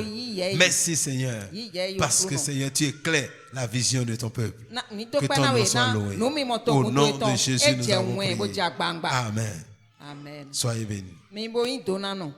Merci Seigneur, parce que Seigneur, tu éclaires la vision de ton peuple. Que ton nom soit loué. Au nom de Jésus, nous avons prié. Amen. Amen. Soyez bénis. Mi bo yin do na no.